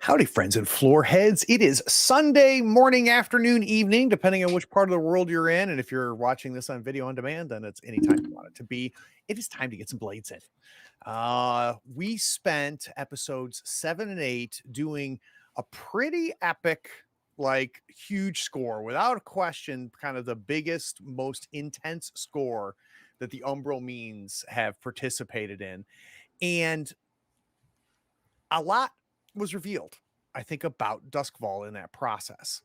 Howdy, friends and floor heads. It is Sunday morning, afternoon, evening, depending on which part of the world you're in. And if you're watching this on video on demand, then it's anytime you want it to be. It is time to get some blades in. We spent episodes 7 and 8 doing a pretty epic, like huge score, without a question, kind of the biggest, most intense score that the Umbral means have participated in. And a lot was revealed, I think, about Duskvol in that process.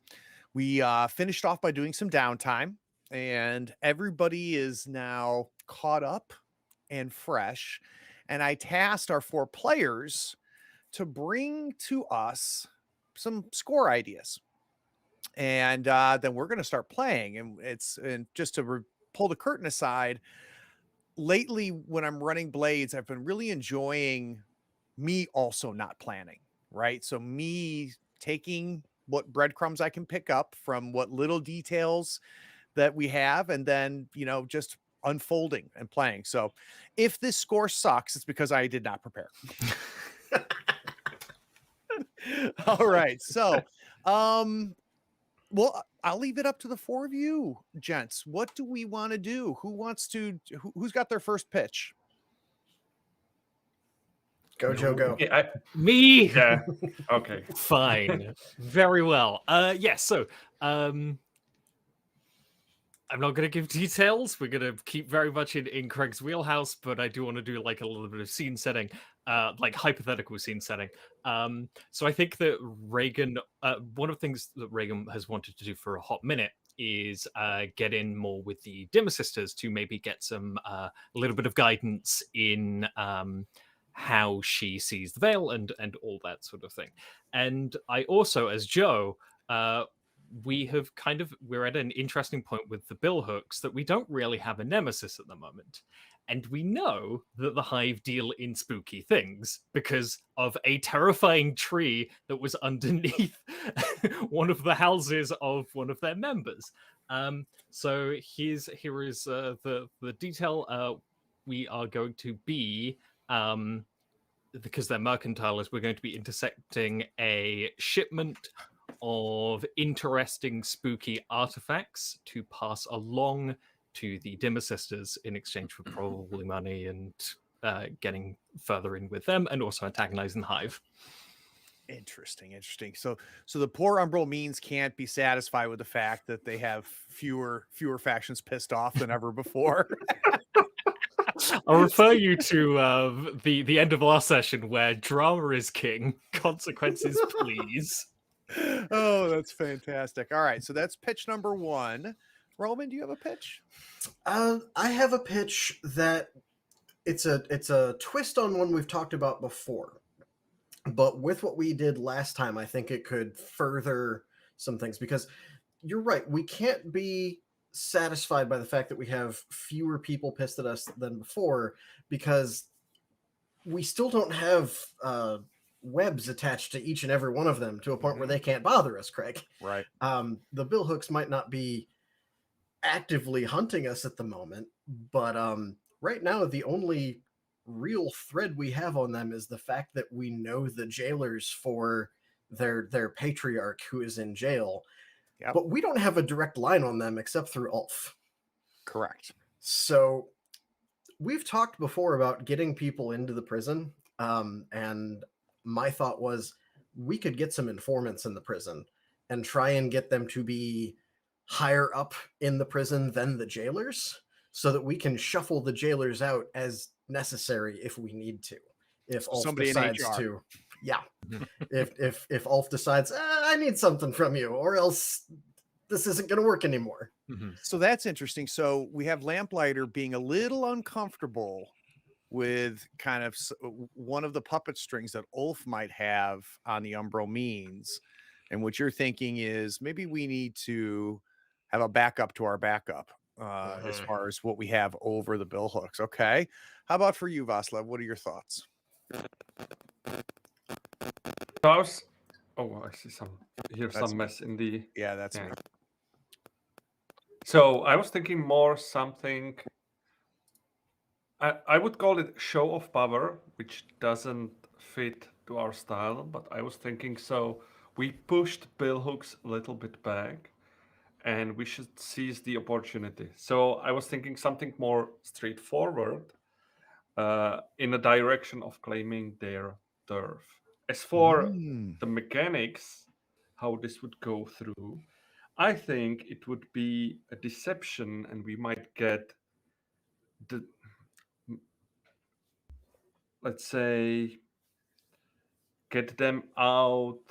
We finished off by doing some downtime, and everybody is now caught up and fresh. And I tasked our 4 players to bring to us some score ideas. And then we're going to start playing. And just to pull the curtain aside, lately when I'm running blades, I've been really enjoying me also not planning. Right. So me taking what breadcrumbs I can pick up from what little details that we have, and then, just unfolding and playing. So if this score sucks, it's because I did not prepare. All right. So, well, I'll leave it up to the 4 of you, gents. What do we want to do? Who's got their first pitch? Go, Joe, go. Okay, Me? Yeah. Okay. Fine. Very well. So I'm not going to give details. We're going to keep very much in Craig's wheelhouse, but I do want to do like a little bit of scene setting, like hypothetical scene setting. So I think that Reagan, one of the things that Reagan has wanted to do for a hot minute is get in more with the Dimmer sisters to maybe get some a little bit of guidance in how she sees the veil and all that sort of thing. And I also, as Joe, we're at an interesting point with the billhooks that we don't really have a nemesis at the moment. And we know that the Hive deal in spooky things because of a terrifying tree that was underneath one of the houses of one of their members. So here is the detail. We are going to be, because they're mercantilers, we're going to be intercepting a shipment of interesting, spooky artifacts to pass along to the Dimmer sisters in exchange for probably money and getting further in with them, and also antagonizing the Hive. Interesting. So the poor Umbral means can't be satisfied with the fact that they have fewer factions pissed off than ever before. I'll refer you to the end of last session where drama is king, consequences please. Oh, that's fantastic. All right, so that's pitch number 1. Roman, do you have a pitch? I have a pitch that it's a twist on one we've talked about before. But with what we did last time, I think it could further some things, because you're right, we can't be satisfied by the fact that we have fewer people pissed at us than before, because we still don't have webs attached to each and every one of them to a point where they can't bother us, Craig. Right. The billhooks might not be actively hunting us at the moment, but right now the only real thread we have on them is the fact that we know the jailers for their patriarch who is in jail. Yep. But we don't have a direct line on them except through Ulf. Correct. So we've talked before about getting people into the prison, and my thought was we could get some informants in the prison and try and get them to be higher up in the prison than the jailers, so that we can shuffle the jailers out as necessary if we need to. If Ulf decides to, yeah. if Ulf decides, I need something from you, or else this isn't going to work anymore. So that's interesting. So we have Lamplighter being a little uncomfortable with kind of one of the puppet strings that Ulf might have on the Umbral means. And what you're thinking is maybe we need to have a backup to our backup as far as what we have over the billhooks. Okay. How about for you, Vaslav? What are your thoughts? I see some mess in the... Yeah, that's me. So I was thinking more something... I would call it show of power, which doesn't fit to our style, but I was thinking so we pushed billhooks a little bit back and we should seize the opportunity. So I was thinking something more straightforward in the direction of claiming their turf. As for Mm. the mechanics, how this would go through, I think it would be a deception and we might get the, let's say, get them out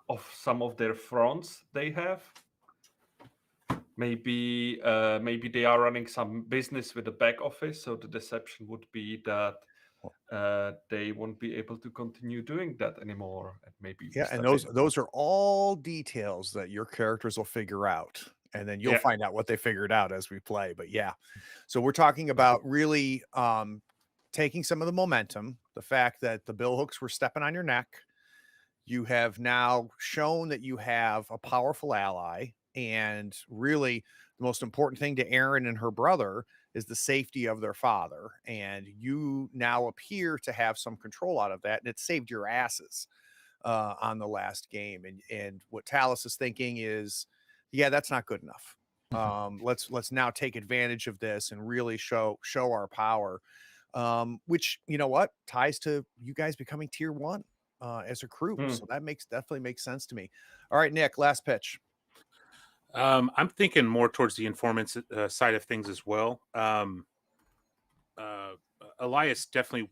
of some of their fronts they have. Maybe they are running some business with the back office, so the deception would be that they won't be able to continue doing that anymore, and maybe we Yeah, and step in. those are all details that your characters will figure out, and then you'll Yeah. find out what they figured out as we play. But yeah, so we're talking about really taking some of the momentum, the fact that the bill hooks were stepping on your neck. You have now shown that you have a powerful ally, and really the most important thing to Erin and her brother is the safety of their father, and you now appear to have some control out of that, and it saved your asses on the last game. And what Talus is thinking is, yeah, that's not good enough. Let's now take advantage of this and really show our power. Which, you know what, ties to you guys becoming tier 1 as a crew. So that definitely makes sense to me. All right, Nick, last pitch. I'm thinking more towards the informants side of things as well. Elias definitely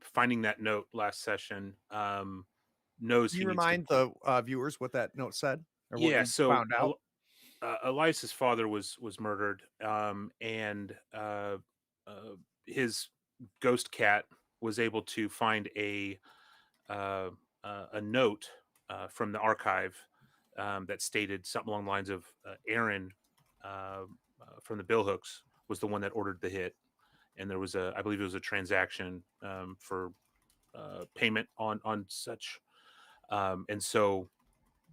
finding that note last session. Knows Can he you needs to remind the viewers what that note said? Or what yeah, you so found out? Elias's father was murdered, and his ghost cat was able to find a note from the archive that stated something along the lines of Aaron from the Billhooks was the one that ordered the hit, and there was I believe it was a transaction for payment on such, and so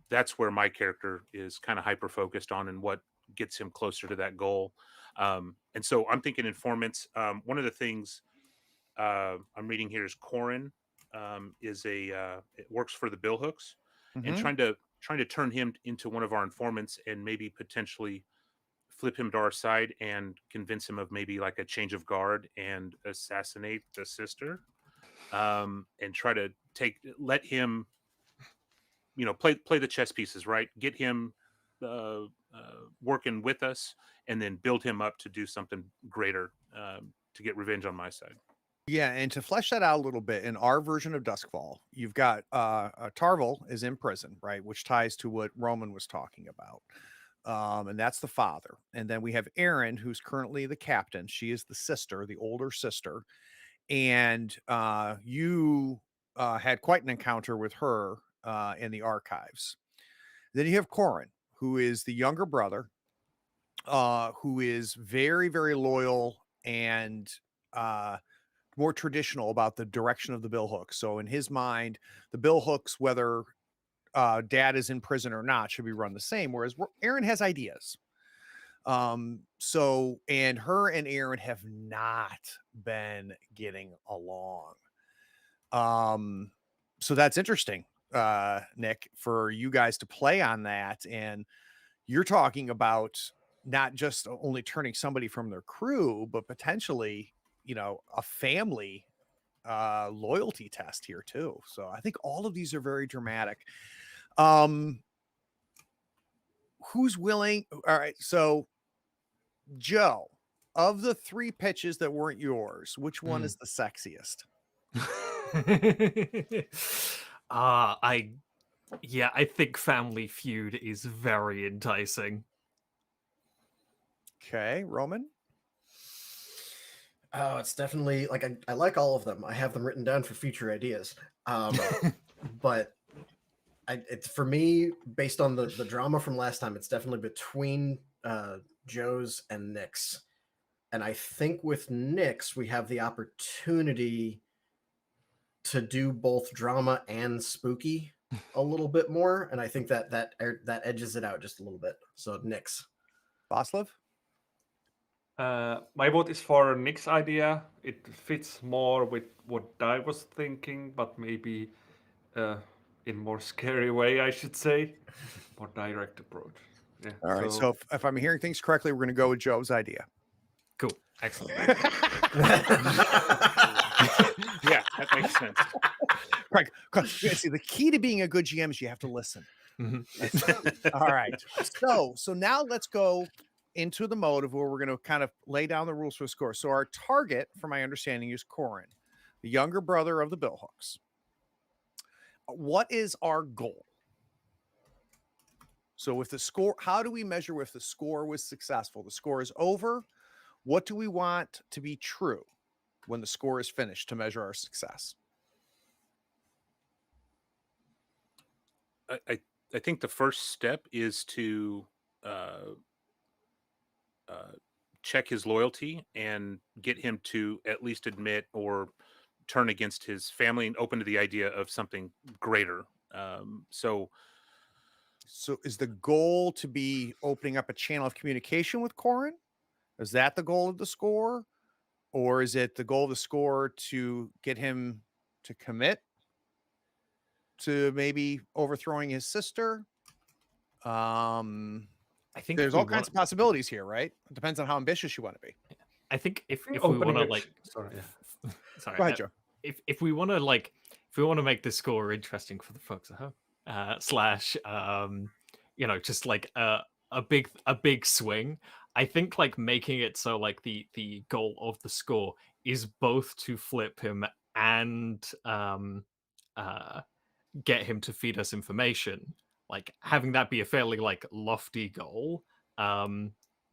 that's where my character is kind of hyper focused on and what gets him closer to that goal. And so I'm thinking informants. One of the things I'm reading here is Corin is it works for the Billhooks, and trying to turn him into one of our informants and maybe potentially flip him to our side and convince him of maybe like a change of guard and assassinate the sister, and try to let him play the chess pieces right, get him working with us, and then build him up to do something greater, to get revenge on my side. Yeah, and to flesh that out a little bit, in our version of Duskvol, you've got Tarvel is in prison, right, which ties to what Roman was talking about. And that's the father. And then we have Erin, who's currently the captain. She is the sister, the older sister. And you had quite an encounter with her in the archives. Then you have Corin, who is the younger brother, who is very, very loyal and more traditional about the direction of the Billhooks. So in his mind, the Billhooks, whether dad is in prison or not, should be run the same. Whereas Erin has ideas. So, and her and Erin have not been getting along. So that's interesting, Nick, for you guys to play on that. And you're talking about not just only turning somebody from their crew, but potentially, a family loyalty test here too. So I think all of these are very dramatic. Who's willing? All right. So Joe, of the 3 pitches that weren't yours, which one is the sexiest? I think Family Feud is very enticing. Okay, Roman. Oh, it's definitely like I like all of them. I have them written down for future ideas. But it's for me, based on the drama from last time, it's definitely between Joe's and Nick's. And I think with Nick's, we have the opportunity to do both drama and spooky a little bit more. And I think that edges it out just a little bit. So Nick's. Boslov? My vote is for Nick's idea. It fits more with what I was thinking, but maybe in more scary way, I should say. More direct approach. Yeah. All right. So if I'm hearing things correctly, we're going to go with Joe's idea. Cool. Excellent. Yeah, that makes sense. Right. See, the key to being a good GM is you have to listen. Mhm. All right. So now let's go into the mode of where we're going to kind of lay down the rules for the score. So our target, from my understanding, is Corin, the younger brother of the Billhooks. What is our goal? So with the score, how do we measure if the score was successful? The score is over. What do we want to be true when the score is finished to measure our success? I think the first step is to check his loyalty and get him to at least admit or turn against his family and open to the idea of something greater. So is the goal to be opening up a channel of communication with Corin? Is that the goal of the score? Or is it the goal of the score to get him to commit to maybe overthrowing his sister? I think There's all kinds of possibilities here, right? It depends on how ambitious you want to be. I think if we opening want to a like, sorry, yeah. sorry, Go ahead, Joe. if we want to like, if we want to make the score interesting for the folks at home, slash, you know, just like a big swing. I think like making it so like the goal of the score is both to flip him and get him to feed us information. Like having that be a fairly like lofty goal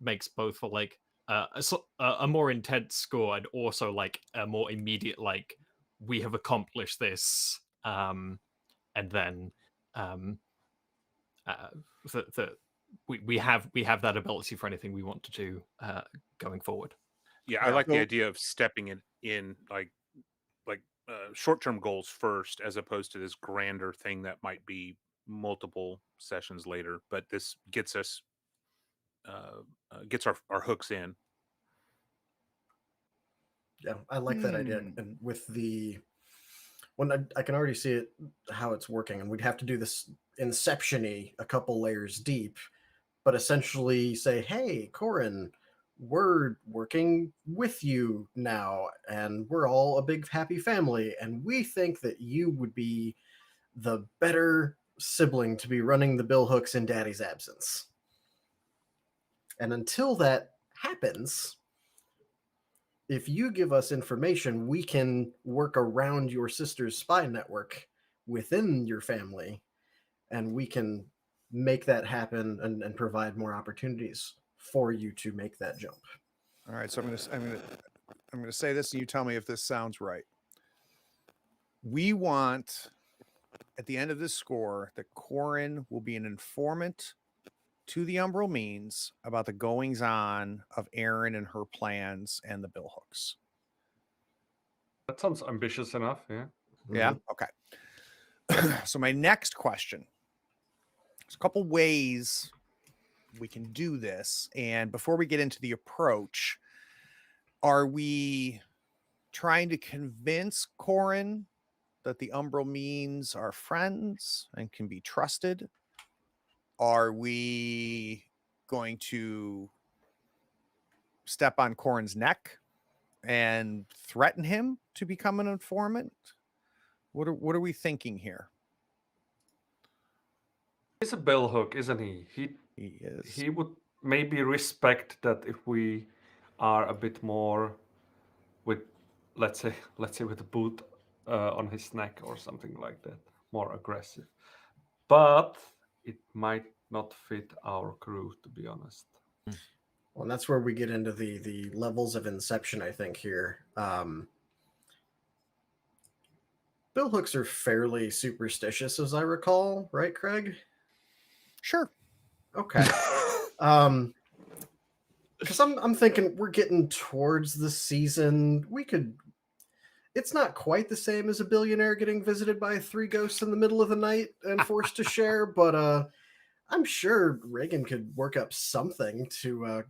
makes both for like a more intense score and also like a more immediate like we have accomplished this and then we have that ability for anything we want to do going forward. yeah, I like the idea of stepping it in like short-term goals first, as opposed to this grander thing that might be multiple sessions later. But this gets us gets our hooks in. Yeah, I like that idea. And with the when I can already see it how it's working, and we'd have to do this inception-y a couple layers deep, but essentially say, hey, Corin, we're working with you now, and we're all a big happy family, and we think that you would be the better sibling to be running the bill hooks in Daddy's absence. And until that happens, if you give us information, we can work around your sister's spy network within your family, and we can make that happen and provide more opportunities for you to make that jump. All right, so I'm gonna say this, and you tell me if this sounds right. We want at the end of this score that Corin will be an informant to the Umbral Means about the goings on of Erin and her plans and the Billhooks. That sounds ambitious enough. Yeah. Yeah. Okay. So my next question. There's a couple ways we can do this, and before we get into the approach, are we trying to convince Corin that the Umbral Means are friends and can be trusted? Are we going to step on Corin's neck and threaten him to become an informant? What are we thinking here? He's a bellhook, isn't he? He is. He would maybe respect that if we are a bit more with, let's say with a boot on his neck or something like that, more aggressive. But it might not fit our crew, to be honest. Well, and that's where we get into the levels of inception, I think, here. Bill hooks are fairly superstitious, as I recall, right, Craig? Sure. Okay. Because I'm thinking we're getting towards the season. It's not quite the same as a billionaire getting visited by 3 ghosts in the middle of the night and forced to share, but I'm sure Reagan could work up something to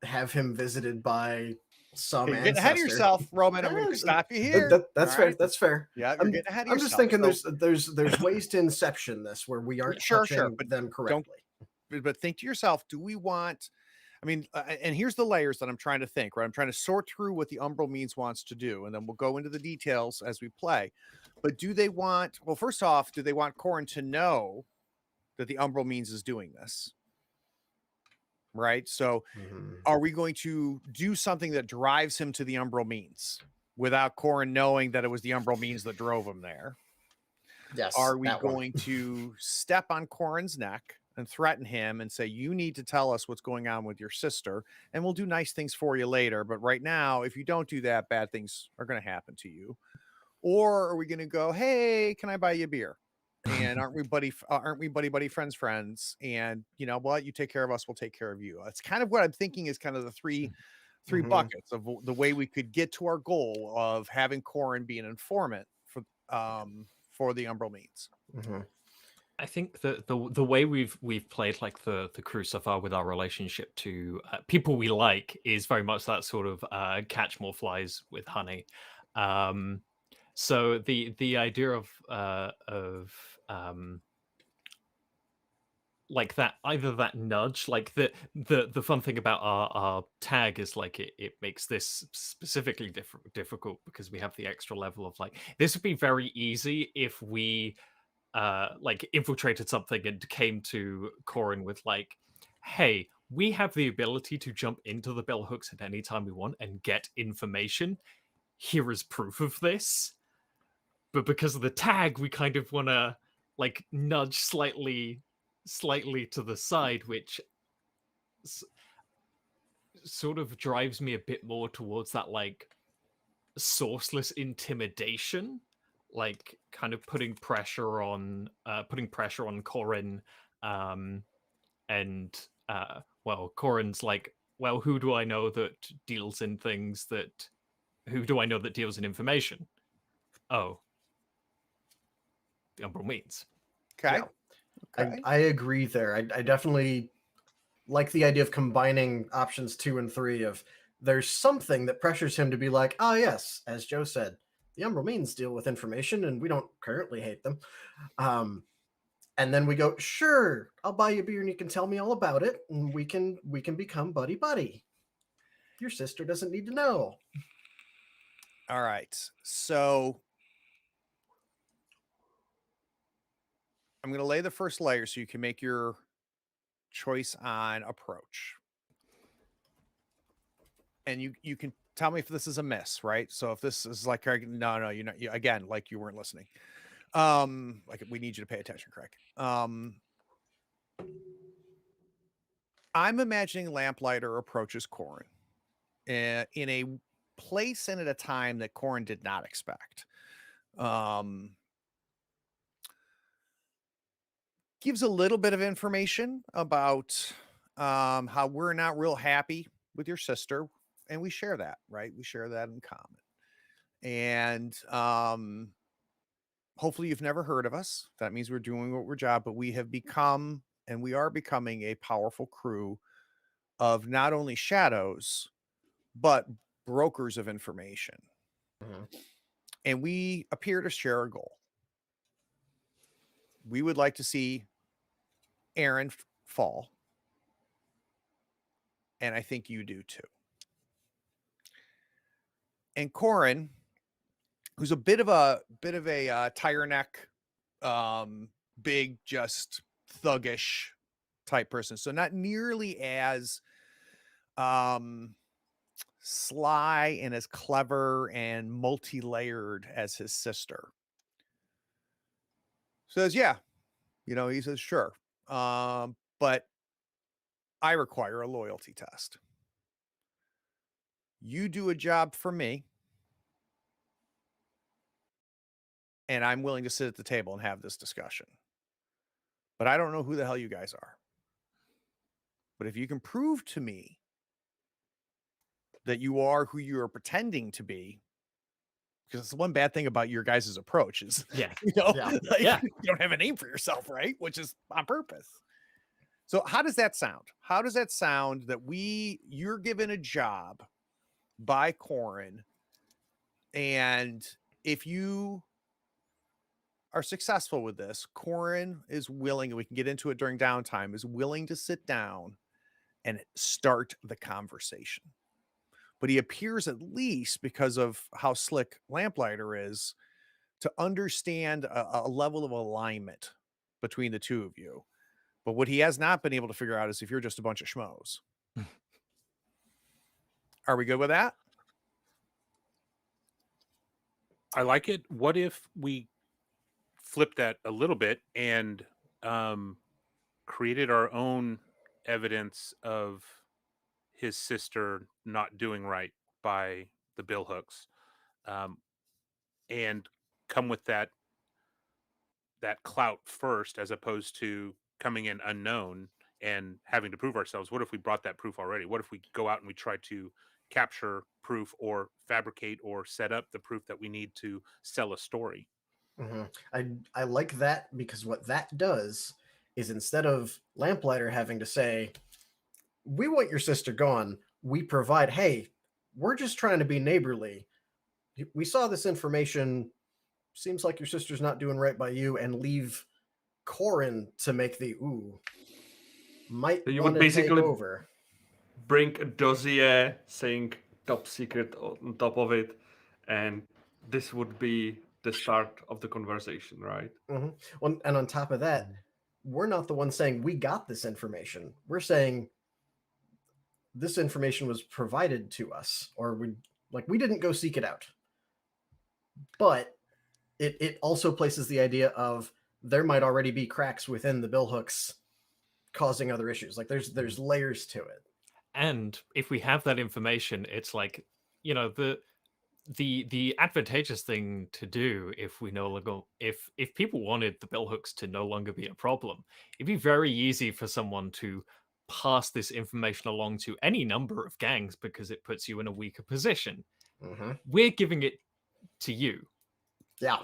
have him visited by some You're ancestor. getting ahead of yourself, Roman. I'm going to stop you here. That's All fair. right? That's fair. Yeah, you're getting ahead of I'm yourself. just thinking So- there's ways to inception this where we aren't Sure, touching but them correctly. but think to yourself, do we want, I mean, and here's the layers that I'm trying to think, right? I'm trying to sort through what the Umbral Means wants to do, and then we'll go into the details as we play. But do they want, well, first off, do they want Corin to know that the Umbral Means is doing this? Right? So are we going to do something that drives him to the Umbral Means without Corin knowing that it was the Umbral Means that drove him there? Yes. Are we that one. going to step on Corin's neck and threaten him and say, you need to tell us what's going on with your sister, and we'll do nice things for you later, but right now, if you don't do that, bad things are going to happen to you? Or are we going to go, hey, can I buy you a beer? And aren't we buddy friends? And you know what? You take care of us, we'll take care of you. That's kind of what I'm thinking is kind of the three buckets of the way we could get to our goal of having Corin be an informant for the Umbral Means. I think that the way we've played like the crew so far with our relationship to people we like is very much that sort of catch more flies with honey. So the idea of like that, either that nudge, like the fun thing about our tag is like it makes this specifically difficult because we have the extra level of like, this would be very easy if we like infiltrated something and came to Corin with like, hey, we have the ability to jump into the billhooks at any time we want and get information. Here is proof of this. But because of the tag, we kind of want to like nudge slightly to the side, which sort of drives me a bit more towards that like sourceless intimidation, like kind of putting pressure on Corin, and well, Corin's like, well, who do I know that deals in things that, who do I know that deals in information? Oh, the Umbral Means. Okay. Yeah. Okay. I agree there. I definitely like the idea of combining options 2 and 3 of there's something that pressures him to be like, oh yes, as Joe said, the Umbral Means deal with information and we don't currently hate them. And then we go, sure, I'll buy you a beer and you can tell me all about it and we can become buddy. Your sister doesn't need to know. All right. So I'm going to lay the first layer so you can make your choice on approach. And you can tell me if this is a miss, right? So if this is like, no, you're not, again, like you weren't listening. Like we need you to pay attention, Craig. I'm imagining Lamplighter approaches Corin in a place and at a time that Corin did not expect. Gives a little bit of information about how we're not real happy with your sister, and we share that, right? We share that in common. And hopefully you've never heard of us. That means we're doing what we're job, but we have become, and we are becoming, a powerful crew of not only shadows, but brokers of information. And we appear to share a goal. We would like to see Aaron fall. And I think you do too. And Corin, who's a bit of a tire neck, big, just thuggish type person. So not nearly as sly and as clever and multi-layered as his sister. Says, yeah, he says, sure. But I require a loyalty test. You do a job for me, and I'm willing to sit at the table and have this discussion. But I don't know who the hell you guys are. But if you can prove to me that you are who you are pretending to be, because the one bad thing about your guys' approach is, you don't have a name for yourself, right? Which is on purpose. So how does that sound? How does that sound that you're given a job by Corin, and if you are successful with this, Corin is willing, and we can get into it during downtime, is willing to sit down and start the conversation. But he appears, at least because of how slick Lamplighter is, to understand a level of alignment between the two of you. But what he has not been able to figure out is if you're just a bunch of schmoes. Are we good with that? I like it. What if we flip that a little bit and created our own evidence of his sister not doing right by the bill hooks, and come with that clout first, as opposed to coming in unknown and having to prove ourselves? What if we brought that proof already? What if we go out and we try to capture proof or fabricate or set up the proof that we need to sell a story? I like that, because what that does is, instead of Lamplighter having to say, "We want your sister gone," we provide, "Hey, we're just trying to be neighborly. We saw this information. Seems like your sister's not doing right by you," and leave Corin to make the might So you want would to take basically over. bring a dossier saying top secret on top of it, and this would be the start of the conversation, right? Well, and on top of that, we're not the ones saying we got this information. We're saying this information was provided to us, or we didn't go seek it out. But it also places the idea of there might already be cracks within the bill hooks causing other issues. Like there's layers to it. And if we have that information, it's like, you know, the advantageous thing to do, if we no longer, if people wanted the bill hooks to no longer be a problem, it'd be very easy for someone to pass this information along to any number of gangs, because it puts you in a weaker position. We're giving it to you. Yeah.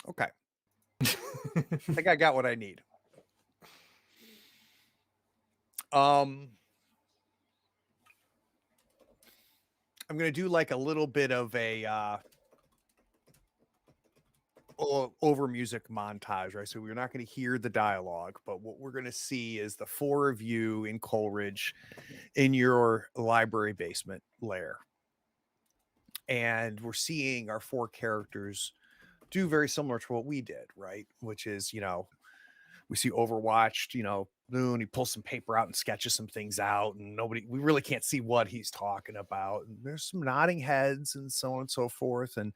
Okay. I think I got what I need. I'm going to do like a little bit of a over music montage, right? So we're not going to hear the dialogue, but what we're going to see is the four of you in Coleridge in your library basement lair. And we're seeing our four characters do very similar to what we did, right? Which is, you know, we see Overwatched, you know, Moon, he pulls some paper out and sketches some things out, and we really can't see what he's talking about. And there's some nodding heads and so on and so forth. And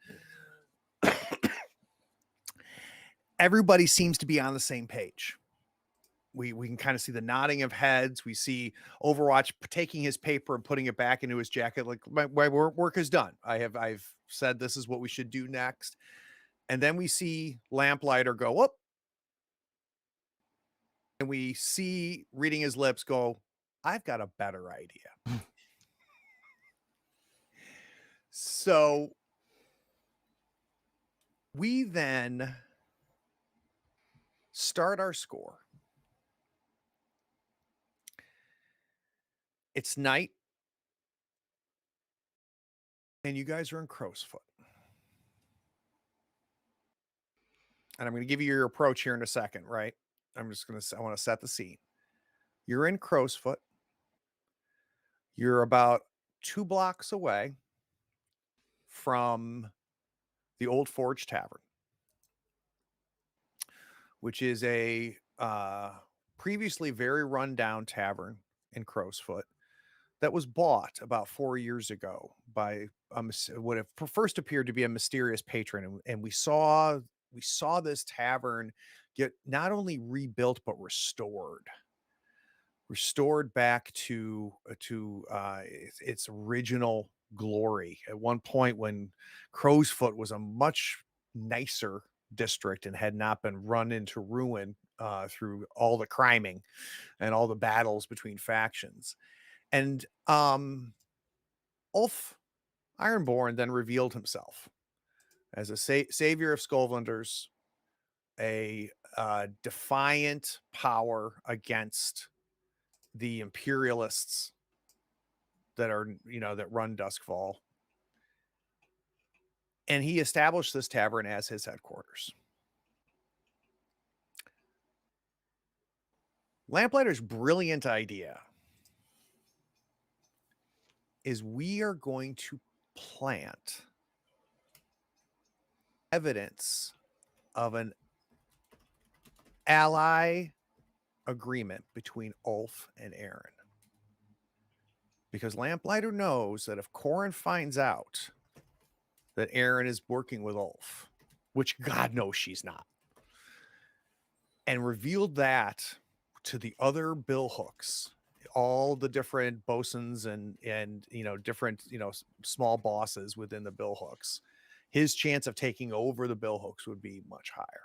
everybody seems to be on the same page. We can kind of see the nodding of heads. We see Overwatch taking his paper and putting it back into his jacket. Like, my work is done. I've said this is what we should do next. And then we see Lamplighter go up. And we see, reading his lips, go, "I've got a better idea." So we then start our score. It's night, and you guys are in Crowsfoot. And I'm going to give you your approach here in a second, right? I want to set the scene. You're in Crowsfoot. You're about 2 blocks away from the Old Forge Tavern, which is a previously very rundown tavern in Crowsfoot that was bought about 4 years ago by what first appeared to be a mysterious patron, and we saw this tavern get not only rebuilt but restored back to its original glory. At one point, when Crowsfoot was a much nicer district and had not been run into ruin through all the criming and all the battles between factions. And Ulf Ironborn then revealed himself as a savior of Skullvlanders, a defiant power against the imperialists that are, that run Duskvol. And he established this tavern as his headquarters. Lamplighter's brilliant idea is we are going to plant evidence of an ally agreement between Ulf and Aaron. Because Lamplighter knows that if Corin finds out that Aaron is working with Ulf, which God knows she's not, and revealed that to the other billhooks, all the different bosuns and different small bosses within the billhooks, his chance of taking over the billhooks would be much higher.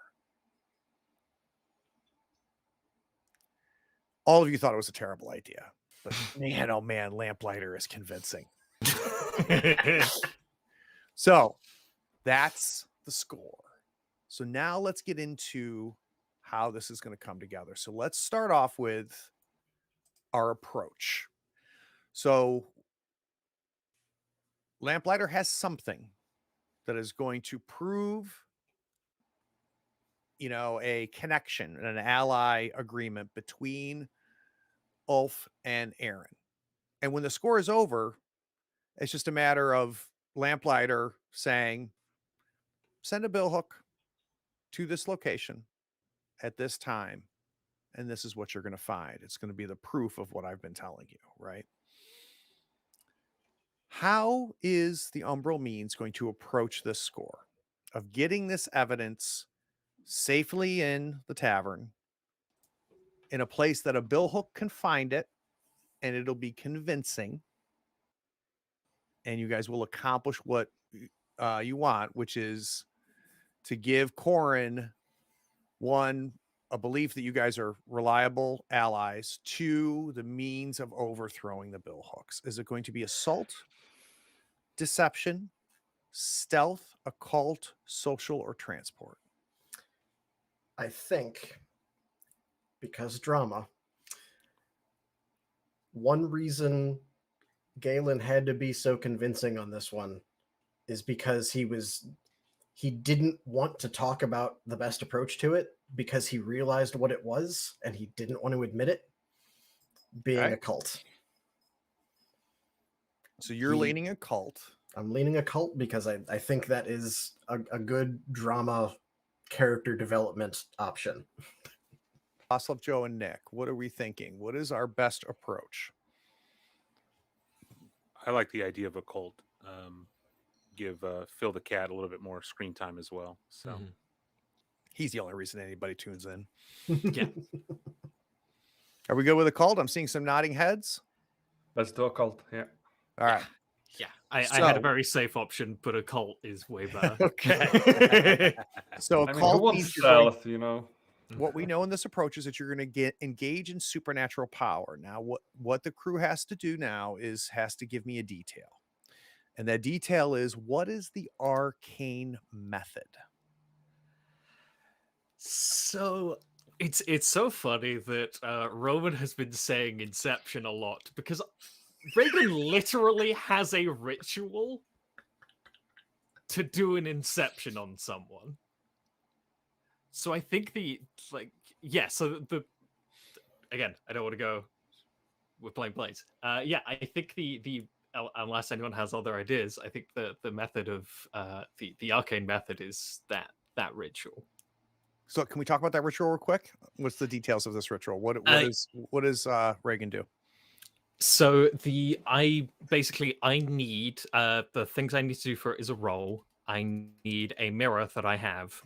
All of you thought it was a terrible idea, but man, oh man, Lamplighter is convincing. So that's the score. So now let's get into how this is going to come together. So let's start off with our approach. So Lamplighter has something that is going to prove, a connection and an ally agreement between Ulf and Aaron. And when the score is over, it's just a matter of Lamplighter saying, send a billhook to this location at this time, and this is what you're going to find. It's going to be the proof of what I've been telling you, right? How is the Umbral Means going to approach this score of getting this evidence safely in the tavern in a place that a billhook can find it and it'll be convincing, and you guys will accomplish what you want, which is to give Corin, one, a belief that you guys are reliable allies, two, the means of overthrowing the billhooks. Is it going to be assault, deception, stealth, occult, social, or transport? I think, because drama, one reason Galen had to be so convincing on this one is because he didn't want to talk about the best approach to it because he realized what it was and he didn't want to admit it, being a cult. So you're leaning occult. I'm leaning occult because I think that is a good drama character development option. Oslov, Joe, and Nick, what are we thinking? What is our best approach? I like the idea of a cult. Give Phil the cat a little bit more screen time as well. So he's the only reason anybody tunes in. Yeah. Are we good with a cult? I'm seeing some nodding heads. Let's do a cult. Yeah. All right. Yeah. I had a very safe option, but a cult is way better. Okay. So a who cult wants means you're going- stealth, what we know in this approach is that you're going to engage in supernatural power. Now, what the crew has to do now has to give me a detail. And that detail is, what is the arcane method? So it's so funny that Roman has been saying Inception a lot, because Reagan literally has a ritual to do an Inception on someone. So I think again, I don't want to go, we're playing plays. I think the unless anyone has other ideas, I think the method of the arcane method is that ritual. So can we talk about that ritual real quick? What's the details of this ritual? What does Reagan do? So I need the things I need to do for it is a roll. I need a mirror that I have.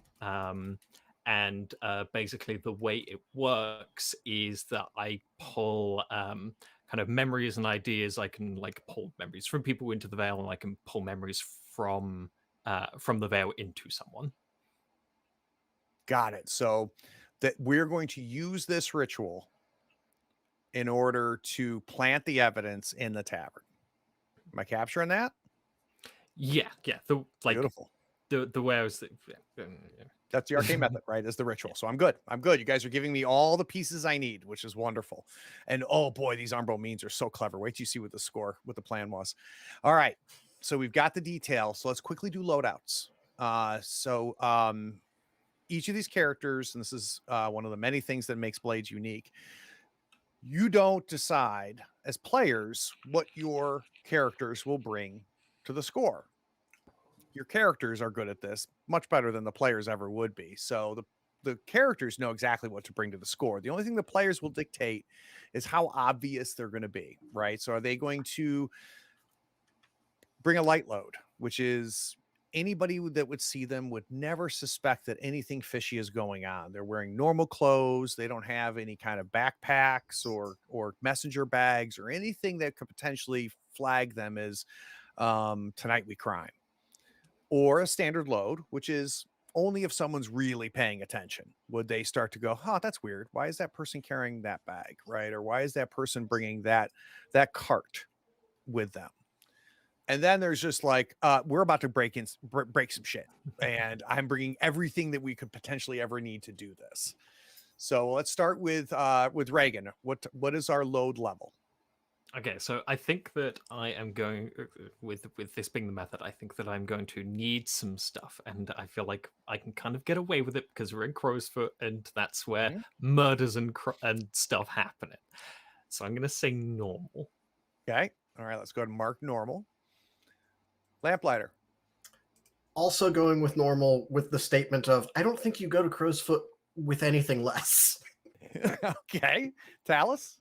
And basically the way it works is that I pull kind of memories and ideas. I can pull memories from people into the veil, and I can pull memories from the veil into someone. Got it. So that we're going to use this ritual in order to plant the evidence in the tavern. Am I capturing that? Yeah. Beautiful. The way I was That's the arcane method, right? Is the ritual. So I'm good. I'm good. You guys are giving me all the pieces I need, which is wonderful. And oh boy, these Umbral means are so clever. Wait till you see what the plan was. All right. So we've got the detail. So let's quickly do loadouts. Each of these characters, and this is one of the many things that makes Blades unique. You don't decide as players what your characters will bring to the score. Your characters are good at this, much better than the players ever would be. So the characters know exactly what to bring to the score. The only thing the players will dictate is how obvious they're going to be, right? So are they going to bring a light load, which is anybody that would see them would never suspect that anything fishy is going on. They're wearing normal clothes. They don't have any kind of backpacks or messenger bags or anything that could potentially flag them as tonight we crime. Or a standard load, which is only if someone's really paying attention would they start to go, huh, that's weird. Why is that person carrying that bag, right? Or why is that person bringing that cart with them? And then there's just like, we're about to break some shit, and I'm bringing everything that we could potentially ever need to do this. So let's start with Reagan. What is our load level? Okay, so I think that I am going with this being the method. I think that I'm going to need some stuff, and I feel like I can kind of get away with it because we're in Crowsfoot, and that's where murders and stuff happen. So I'm going to say normal. Okay, all right. Let's go ahead and mark normal. Lamplighter. Also going with normal with the statement of, I don't think you go to Crowsfoot with anything less. Okay, Talus.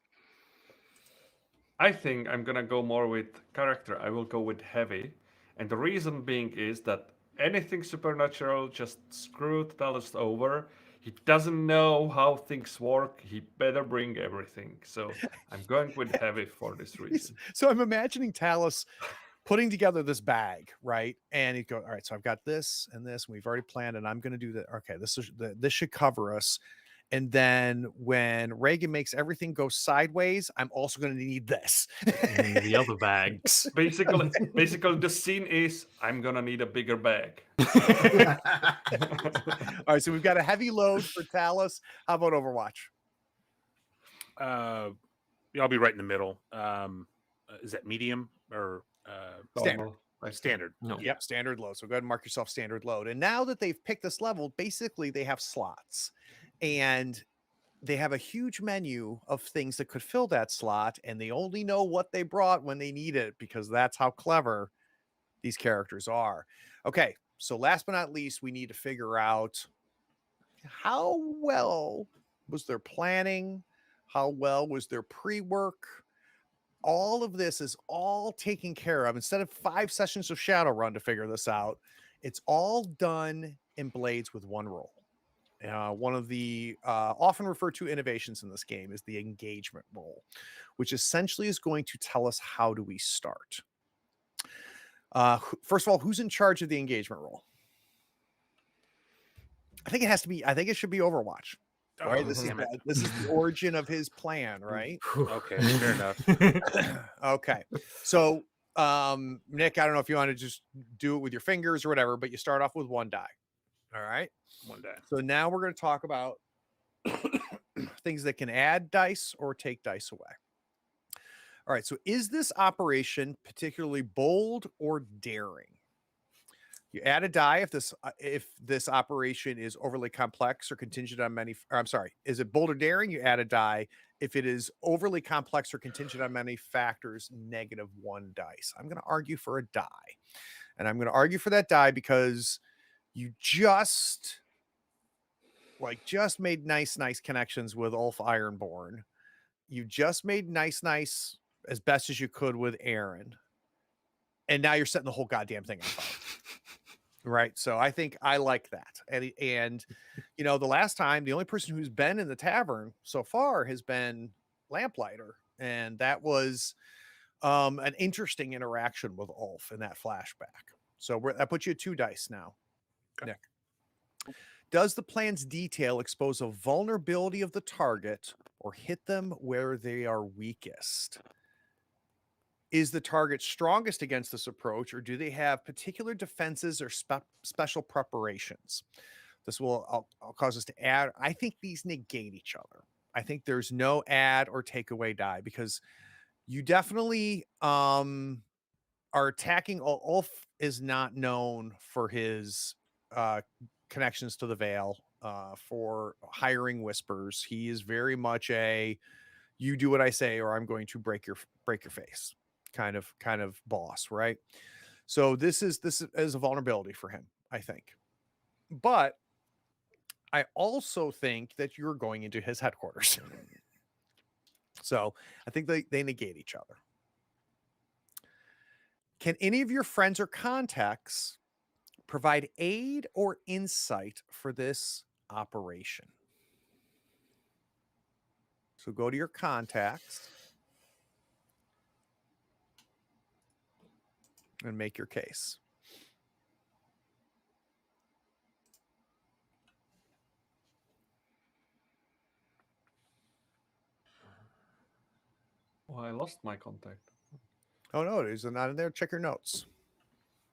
I think I'm gonna go more with character. I will go with heavy, and the reason being is that anything supernatural just screwed Dallas over. He doesn't know how things work. He better bring everything. So I'm going with heavy for this reason. So I'm imagining Talus putting together this bag, right? And he'd go, all right, so I've got this and this, and we've already planned, and I'm going to do that. Okay, this should cover us. And then when Reagan makes everything go sideways, I'm also going to need this. And the other bags. Basically, the scene is I'm gonna need a bigger bag. All right, so we've got a heavy load for Talus. How about Overwatch? I'll be right in the middle. Is that medium or Standard? Standard. No. Yep, standard load. So go ahead and mark yourself standard load. And now that they've picked this level, basically they have slots. And they have a huge menu of things that could fill that slot, and they only know what they brought when they need it, because that's how clever these characters are. Okay, so last but not least, we need to figure out how well was their planning, how well was their pre-work. All of this is all taken care of. Instead of 5 sessions of Shadowrun to figure this out, it's all done in Blades with one roll. One of the often referred to innovations in this game is the engagement roll, which essentially is going to tell us how do we start. First of all, who's in charge of the engagement roll? I think it should be Overwatch. Right? Oh, This damn is the origin of his plan, right? Okay, fair enough. Okay. So Nick, I don't know if you want to just do it with your fingers or whatever, but you start off with 1 die. All right. 1 die. So now we're going to talk about things that can add dice or take dice away. All right. So is this operation particularly bold or daring? You add a die if this operation is overly complex or contingent on many. Or I'm sorry. Is it bold or daring? You add a die. If it is overly complex or contingent on many factors, -1 dice. I'm going to argue for a die, and I'm going to argue for that die because you just made nice connections with Ulf Ironborn. You just made nice as best as you could with Aaron. And now you're setting the whole goddamn thing on fire. Right. So I think I like that. And you know, the last time, the only person who's been in the tavern so far has been Lamplighter. And that was an interesting interaction with Ulf in that flashback. So that puts you at 2 dice now. Okay. Nick. Does the plan's detail expose a vulnerability of the target or hit them where they are weakest? Is the target strongest against this approach, or do they have particular defenses or special preparations? This will I'll cause us to add. I think these negate each other. I think there's no add or take away die because you definitely are attacking. Ulf is not known for his connections to the Veil, for hiring whispers. He is very much a you do what I say or I'm going to break your face kind of boss, right? So this is a vulnerability for him, I think. But I also think that you're going into his headquarters. So I think they negate each other. Can any of your friends or contacts provide aid or insight for this operation? So go to your contacts and make your case. Oh, I lost my contact. Oh no, it is not in there. Check your notes.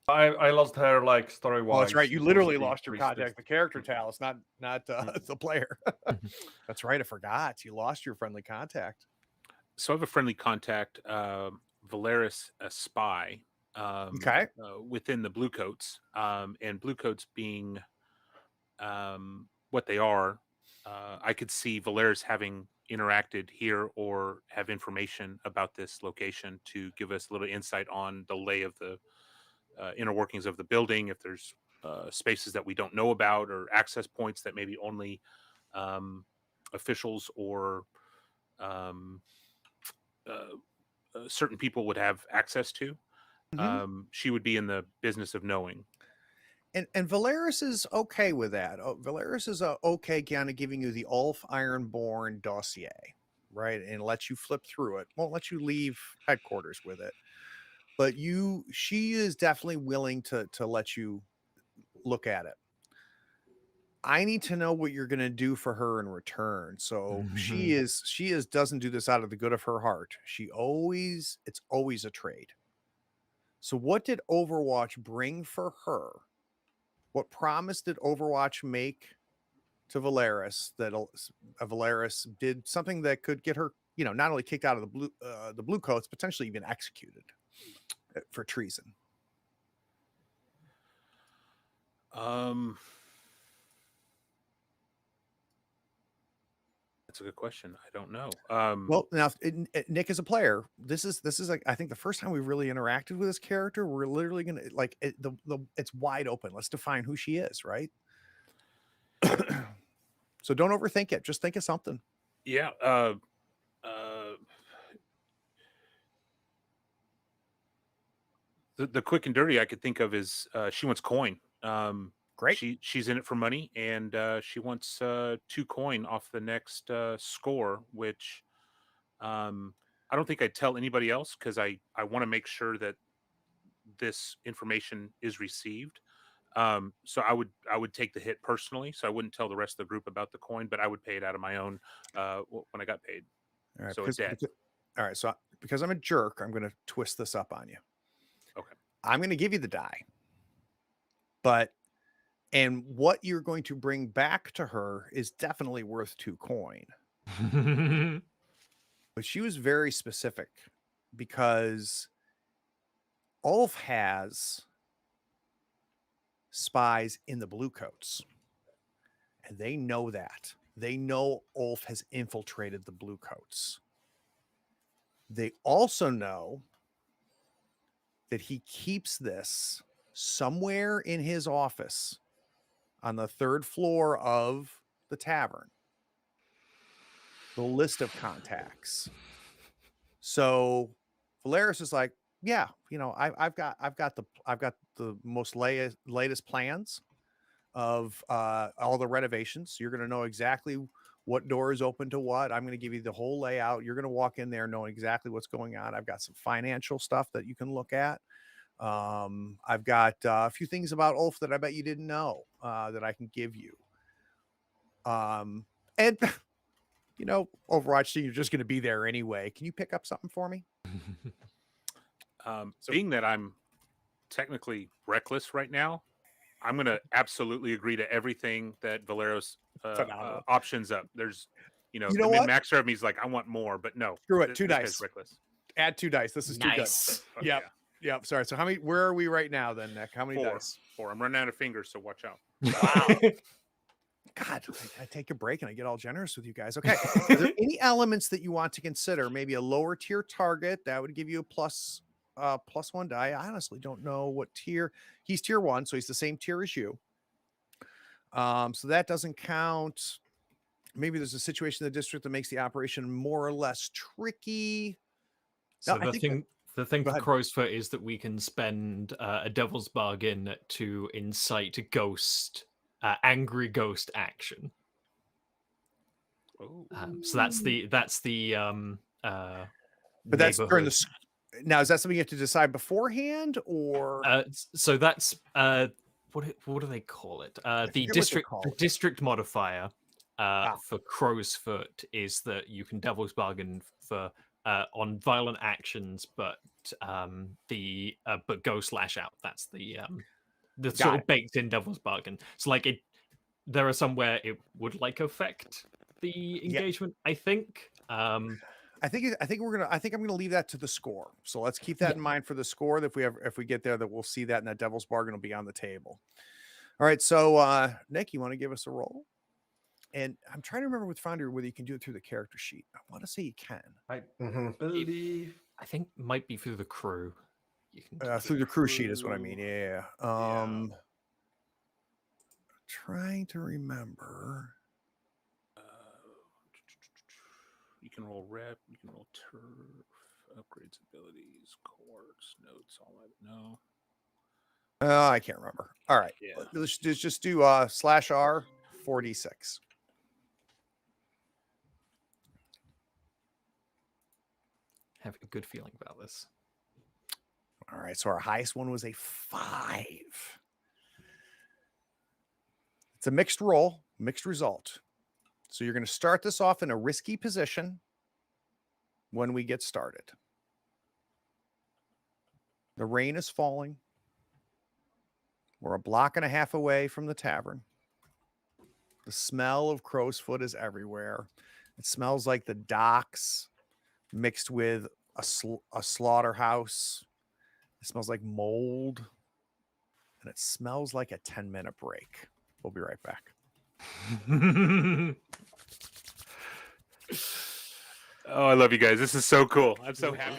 I lost her like story wise. Oh, that's right. You literally lost your contact, the character Talus, not the player. That's right. I forgot. You lost your friendly contact. So I have a friendly contact, Valeris, a spy, Okay. within the Bluecoats, and Bluecoats being what they are. I could see Valeris having interacted here or have information about this location to give us a little insight on the lay of the inner workings of the building. If there's spaces that we don't know about or access points that maybe only officials or certain people would have access to. She would be in the business of knowing. And Valeris is okay with that. Valeris is okay kind of giving you the Ulf Ironborn dossier, right? And lets you flip through it. Won't let you leave headquarters with it. But she is definitely willing to let you look at it. I need to know what you're going to do for her in return. So she doesn't do this out of the good of her heart. It's always a trade. So what did Overwatch bring for her? What promise did Overwatch make to Valeris that Valeris did something that could get her, not only kicked out of the Bluecoats, potentially even executed for treason? That's a good question. I don't know. Well, now Nick is a player. This is like, I think the first time we've really interacted with this character. We're literally gonna it's wide open. Let's define who she is, right? So don't overthink it. Just think of something. Yeah. The quick and dirty I could think of is she wants coin. Great. She's in it for money, and she wants 2 coin off the next score, which I don't think I'd tell anybody else because I want to make sure that this information is received. So I would take the hit personally. So I wouldn't tell the rest of the group about the coin, but I would pay it out of my own when I got paid. All right. So it's dead. All right. So because I'm a jerk, I'm going to twist this up on you. Okay. I'm going to give you the die, and what you're going to bring back to her is definitely worth 2 coin. But she was very specific because Ulf has spies in the Bluecoats, and they know that. They know Ulf has infiltrated the Bluecoats. They also know that he keeps this somewhere in his office on the 3rd floor of the tavern, the list of contacts. So Valeris is like, yeah, I've got the most latest plans of all the renovations. You're going to know exactly what door is open to what. I'm going to give you the whole layout. You're going to walk in there knowing exactly what's going on. I've got some financial stuff that you can look at. I've got a few things about Ulf that I bet you didn't know that I can give you. And Overwatch, so you're just going to be there anyway. Can you pick up something for me? Being that I'm technically reckless right now, I'm gonna absolutely agree to everything that Valeros Phenomenal. options up. There's, You the know what? min-maxer of me is like, I want more, but no. Screw it, two This dice. guy's reckless. Add 2 dice. This is too good. Nice. Fuck Yep. yeah. Yep. Sorry. So how many? Where are we right now, then, Nick? How many Four. dice? 4. I'm running out of fingers, so watch out. Wow. God, I take a break and I get all generous with you guys. Okay. Are there any elements that you want to consider? Maybe a lower tier target that would give you a plus 1 die. I honestly don't know what tier. He's tier 1, so he's the same tier as you. So that doesn't count. Maybe there's a situation in the district that makes the operation more or less tricky. So No, I think the thing Go for ahead. Crow's Foot is that we can spend a Devil's Bargain to incite ghost, angry ghost action. Oh. So that's the But that's during neighborhood. the. Now, is that something you have to decide beforehand, or So that's what do they call it? The forget what they district call the it. district modifier Ah. for Crow's Foot is that you can Devil's Bargain for on violent actions, but ghost lash out. That's the Got sort it. of baked in Devil's Bargain. So like there are some where it would like affect the engagement. I think. I think I'm gonna leave that to the score. So let's keep that in mind for the score. That if we get there, that we'll see that, and that Devil's Bargain will be on the table. All right. So Nick, you want to give us a roll? And I'm trying to remember with Foundry whether you can do it through the character sheet. I want to say you can. I Mhm. believe. I think might be through the crew. You can do Through the crew sheet is what I mean. Yeah. Trying to remember. You can roll rep. You can roll turf. Upgrades, abilities, quartz, notes, all that. No. I can't remember. All right. Yeah. Let's just do /R 4d6. have a good feeling about this. All right. So our highest one was a 5. It's a mixed roll, mixed result. So you're going to start this off in a risky position when we get started. The rain is falling. We're a block and a half away from the tavern. The smell of crow's foot is everywhere. It smells like the docks mixed with a slaughterhouse. It smells like mold. And it smells like a 10-minute break. We'll be right back. Oh, I love you guys. This is so cool. I'm so happy.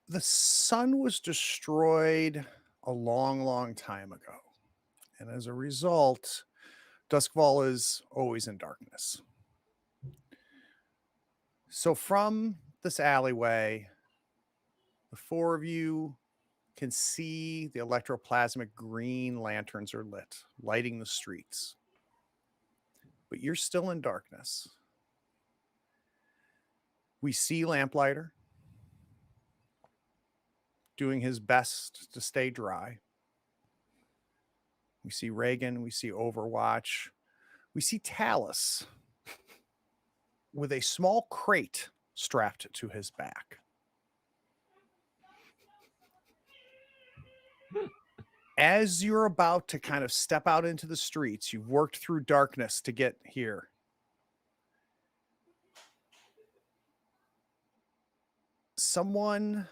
The sun was destroyed a long, long time ago. And as a result, Duskvol is always in darkness. So from this alleyway, the four of you can see the electroplasmic green lanterns are lit, lighting the streets. But you're still in darkness. We see Lamplighter doing his best to stay dry. We see Reagan, we see Overwatch, we see Talus with a small crate strapped to his back. As you're about to kind of step out into the streets, you've worked through darkness to get here. Someone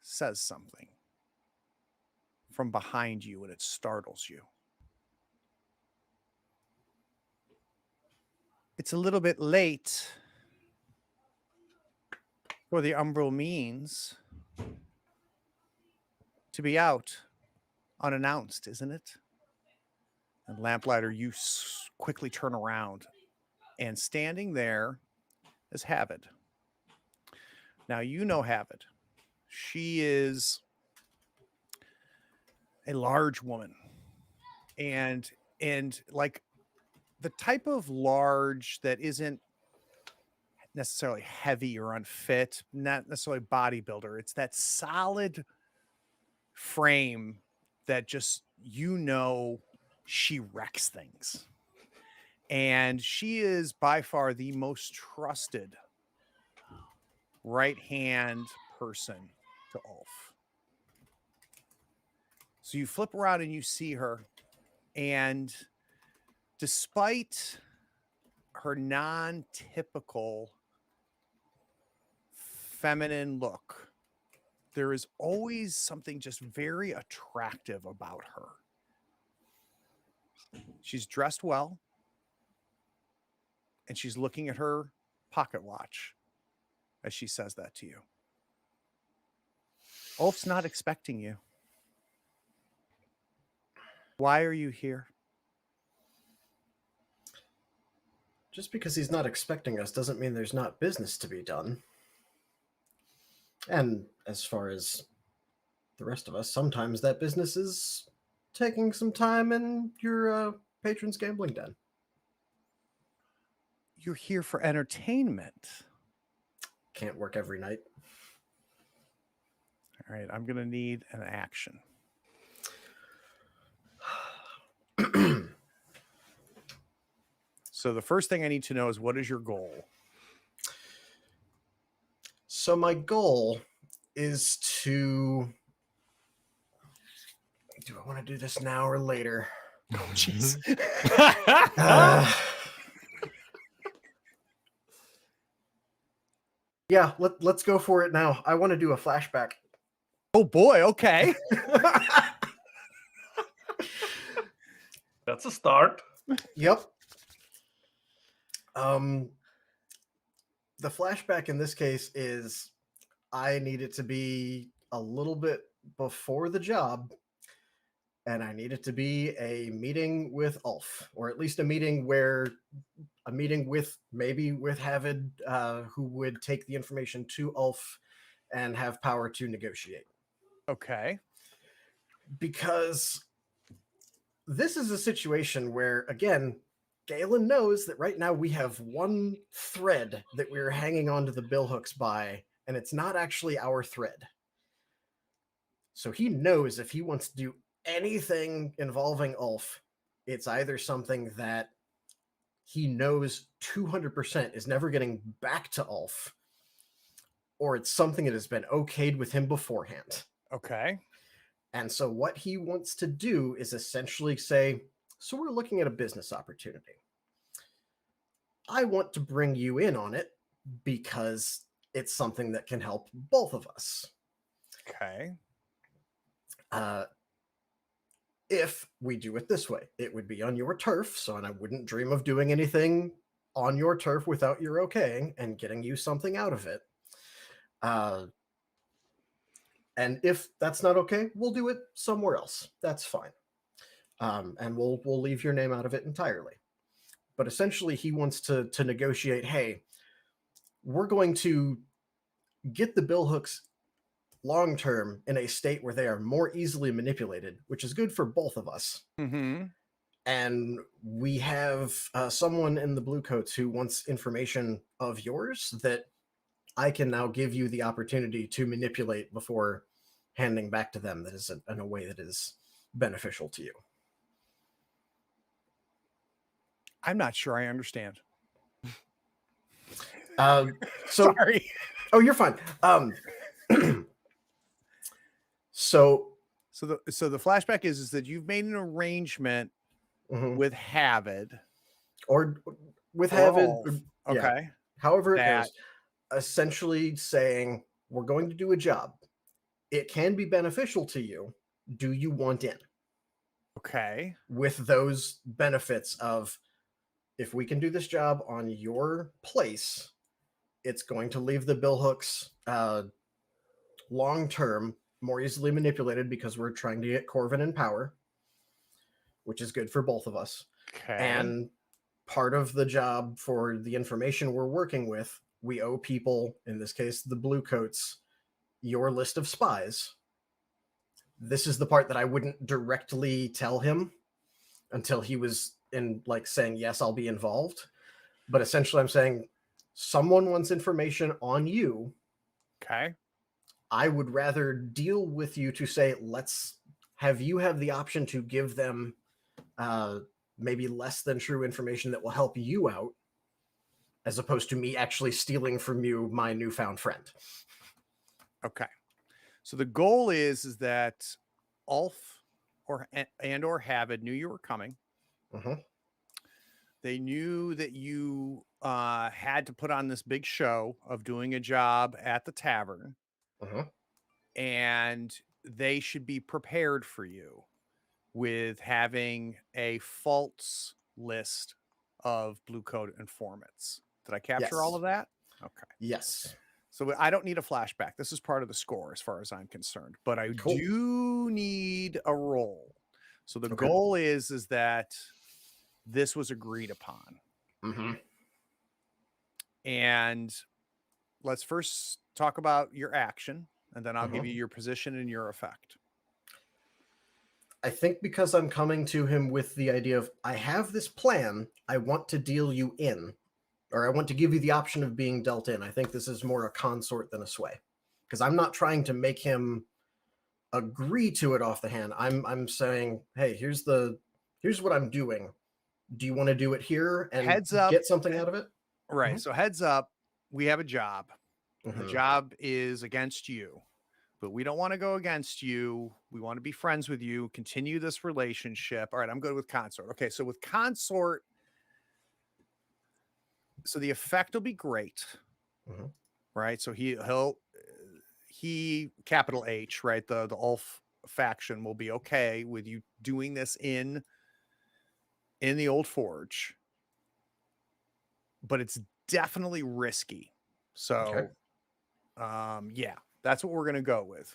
says something from behind you and it startles you. It's a little bit late for the Umbral means to be out unannounced, isn't it? And Lamplighter, you quickly turn around, and standing there is Havid. Now, you know Havid. She is a large woman, and like the type of large that isn't necessarily heavy or unfit, not necessarily bodybuilder. It's that solid frame that just, you know, she wrecks things. And she is by far the most trusted right-hand person to Ulf. So you flip around and you see her, and despite her non-typical feminine look, there is always something just very attractive about her. She's dressed well, and she's looking at her pocket watch as she says that to you. Ulf's not expecting you. Why are you here? Just because he's not expecting us doesn't mean there's not business to be done. And as far as the rest of us, sometimes that business is taking some time in your patron's gambling den. You're here for entertainment. Can't work every night. All right, I'm going to need an action. So the first thing I need to know is, what is your goal? So my goal is to... Do I want to do this now or later? Oh, jeez. Yeah, let's go for it now. I want to do a flashback. Oh boy, okay. That's a start. Yep. The flashback in this case is I need it to be a little bit before the job, and I need it to be a meeting with Ulf, or at least a meeting with maybe with Havid, who would take the information to Ulf and have power to negotiate. Okay. Because this is a situation where, again, Galen knows that right now we have one thread that we're hanging onto the billhooks by, and it's not actually our thread. So he knows if he wants to do anything involving Ulf, it's either something that he knows 200% is never getting back to Ulf, or it's something that has been okayed with him beforehand. Okay. And so what he wants to do is essentially say, so we're looking at a business opportunity. I want to bring you in on it because it's something that can help both of us. Okay. If we do it this way, it would be on your turf, so and I wouldn't dream of doing anything on your turf without your okaying and getting you something out of it. And if that's not okay, we'll do it somewhere else. That's fine. And we'll leave your name out of it entirely. But essentially, he wants to negotiate. Hey, we're going to get the billhooks long term in a state where they are more easily manipulated, which is good for both of us. Mm-hmm. And we have someone in the Bluecoats who wants information of yours that I can now give you the opportunity to manipulate before handing back to them. That is in a way that is beneficial to you. I'm not sure I understand. So, Sorry. Oh, you're fine. So the flashback is that you've made an arrangement with Havid, or with Havid. Okay. Yeah. However it That- goes, essentially saying we're going to do a job. It can be beneficial to you. Do you want in? Okay. With those benefits of, if we can do this job on your place, it's going to leave the billhooks long term more easily manipulated because we're trying to get Corvin in power, which is good for both of us. Okay. And part of the job for the information we're working with, we owe people, in this case, the Bluecoats, your list of spies. This is the part that I wouldn't directly tell him until he was in, like, saying, yes, I'll be involved. But essentially I'm saying someone wants information on you. Okay. I would rather deal with you to say, let's have you have the option to give them maybe less than true information that will help you out, as opposed to me actually stealing from you my newfound friend. Okay. So the goal is that Ulf or Havid knew you were coming. They knew that you had to put on this big show of doing a job at the tavern. And they should be prepared for you with having a false list of blue coat informants. Did I capture all of that? Okay. Yes. So I don't need a flashback. This is part of the score as far as I'm concerned, but I do need a roll. So the goal is that this was agreed upon. And let's first talk about your action, and then I'll give you your position and your effect. I think because I'm coming to him with the idea of, I have this plan, I want to deal you in, or I want to give you the option of being dealt in. I think this is more a consort than a sway, because I'm not trying to make him agree to it off the hand. I'm saying, hey, here's what I'm doing. Do you want to do it here and Heads up, get something out of it? Right. So heads up, we have a job. The job is against you, but we don't want to go against you. We want to be friends with you, continue this relationship. All right, I'm good with consort. Okay, so with consort, so the effect will be great. Right? So he capital H, right? The Ulf faction will be okay with you doing this in the Old Forge. But it's definitely risky. So yeah, that's what we're going to go with.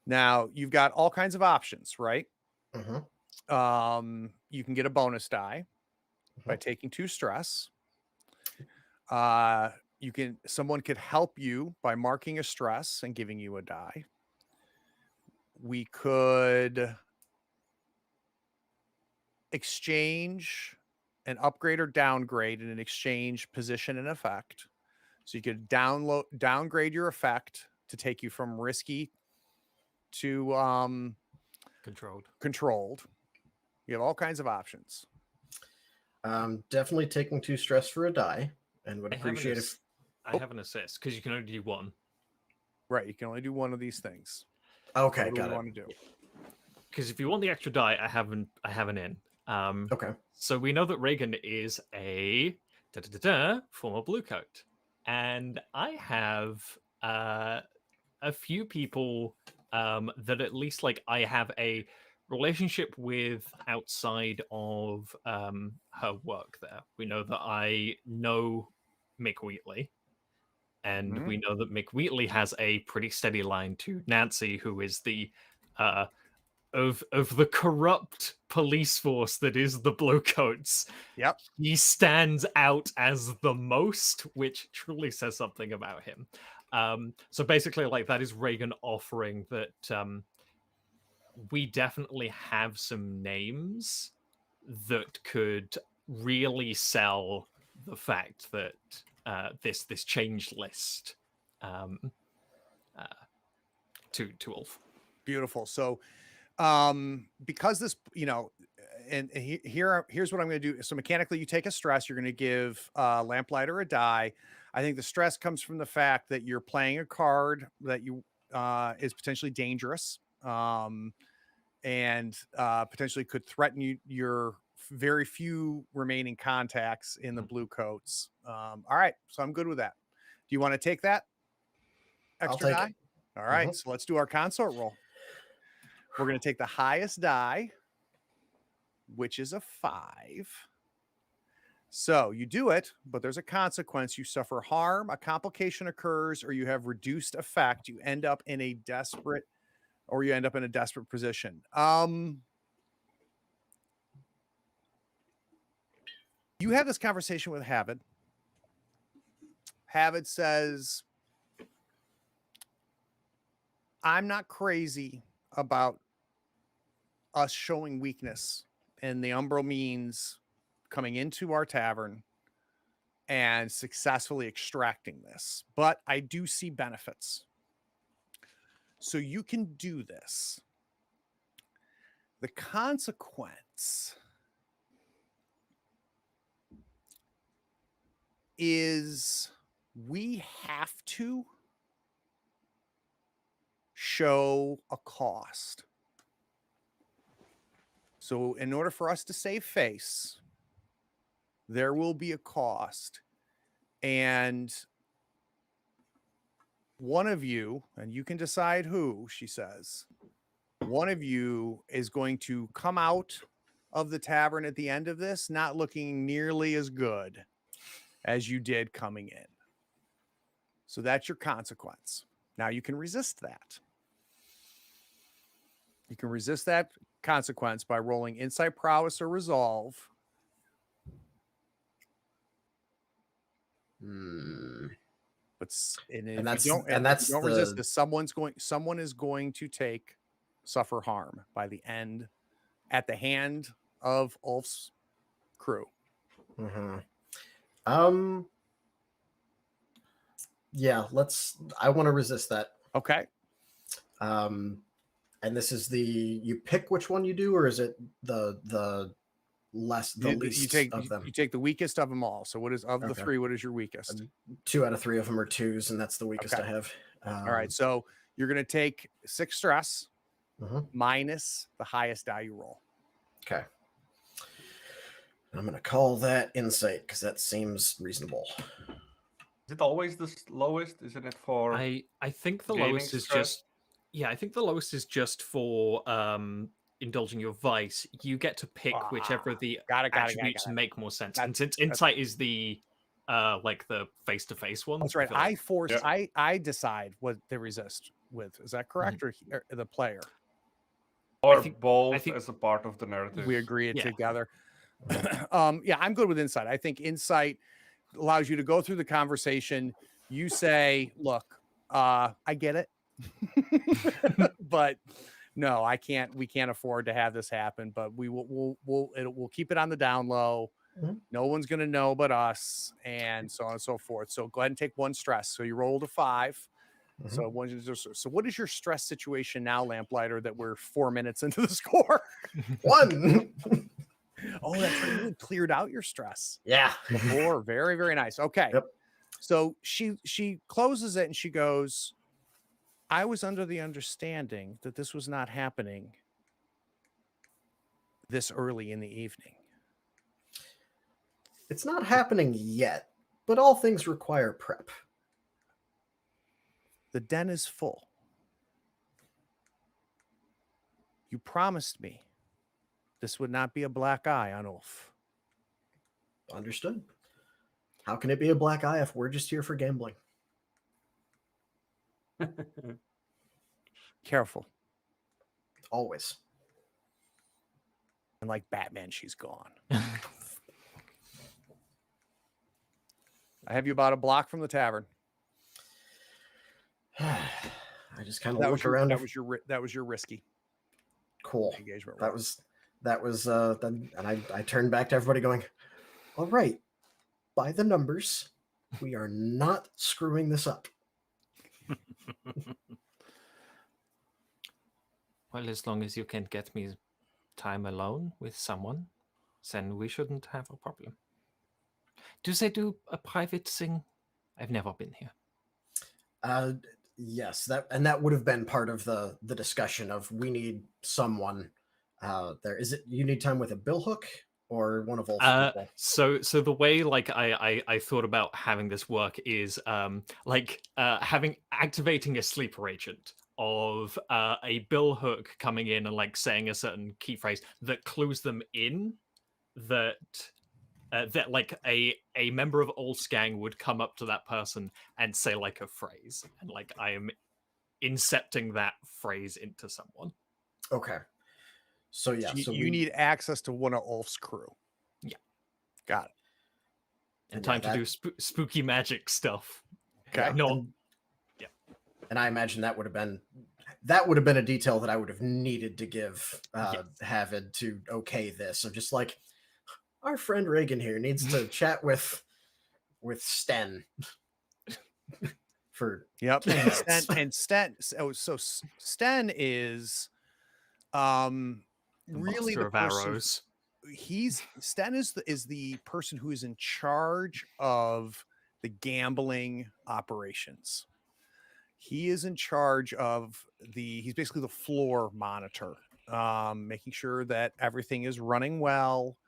Now, you've got all kinds of options, right? You can get a bonus die by taking 2 stress. Someone could help you by marking a stress and giving you a die. We could exchange an upgrade or downgrade in an exchange position and effect. So you could downgrade your effect to take you from risky to controlled. You have all kinds of options. Definitely taking 2 stress for a die, and would appreciate if I have an assist, because you can only do 1. Right, you can only do 1 of these things. Okay, what do got we it. want to do? Because if you want the extra die, I have an in. So we know that Reagan is a former bluecoat, and I have a few people that at least like I have a relationship with outside of her work there. We know that I know Mick Wheatley, And Mhm. we know that Mick Wheatley has a pretty steady line to Nancy, who is the of the corrupt police force that is the Bluecoats. Yep. He stands out as the most, which truly says something about him. So basically, like, that is Reagan offering that we definitely have some names that could really sell the fact that this changed list to Ulf. Beautiful. So because this, here's what I'm going to do. So mechanically, you take a stress, you're going to give Lamplighter a die. I think the stress comes from the fact that you're playing a card that you is potentially dangerous, and potentially could threaten your very few remaining contacts in the blue coats. All right, so I'm good with that. Do you want to take that extra take die? it. All right, so let's do our consort roll. We're going to take the highest die, which is a 5. So you do it, but there's a consequence. You suffer harm, a complication occurs, or you have reduced effect. You end up in a desperate position. You have this conversation with Havid. Havid says, I'm not crazy about us showing weakness, and the Umbral means coming into our tavern and successfully extracting this, but I do see benefits. So you can do this. The consequence is we have to show a cost. So in order for us to save face, there will be a cost. And one of you, and you can decide who, she says, one of you is going to come out of the tavern at the end of this not looking nearly as good as you did coming in. So that's your consequence. Now you can resist that. You can resist that consequence by rolling insight, prowess, or resolve. But if you don't resist this, someone is going to suffer harm by the end at the hand of Ulf's crew. Yeah, I want to resist that. Okay. And this is you pick which one you do, or is it the least of them? You take the weakest of them all. So what is the 3? What is your weakest? 2 out of 3 of them are 2s, and that's the weakest I have. All right. So you're going to take 6 stress minus the highest die you roll. Okay. I'm going to call that insight because that seems reasonable. Is it always the lowest? Isn't it for? I think the lowest is just. Yeah, I think the lowest is just for indulging your vice. You get to pick whichever of the attributes make more sense. And since insight is the like the face-to-face one. That's right. I decide what they resist with. Is that correct? Or the player? Or both as a part of the narrative. We agree together. Yeah, I'm good with insight. I think insight allows you to go through the conversation. You say, look, I get it. But no, I can't. We can't afford to have this happen. But we'll keep it on the down low. No one's going to know but us, and so on and so forth. So go ahead and take 1 stress. So you rolled a 5. So what is your stress situation now, Lamplighter? That we're 4 minutes into the score. 1. Oh, that's right. You cleared out your stress. Yeah. 4. Very, very nice. Okay. Yep. So she closes it and she goes, I was under the understanding that this was not happening this early in the evening. It's not happening yet, but all things require prep. The den is full. You promised me this would not be a black eye on Ulf. Understood. How can it be a black eye if we're just here for gambling? Careful. Always. And like Batman, she's gone. I have you about a block from the tavern. I just kind of That look was your, around. that was your risky Cool. engagement. That roll. was then, and I turned back to everybody going, all right, by the numbers, we are not screwing this up. Well, as long as you can get me time alone with someone, then we shouldn't have a problem. Do they do a private thing? I've never been here. Yes, that would have been part of the discussion of we need someone there. Is it you need time with a billhook or one of Ulf's people? So the way like I thought about having this work is having activating a sleeper agent of a billhook coming in and like saying a certain key phrase that clues them in that like a member of Ulf's gang would come up to that person and say like a phrase, and like I am incepting that phrase into someone. Okay. So yeah, So so you need access to one of Ulf's crew. Yeah. Got it. And And time yeah, to do spooky magic stuff. Okay. No. And I imagine that would have been a detail that I would have needed to give Havid to okay this. So just like our friend Reagan here needs to chat with Sten for Yep. 10 minutes. And Sten. So Sten is really Master the of person. arrows. Sten is the person who is in charge of the gambling operations. He is in charge of he's basically the floor monitor, making sure that everything is running well.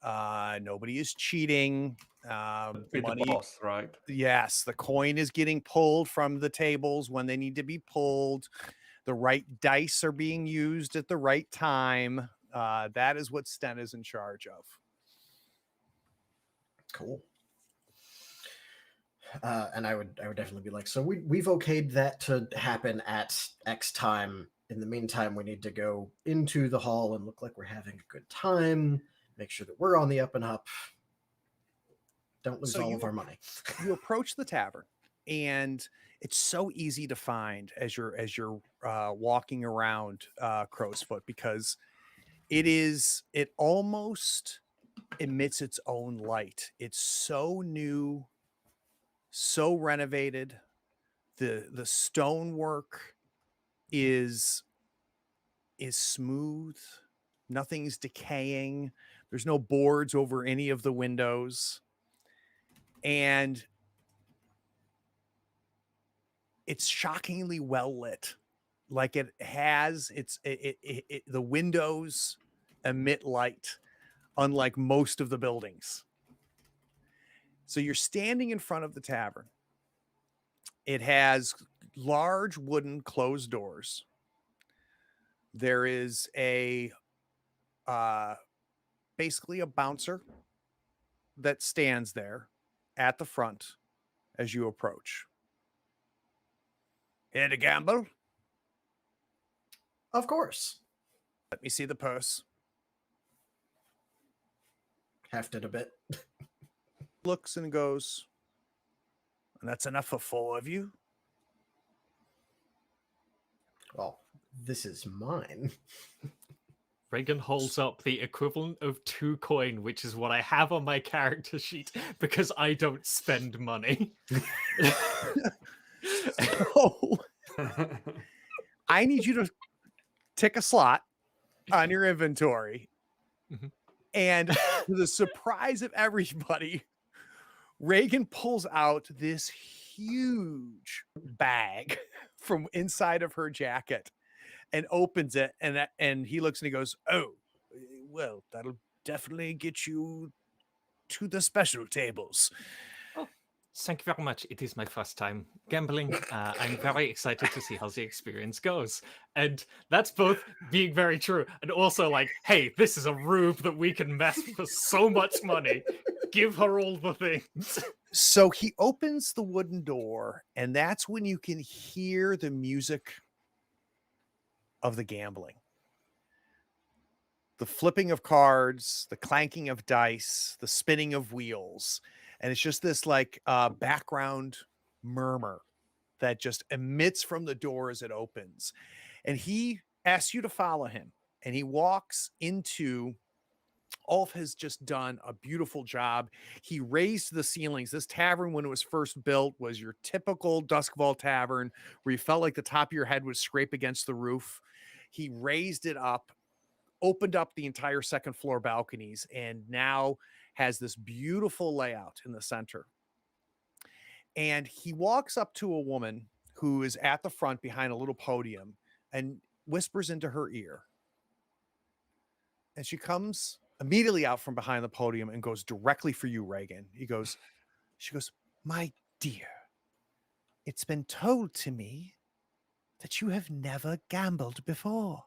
Nobody is cheating. Be Money, the boss, right? yes, the coin is getting pulled from the tables when they need to be pulled. The right dice are being used at the right time. That is what Sten is in charge of. Cool. And I would definitely be like, so we've okayed that to happen at X time. In the meantime, we need to go into the hall and look like we're having a good time. Make sure that we're on the up and up. Don't lose all of our money. You approach the tavern, and it's so easy to find as you're walking around Crow's Foot, because it almost emits its own light. It's so new, so renovated. The stonework is smooth. Nothing's decaying. There's no boards over any of the windows. And it's shockingly well lit. Like it has the windows emit light, unlike most of the buildings. So you're standing in front of the tavern. It has large wooden closed doors. There is basically a bouncer that stands there at the front as you approach. Here to gamble? Of course. Let me see the purse. Hefted a bit. Looks and goes, and that's enough for 4 of you? Well, this is mine. Reagan holds up the equivalent of 2 coin, which is what I have on my character sheet because I don't spend money. So I need you to tick a slot on your inventory. Mhm. And to the surprise of everybody, Reagan pulls out this huge bag from inside of her jacket and opens it, and he looks and he goes, "Oh, well, that'll definitely get you to the special tables." Thank you very much. It is my first time gambling. I'm very excited to see how the experience goes. And that's both being very true and also like, hey, this is a rube that we can mess for so much money. Give her all the things. So he opens the wooden door, and that's when you can hear the music of the gambling. The flipping of cards, the clanking of dice, the spinning of wheels. And it's just this like background murmur that just emits from the door as it opens. And he asks you to follow him. And he walks into... Ulf has just done a beautiful job. He raised the ceilings. This tavern, when it was first built, was your typical Duskvol tavern where you felt like the top of your head would scrape against the roof. He raised it up, opened up the entire second floor balconies, and now has this beautiful layout in the center. And he walks up to a woman who is at the front behind a little podium and whispers into her ear. And she comes immediately out from behind the podium and goes directly for you, Reagan. She goes, "My dear, it's been told to me that you have never gambled before."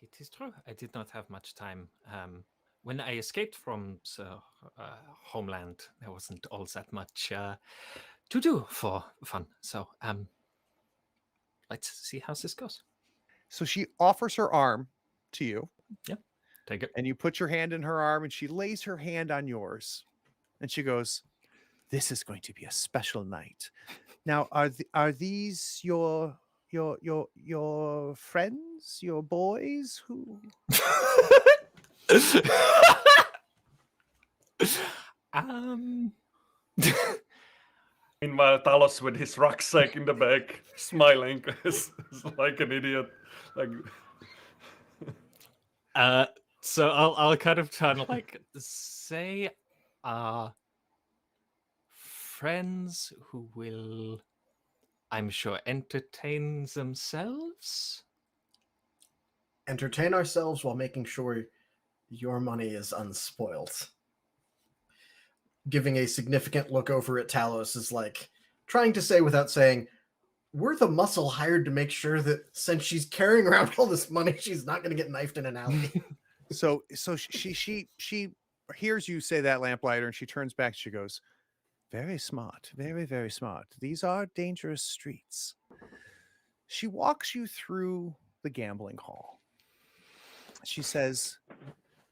It is true. I did not have much time. When I escaped from homeland, there wasn't all that much to do for fun. So let's see how this goes. So she offers her arm to you. Yeah, take it. And you put your hand in her arm, and she lays her hand on yours. And she goes, "This is going to be a special night. Now, are these your friends, your boys who..." Meanwhile, Talos with his rucksack in the back, smiling is like an idiot. Like, so I'll kind of turn like say friends who will, I'm sure, entertain themselves. Entertain ourselves while making sure your money is unspoiled. Giving a significant look over at Talos is like trying to say without saying, we're the muscle hired to make sure that since she's carrying around all this money, she's not going to get knifed in an alley. So she hears you say that, Lamplighter, and she turns back. She goes, "Very smart, very, very smart. These are dangerous streets." She walks you through the gambling hall. She says,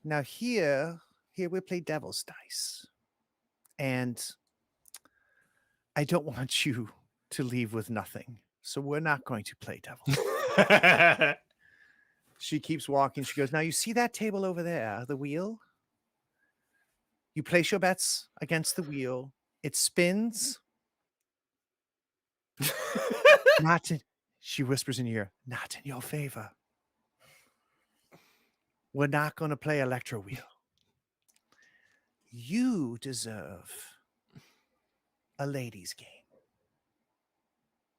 "Now here we play devil's dice. And I don't want you to leave with nothing. So we're not going to play devil's." She keeps walking. She goes, "Now you see that table over there, the wheel? You place your bets against the wheel. It spins." "Not in," she whispers in your ear, "not in your favor. We're not going to play electro wheel. You deserve a ladies' game.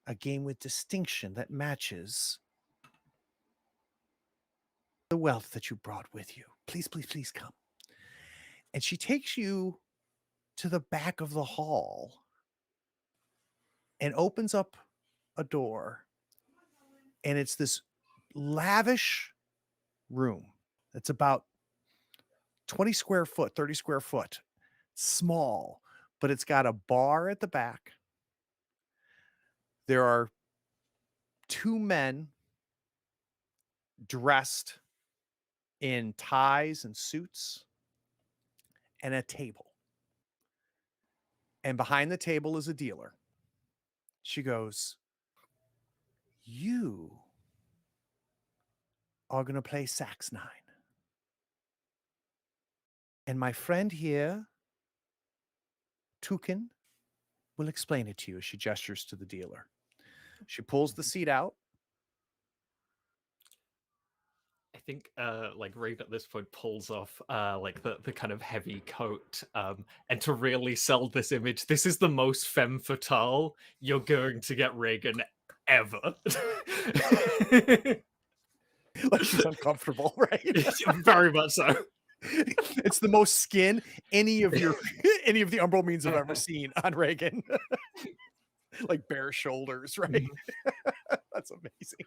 A game with distinction that matches the wealth that you brought with you. Please, please, please come." And she takes you to the back of the hall and opens up a door. And it's this lavish room. It's about 20 square foot, 30 square foot. Small, but it's got a bar at the back. There are two men dressed in ties and suits and a table. And behind the table is a dealer. She goes, "You are going to play Sax 9. And my friend here, Tukin, will explain it to you." She gestures to the dealer. She pulls the seat out. I think like Raid at this point pulls off like the kind of heavy coat, and to really sell this image, this is the most femme fatale you're going to get Reagan ever. Like she's uncomfortable, right? Very much so. It's the most skin any of the Umbral means I've ever seen on Reagan. Like bare shoulders, right? That's amazing.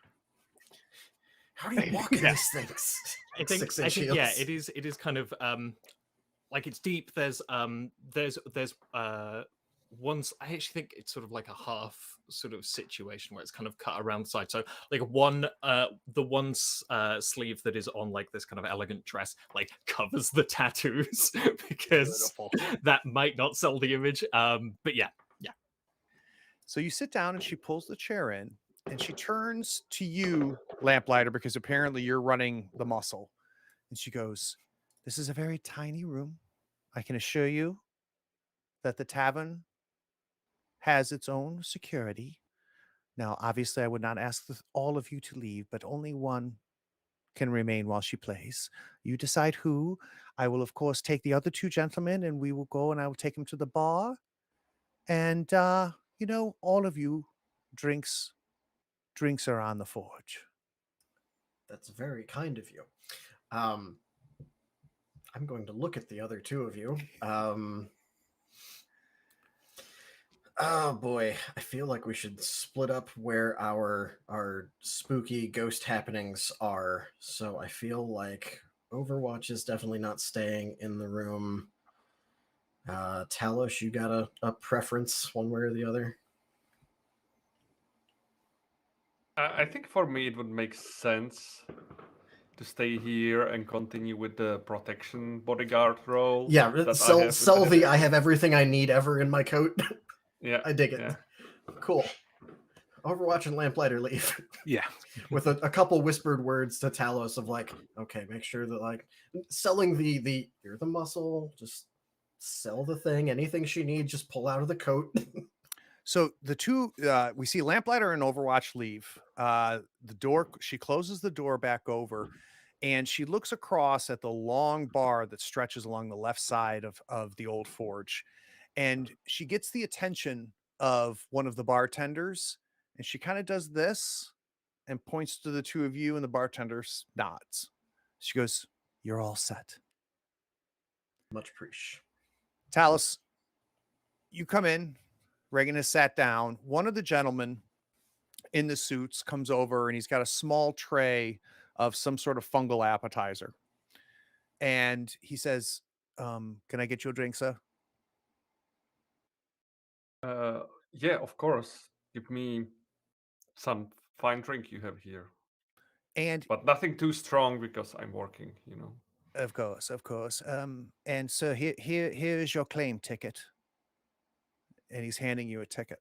How do you walk in these things? I think yeah, it is kind of like it's deep. There's once I actually think it's sort of like a half sort of situation where it's kind of cut around the side. So like the one sleeve that is on like this kind of elegant dress like covers the tattoos because Beautiful. that might not sell the image. But yeah. So you sit down and she pulls the chair in and she turns to you, Lamplighter, because apparently you're running the muscle. And she goes, "This is a very tiny room. I can assure you that the tavern has its own security. Now, obviously, I would not ask all of you to leave, but only one can remain while she plays. You decide who. I will, of course, take the other two gentlemen and we will go and I will take them to the bar. And, all of you drinks are on the forge." That's very kind of you. I'm going to look at the other two of you. Oh boy, I feel like we should split up where our spooky ghost happenings are. So I feel like Overwatch is definitely not staying in the room. Talos, you got a preference one way or the other? I think for me it would make sense to stay here and continue with the protection bodyguard role. Yeah, that I sell have sell with the I have everything I need ever in my coat. Yeah, I dig it. yeah. Cool. Overwatch and Lamplighter leave Yeah. with a couple whispered words to Talos of like, okay, make sure that like selling the you're the muscle, just sell the thing, anything she needs, just pull out of the coat. So the two, we see Lamplighter and Overwatch leave. The door, she closes the door back over and she looks across at the long bar that stretches along the left side of the old forge. And she gets the attention of one of the bartenders and she kind of does this and points to the two of you and the bartender nods. She goes, "You're all set." Much appreciate. Talus, you come in. Reagan has sat down. One of the gentlemen in the suits comes over and he's got a small tray of some sort of fungal appetizer. And he says, "Can I get you a drink, sir?" Yeah, of course. Give me some fine drink you have here, And but nothing too strong because I'm working. of course. And so here is your claim ticket. And he's handing you a ticket.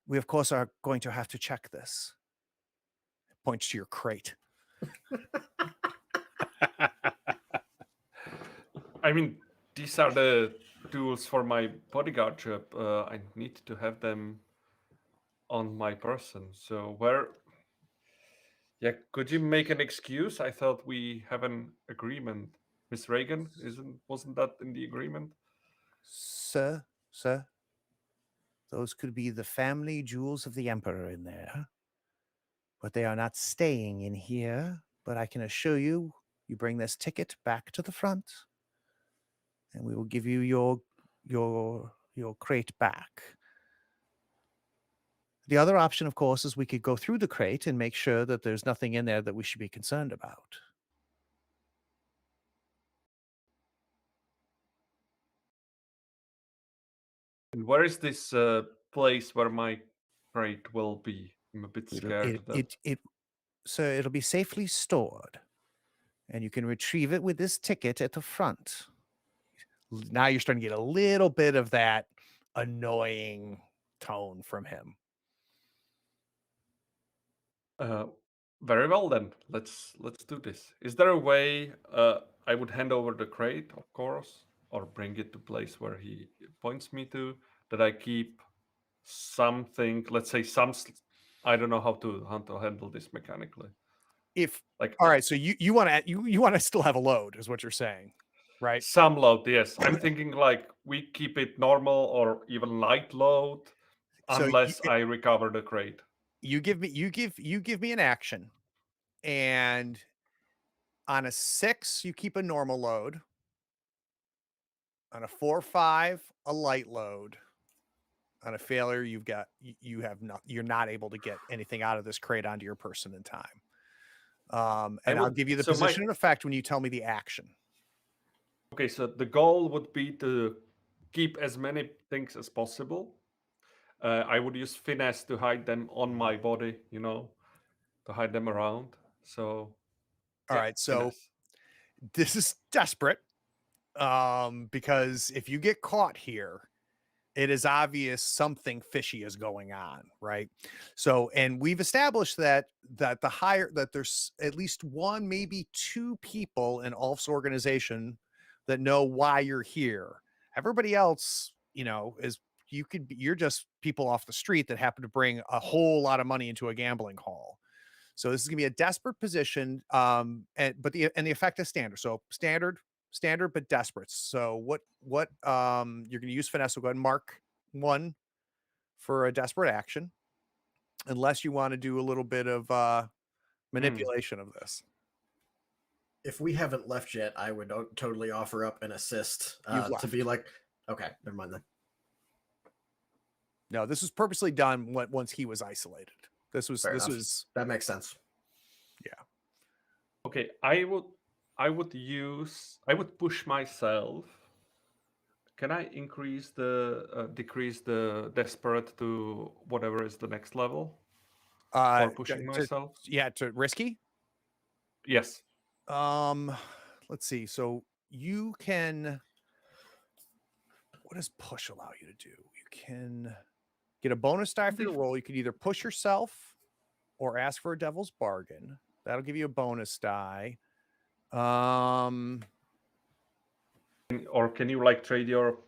We, of course, are going to have to check this. Points to your crate. I mean, these are the tools for my bodyguard job. I need to have them on my person. So yeah, could you make an excuse? I thought we have an agreement. Miss Reagan, wasn't that in the agreement? Sir, those could be the family jewels of the Emperor in there. But they are not staying in here. But I can assure you, you bring this ticket back to the front, and we will give you your crate back. The other option, of course, is we could go through the crate and make sure that there's nothing in there that we should be concerned about. And where is this place where my crate will be? I'm a bit scared of that. So it'll be safely stored, and you can retrieve it with this ticket at the front. Now you're starting to get a little bit of that annoying tone from him. Very well then. Let's do this. Is there a way I would hand over the crate, of course, or bring it to place where he points me to, that I keep something, let's say I don't know how to handle this mechanically. If Like all right, so you want to still have a load, is what you're saying, right? some load, yes. I'm thinking like we keep it normal or even light load So unless I recover the crate. you give me an action, and on a 6 you keep a normal load, on a 4-5 a light load, on a failure you're not able to get anything out of this crate onto your person in time. And I'll give you the position and effect when you tell me the action. Okay, so the goal would be to keep as many things as possible. I would use finesse to hide them on my body, to hide them around. So, All right, so finesse. this is desperate, because if you get caught here, it is obvious something fishy is going on, right? So, and we've established that there's at least one, maybe two people in Ulf's organization that know why you're here. Everybody else, you're just people off the street that happen to bring a whole lot of money into a gambling hall. So this is gonna be a desperate position, and the effect is standard. So standard, but desperate. So what you're gonna use finesse. So go ahead and mark 1 for a desperate action, unless you want to do a little bit of manipulation of this. If we haven't left yet, I would totally offer up an assist You've to left. be like, okay, never mind then. No, this was purposely done once he was isolated. This Fair enough. was That makes sense. Okay, I would push myself. Can I decrease the desperate to whatever is the next level? For pushing myself? To risky. Yes. Let's see. So you can. What does push allow you to do? You can get a bonus die for your roll. You can either push yourself or ask for a devil's bargain. That'll give you a bonus die. Or can you trade your?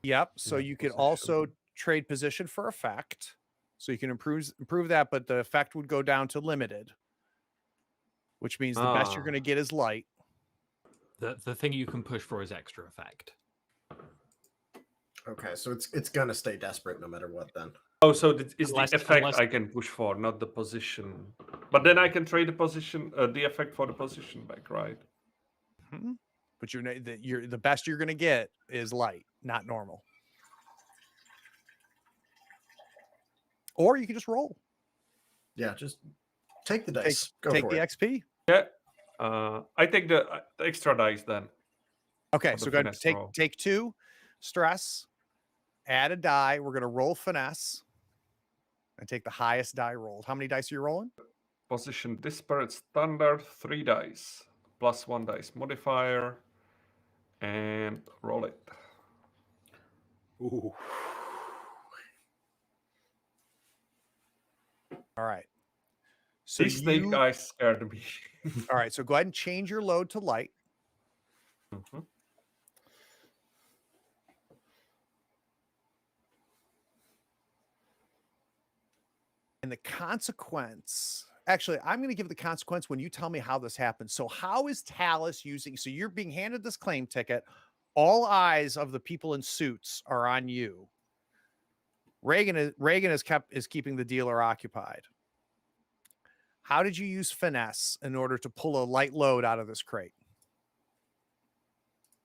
Yep. So you could also trade position for effect. So you can improve that, but the effect would go down to limited, which means the best you're going to get is light. The thing you can push for is extra effect. Okay, so it's gonna stay desperate no matter what then. Oh, so it's the effect I can push for, not the position. But then I can trade the position, the effect for the position back, right? Mm-hmm. But the best you're going to get is light, not normal. Or you can just roll. Yeah, just take the dice. Take the XP. Yeah. I take the extra dice then. Okay, so go ahead and take 2 stress, add a die. We're going to roll finesse and take the highest die rolled. How many dice are you rolling? Position disparate standard, 3 dice, plus 1 dice modifier, and roll it. Ooh. All right. So These snake eyes scared me. All right, so go ahead and change your load to light. Mm-hmm. And the consequence, actually, I'm going to give the consequence when you tell me how this happens. So how is Talus using, so you're being handed this claim ticket. All eyes of the people in suits are on you. Reagan is keeping the dealer occupied. How did you use finesse in order to pull a light load out of this crate?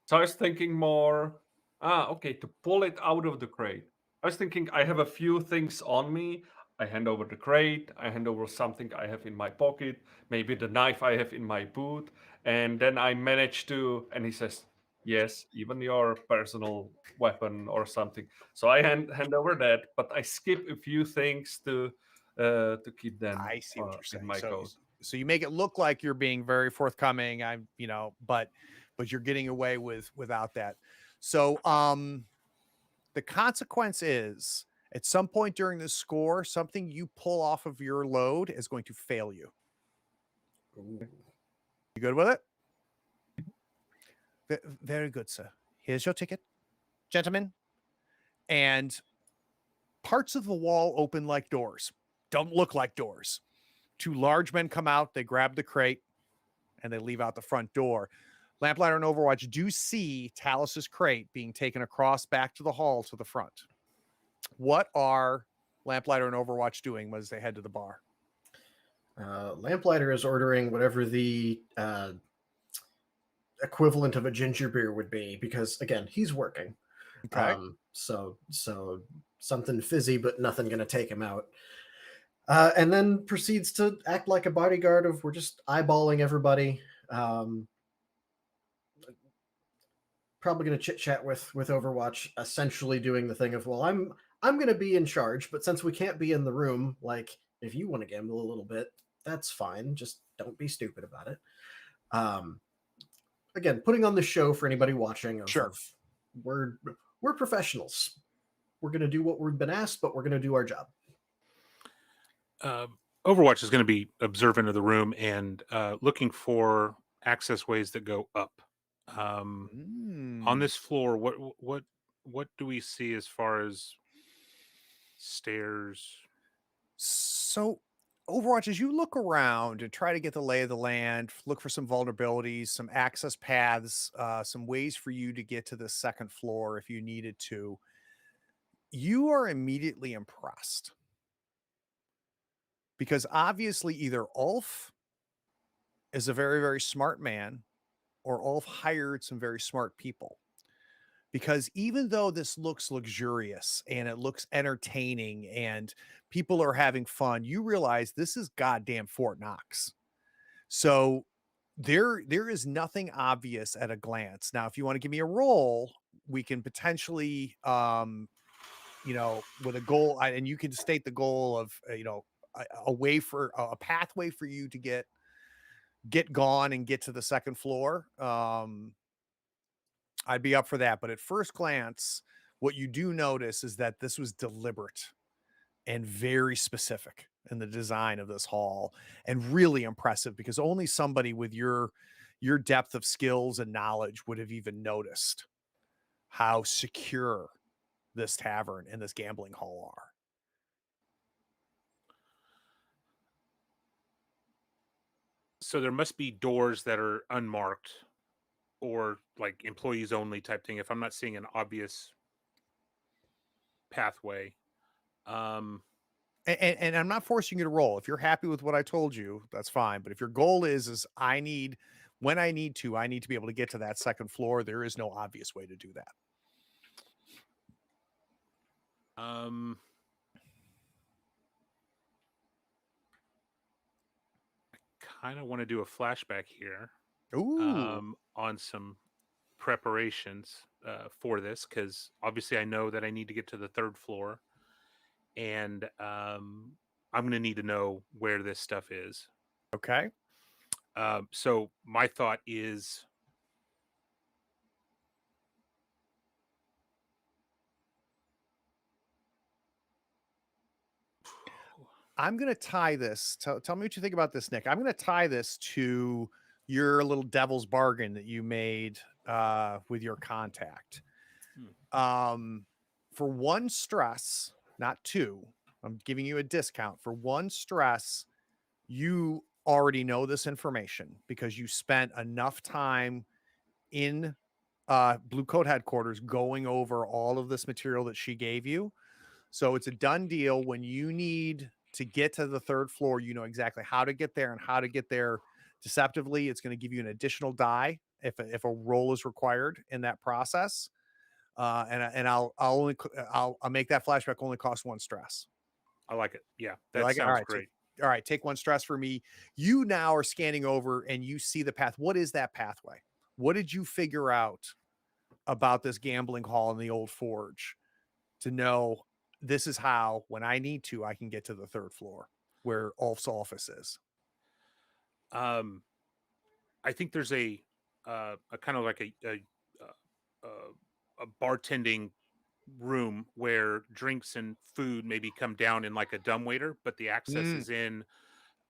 So I was thinking more, to pull it out of the crate. I was thinking I have a few things on me. I hand over the crate, I hand over something I have in my pocket, maybe the knife I have in my boot, and then I manage to, and he says, yes, even your personal weapon or something. So I hand over that, but I skip a few things to keep them I see what you're saying. in my coat. So you make it look like you're being very forthcoming. But you're getting away without that. So the consequence is at some point during this score, something you pull off of your load is going to fail you. Ooh. You good with it? Very good, sir. Here's your ticket, gentlemen. And parts of the wall open like doors. Don't look like doors. 2 large men come out, they grab the crate, and they leave out the front door. Lamplighter and Overwatch do see Talus's crate being taken across back to the hall to the front. What are Lamplighter and Overwatch doing as they head to the bar? Lamplighter is ordering whatever the equivalent of a ginger beer would be, because again, he's working. Okay. So something fizzy, but nothing going to take him out. And then proceeds to act like a bodyguard of, we're just eyeballing everybody. probably going to chit chat with Overwatch, essentially doing the thing of, well, I'm going to be in charge, but since we can't be in the room, like if you want to gamble a little bit, that's fine. Just don't be stupid about it. Again, putting on the show for anybody watching. Sure. We're professionals. We're going to do what we've been asked, but we're going to do our job. Overwatch is going to be observant of the room and looking for access ways that go up. On this floor, what do we see as far as stairs? So, Overwatch, as you look around and try to get the lay of the land, look for some vulnerabilities, some access paths, some ways for you to get to the second floor if you needed to, you are immediately impressed. Because obviously either Ulf is a very, very smart man or Ulf hired some very smart people. Because even though this looks luxurious and it looks entertaining and people are having fun, you realize this is goddamn Fort Knox. So there is nothing obvious at a glance. Now, if you want to give me a roll, we can potentially, with a goal, and you can state the goal of, a pathway for you to get gone and get to the second floor. I'd be up for that. But at first glance, what you do notice is that this was deliberate and very specific in the design of this hall, and really impressive because only somebody with your depth of skills and knowledge would have even noticed how secure this tavern and this gambling hall are. So there must be doors that are unmarked or like employees only type thing if I'm not seeing an obvious pathway. And I'm not forcing you to roll. If you're happy with what I told you, that's fine. But if your goal is I need to be able to get to that second floor, there is no obvious way to do that. I kind of want to do a flashback here. Ooh. On some preparations for this, because obviously I know that I need to get to the third floor, and I'm going to need to know where this stuff is. Okay. So my thought is, I'm going to tie this. Tell me what you think about this, Nick. I'm going to tie this to your little devil's bargain that you made with your contact. For one stress, not two, I'm giving you a discount. For one stress, you already know this information because you spent enough time in Blue Coat headquarters going over all of this material that she gave you. So it's a done deal. When you need to get to the third floor, you know exactly how to get there and how to get there deceptively. It's going to give you an additional die if a roll is required in that process. And I'll make that flashback only cost one stress. I like it. Yeah, that like sounds great. All right, take one stress for me. You now are scanning over and you see the path. What is that pathway? What did you figure out about this gambling hall in the old forge to know this is how, when I need to, I can get to the third floor where Ulf's office is? I think there's a kind of like a bartending room where drinks and food maybe come down in like a dumbwaiter, but the access is in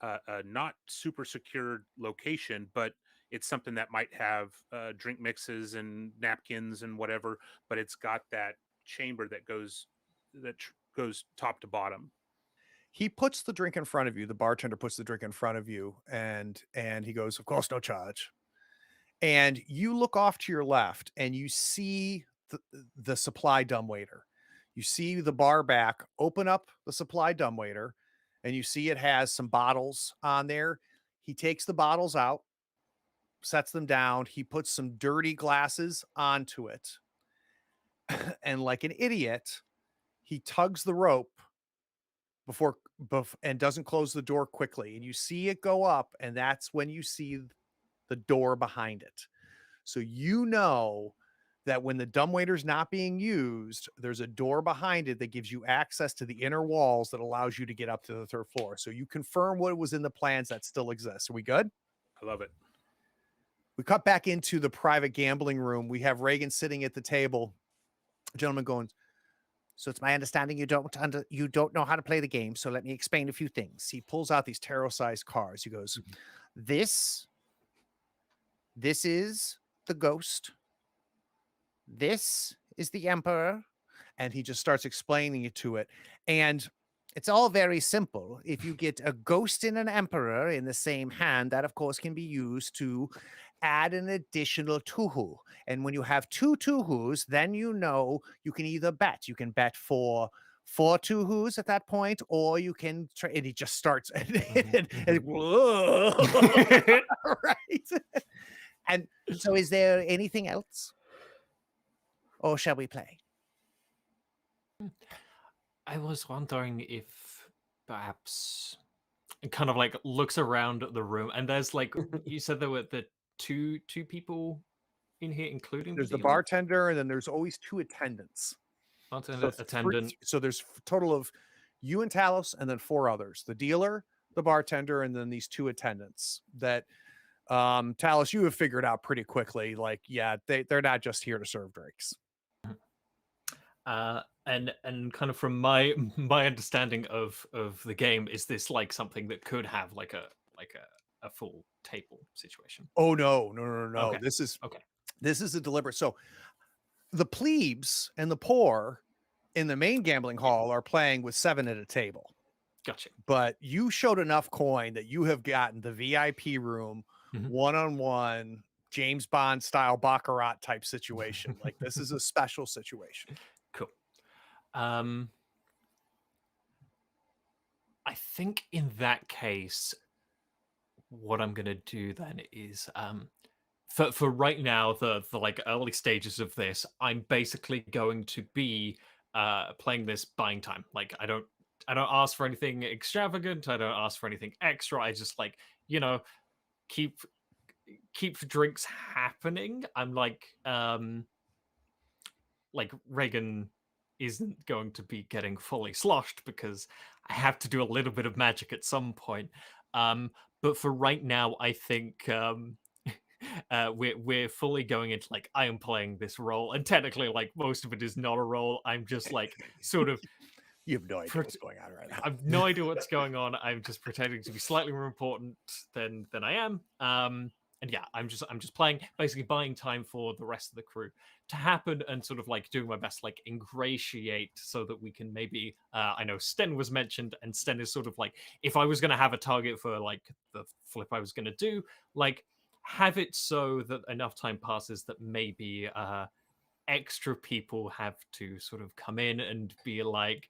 a not super secured location, but it's something that might have drink mixes and napkins and whatever, but it's got that chamber that goes top to bottom. He puts the drink in front of you. The bartender puts the drink in front of you, and he goes, "Of course, no charge." And you look off to your left and you see the supply dumbwaiter. You see the bar back open up the supply dumbwaiter, and you see it has some bottles on there. He takes the bottles out, sets them down. He puts some dirty glasses onto it. And like an idiot, he tugs the rope before and doesn't close the door quickly. And you see it go up, and that's when you see the door behind it. So you know that when the dumbwaiter's not being used, there's a door behind it that gives you access to the inner walls that allows you to get up to the 3rd floor. So you confirm what was in the plans that still exists. Are we good? I love it. We cut back into the private gambling room. We have Reagan sitting at the table. A gentleman going, so it's my understanding you don't know how to play the game. So let me explain a few things. He pulls out these tarot-sized cards. He goes, this is the ghost. This is the emperor. And he just starts explaining it to it. And it's all very simple. If you get a ghost and an emperor in the same hand, that of course can be used to add an additional tuhu. And when you have 2 tuhus, then you know you can either bet. You can bet for 4 tuhus at that point, or you can try, and he just starts whoa, right. And so is there anything else? Or shall we play? I was wondering if perhaps it kind of like looks around the room, and there's like you said there were the two people in here, including There's the dealer? bartender, and then there's always 2 attendants. Bartender, attendant. So there's a total of you and Talos, and then 4 others: the dealer, the bartender, and then these 2 attendants that Talos, you have figured out pretty quickly. Like, yeah, they're not just here to serve drinks. And kind of from my understanding of the game, is this like something that could have like a full table situation? Oh no. Okay. This is Okay. This is a deliberate. So the plebes and the poor in the main gambling hall are playing with 7 at a table. Gotcha. But you showed enough coin that you have gotten the VIP room, one-on-one, James Bond style Baccarat type situation. Like, this is a special situation. Cool. I think in that case, what I'm gonna do then is for right now, the like early stages of this, I'm basically going to be playing this buying time. Like, I don't ask for anything extravagant. I don't ask for anything extra. I just, like, keep drinks happening. I'm like Reagan isn't going to be getting fully sloshed because I have to do a little bit of magic at some point. But for right now, I think we're fully going into, like, I am playing this role, and technically, like, most of it is not a role. I'm just like sort of. You have no idea what's going on right now. I have no idea what's going on. I'm just pretending to be slightly more important than I am. And yeah, I'm just playing, basically buying time for the rest of the crew to happen, and sort of like doing my best to like ingratiate so that we can maybe I know Sten was mentioned, and Sten is sort of like, if I was going to have a target for like the flip I was going to do, like, have it so that enough time passes that maybe extra people have to sort of come in and be like,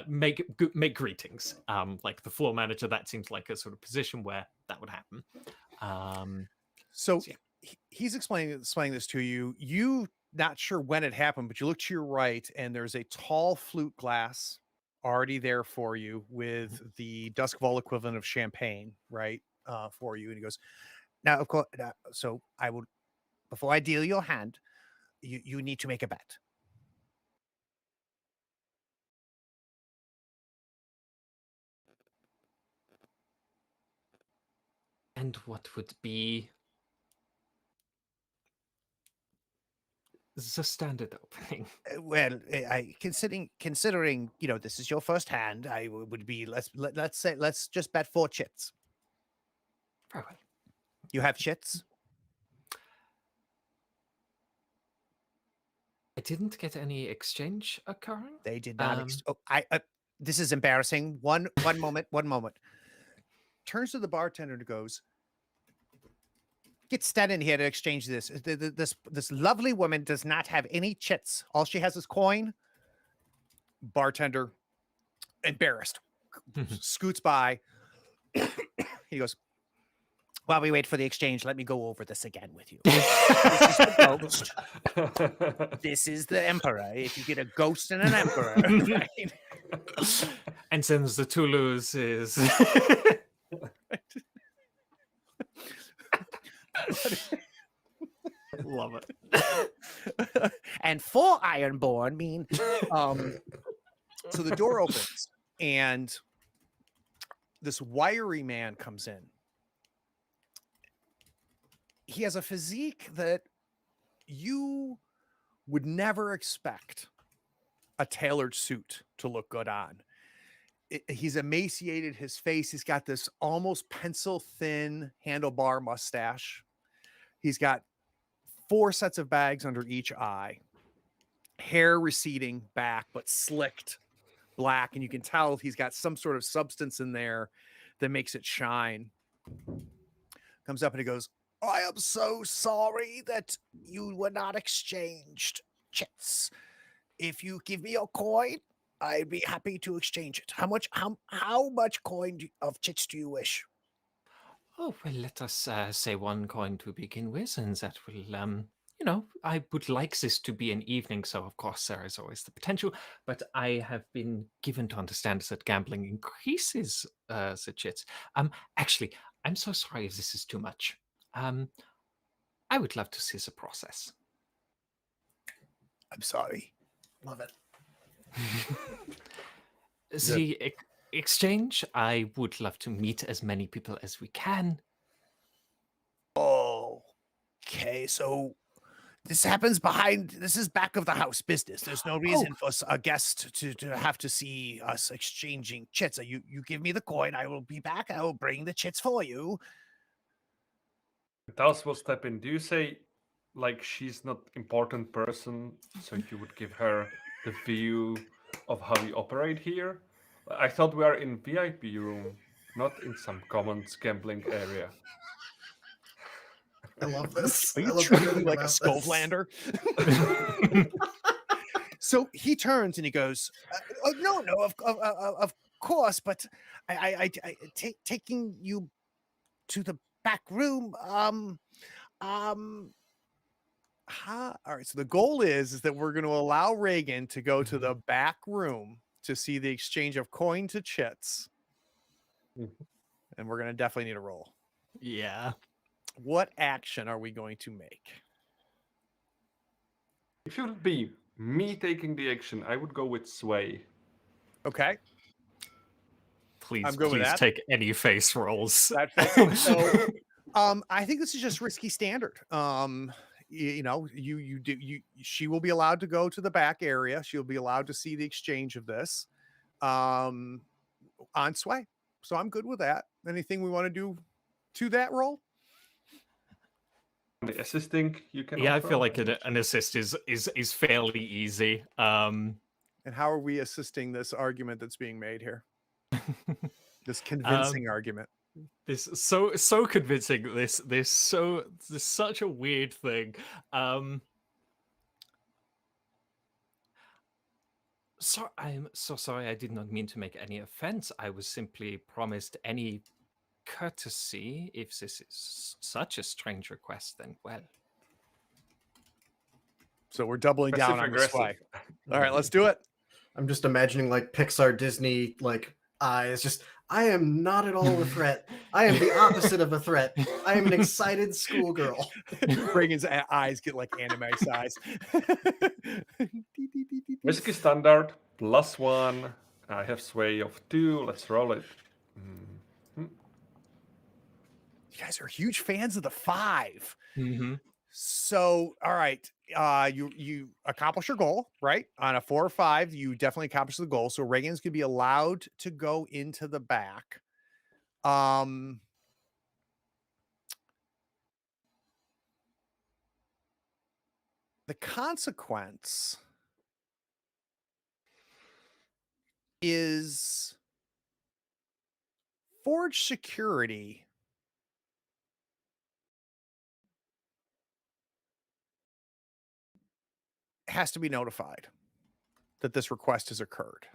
make greetings. Like the floor manager, that seems like a sort of position where that would happen. So yeah. He's explaining this to you. You not sure when it happened, but you look to your right, and there's a tall flute glass already there for you with the Duskvol equivalent of champagne, right, for you. And he goes, now, of course, so I will, before I deal your hand, you need to make a bet. And what would be the standard opening? Well, considering this is your first hand, I would be let's just bet 4 chits. Very well. You have chits? I didn't get any exchange occurring. They did not. This is embarrassing. One moment. Turns to the bartender and goes, get Sten in here to exchange this. This lovely woman does not have any chits. All she has is coin. Bartender, embarrassed, scoots by. He goes, while we wait for the exchange, let me go over this again with you. This is the ghost. This is the emperor. If you get a ghost and an emperor. Right? And since the Toulouse is... Love it. and 4 Ironborn mean. So the door opens, and this wiry man comes in. He has a physique that you would never expect a tailored suit to look good on. He's emaciated, his face, he's got this almost pencil thin handlebar mustache. He's got 4 sets of bags under each eye, hair receding back, but slicked black. And you can tell he's got some sort of substance in there that makes it shine. Comes up and he goes, I am so sorry that you were not exchanged chits. If you give me your coin, I'd be happy to exchange it. How much coin of chits do you wish? Oh, well, let us say 1 coin to begin with, and that will, I would like this to be an evening, so of course there is always the potential, but I have been given to understand that gambling increases the chits. Actually, I'm so sorry if this is too much. I would love to see the process. I'm sorry. Love it. The exchange, I would love to meet as many people as we can. Oh, okay. So this happens this is back of the house business. There's no reason for a guest to have to see us exchanging chits. You give me the coin, I will be back. I will bring the chits for you. Taos will step in. Do you say, like, she's not important person, so you would give her the view of how we operate here? I thought we are in VIP room, not in some commons gambling area. I love this. Are I you love treating me everything like a about this. Skovelander? So he turns and he goes, no, of course, but I taking you to the back room. All right. So the goal is that we're going to allow Reagan to go to the back room to see the exchange of coin to chits. And we're going to definitely need a roll. Yeah. What action are we going to make? If it would be me taking the action, I would go with sway. Okay. Please good with that. take any face rolls. That fits. So, I think this is just risky standard. She will be allowed to go to the back area. She'll be allowed to see the exchange of this, on sway. So I'm good with that. Anything we want to do to that role? The assisting you can. Yeah, I offer? feel like an assist is fairly easy. And how are we assisting this argument that's being made here? This convincing argument. This so convincing. This such a weird thing. So I'm so sorry. I did not mean to make any offense. I was simply promised any courtesy. If this is such a strange request, then well. So we're doubling down on this way. All right, let's do it. I'm just imagining like Pixar, Disney, like eyes. Just, I am not at all a threat. I am the opposite of a threat. I am an excited schoolgirl. Reagan's eyes get like anime size. Risky standard +1. I have sway of 2. Let's roll it. You guys are huge fans of the 5. Mm-hmm. So, all right, you accomplish your goal, right? On a 4 or 5, you definitely accomplish the goal. So Reagan's gonna be allowed to go into the back. The consequence is Forge Security has to be notified that this request has occurred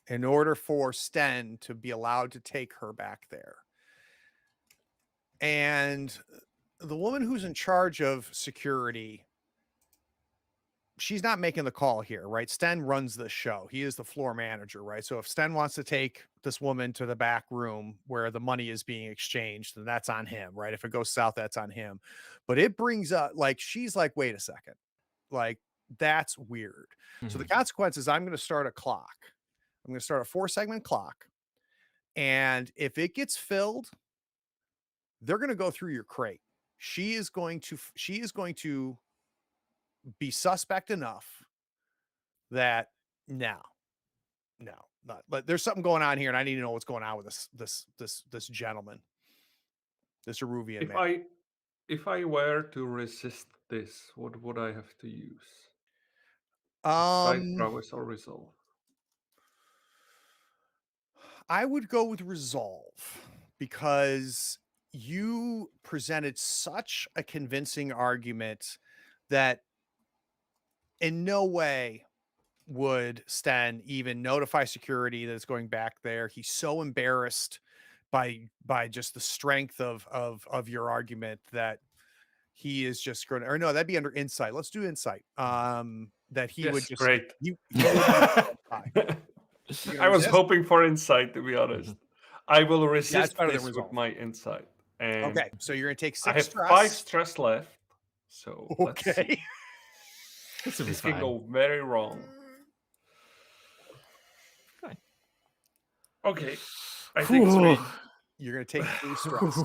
in order for Sten to be allowed to take her back there. And the woman who's in charge of security, she's not making the call here, right? Sten runs the show. He is the floor manager, right? So if Sten wants to take this woman to the back room where the money is being exchanged, then that's on him, right? If it goes south, that's on him. But it brings up, like, she's like, wait a second. Like, That's weird. So the Mhm. consequence is I'm going to start a clock. I'm going to start a 4-segment clock. And if it gets filled, they're going to go through your crate. She is going to be suspect enough that no, not. But there's something going on here, and I need to know what's going on with this gentleman, this Eruvian If man. I were to resist this, what would I have to use? Side Um, prowess or resolve? I would go with resolve because you presented such a convincing argument that in no way would Sten even notify security that it's going back there. He's so embarrassed by just the strength of your argument that he is just going to, or no, that'd be under insight. Let's do insight. That he would Yes, just great. he would notify. You're gonna I was resist? hoping for insight, to be honest. I will Yeah, it's resist better than this with resolve. my insight. And Okay, so you're gonna take I 6 have stress. 5 stress left. So let's see. Okay. This will be This can fine. go very wrong. Fine. Okay. I think 3. You're gonna take 3 stress.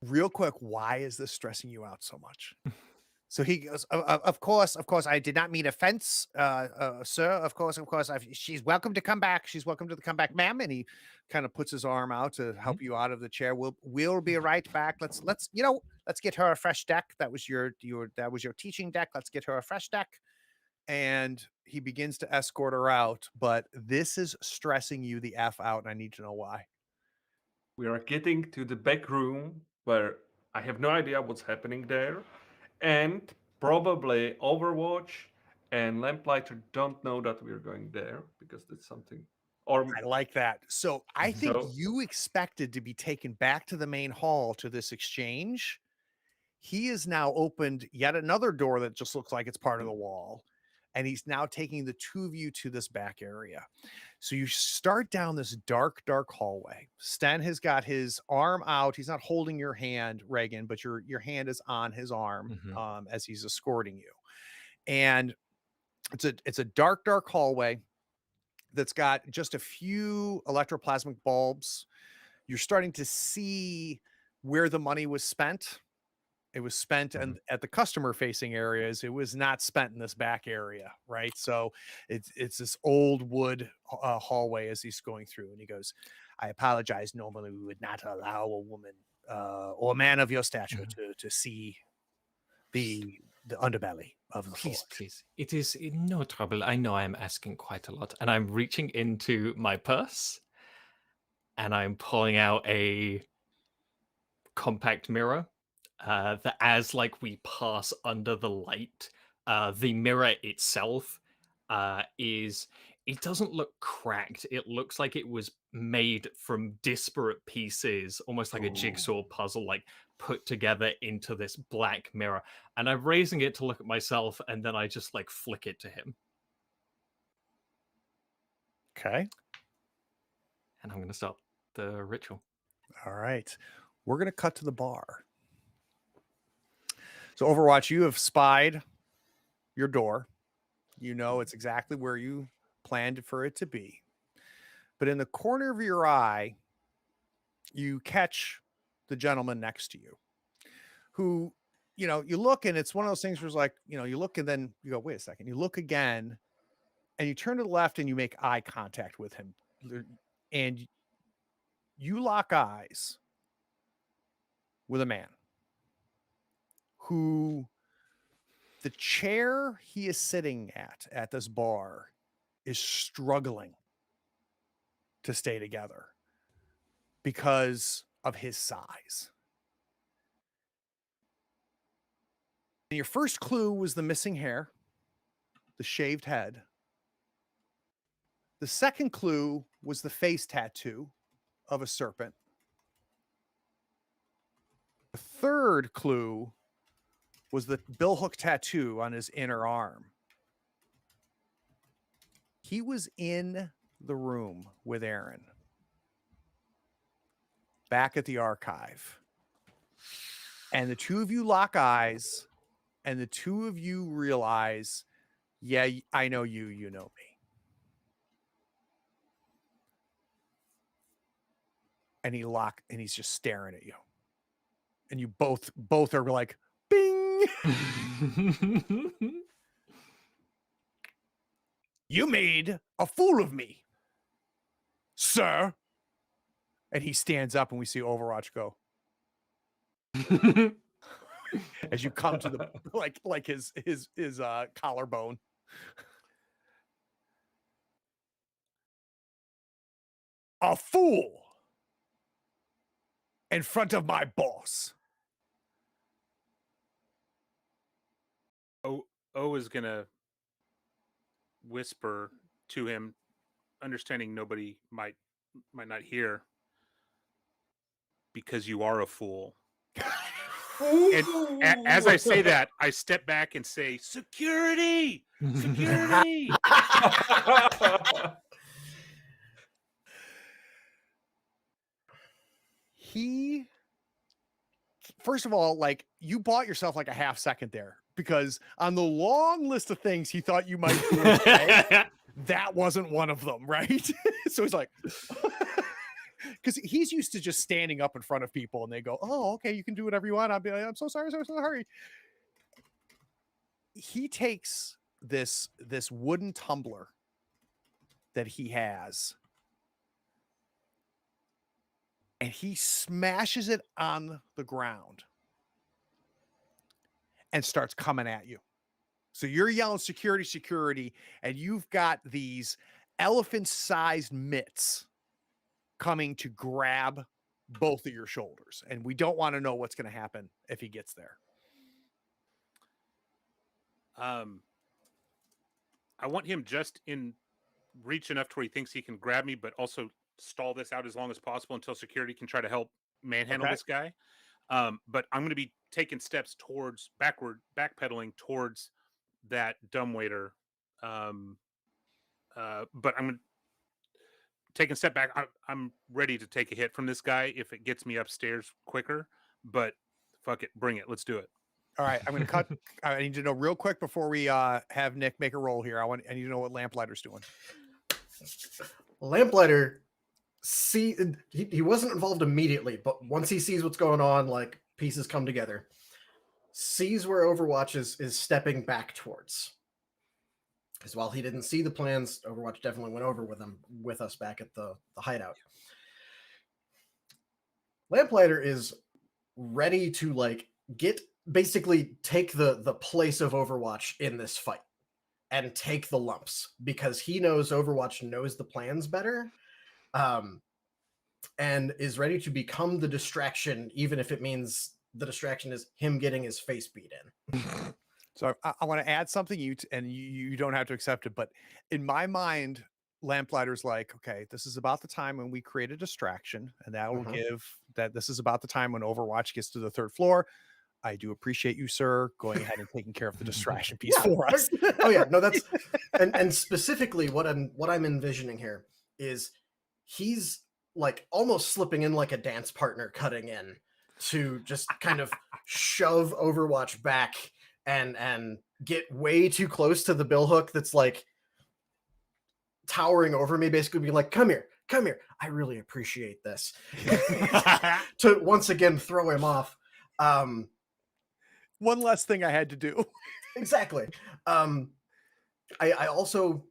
Real quick, why is this stressing you out so much? So he goes, of course, I did not mean offense, sir. Of course, she's welcome to come back. She's welcome to come back, ma'am. And he kind of puts his arm out to help you out of the chair. We'll be right back. Let's get her a fresh deck. That was your teaching deck. Let's get her a fresh deck. And he begins to escort her out. But this is stressing you the F out, and I need to know why. We are getting to the back room where I have no idea what's happening there. And probably Overwatch and Lamplighter don't know that we're going there because that's something. Or I like that. So I think So- you expected to be taken back to the main hall to this exchange. He has now opened yet another door that just looks like it's part of the wall. And he's now taking the two of you to this back area. So you start down this dark, dark hallway. Sten has got his arm out. He's not holding your hand, Reagan, but your hand is on his arm as he's escorting you. And it's a dark, dark hallway that's got just a few electroplasmic bulbs. You're starting to see where the money was spent. It was spent at the customer facing areas. It was not spent in this back area, right? So it's this old wood hallway as he's going through, and he goes, "I apologize. Normally, we would not allow a woman or a man of your stature to see the underbelly of the Please, fort." please. It is no trouble. I know I'm asking quite a lot. And I'm reaching into my purse and I'm pulling out a compact mirror that as like we pass under the light, the mirror itself it doesn't look cracked. It looks like it was made from disparate pieces, almost like a jigsaw puzzle, like put together into this black mirror. And I'm raising it to look at myself, and then I just like flick it to him. Okay. And I'm going to start the ritual. All right. We're going to cut to the bar. So Overwatch, you have spied your door. You know it's exactly where you planned for it to be. But in the corner of your eye, you catch the gentleman next to you who, you look, and it's one of those things where it's like, you look and then you go, wait a second. You look again and you turn to the left and you make eye contact with him. And you lock eyes with a man who the chair he is sitting at this bar is struggling to stay together because of his size. And your first clue was the missing hair, the shaved head. The second clue was the face tattoo of a serpent. The third clue was the billhook tattoo on his inner arm. He was in the room with Aaron, back at the archive. And the two of you lock eyes, and the two of you realize, yeah, I know you, you know me. And he's just staring at you. And you both are like, bing. You made a fool of me, sir. And he stands up and we see Overwatch go. As you come to the like his collarbone. A fool in front of my boss. O is gonna whisper to him, understanding nobody might not hear, because you are a fool. And as I say that, I step back and say, security! Security! He, first of all, like, you bought yourself like a half second there, because on the long list of things he thought you might do today, that wasn't one of them, right? So he's like, because he's used to just standing up in front of people and they go, oh, okay, you can do whatever you want. I'll be like, I'm so sorry, so sorry. He takes this wooden tumbler that he has and he smashes it on the ground and starts coming at you. So you're yelling security, security, and you've got these elephant-sized mitts coming to grab both of your shoulders. And we don't want to know what's going to happen if he gets there. I want him just in reach enough to where he thinks he can grab me, but also stall this out as long as possible until security can try to help manhandle this guy. But I'm going to be taking steps towards backpedaling towards that dumbwaiter. But I'm taking a step back. I'm ready to take a hit from this guy if it gets me upstairs quicker. But fuck it, bring it. Let's do it. All right, I'm going to cut. I need to know real quick before we have Nick make a roll here. I need to know what Lamplighter's doing. Lamplighter, he wasn't involved immediately, but once he sees what's going on, like pieces come together, sees where Overwatch is stepping back towards. Because while he didn't see the plans, Overwatch definitely went over with us back at the hideout. Lamplighter is ready to like basically take the place of Overwatch in this fight and take the lumps, because he knows Overwatch knows the plans better, and is ready to become the distraction, even if it means the distraction is him getting his face beat in. So I want to add something, you don't have to accept it, but in my mind, Lamplighter's like, okay, this is about the time when we create a distraction, and that will give that this is about the time when Overwatch gets to the third floor. I do appreciate you, sir, going ahead and taking care of the distraction piece for us. Oh yeah, no, that's and specifically what I'm envisioning here is he's like almost slipping in like a dance partner, cutting in to just kind of shove Overwatch back and get way too close to the billhook that's like towering over me, basically being like, come here, I really appreciate this. To once again throw him off. One less thing I had to do. Exactly. I also,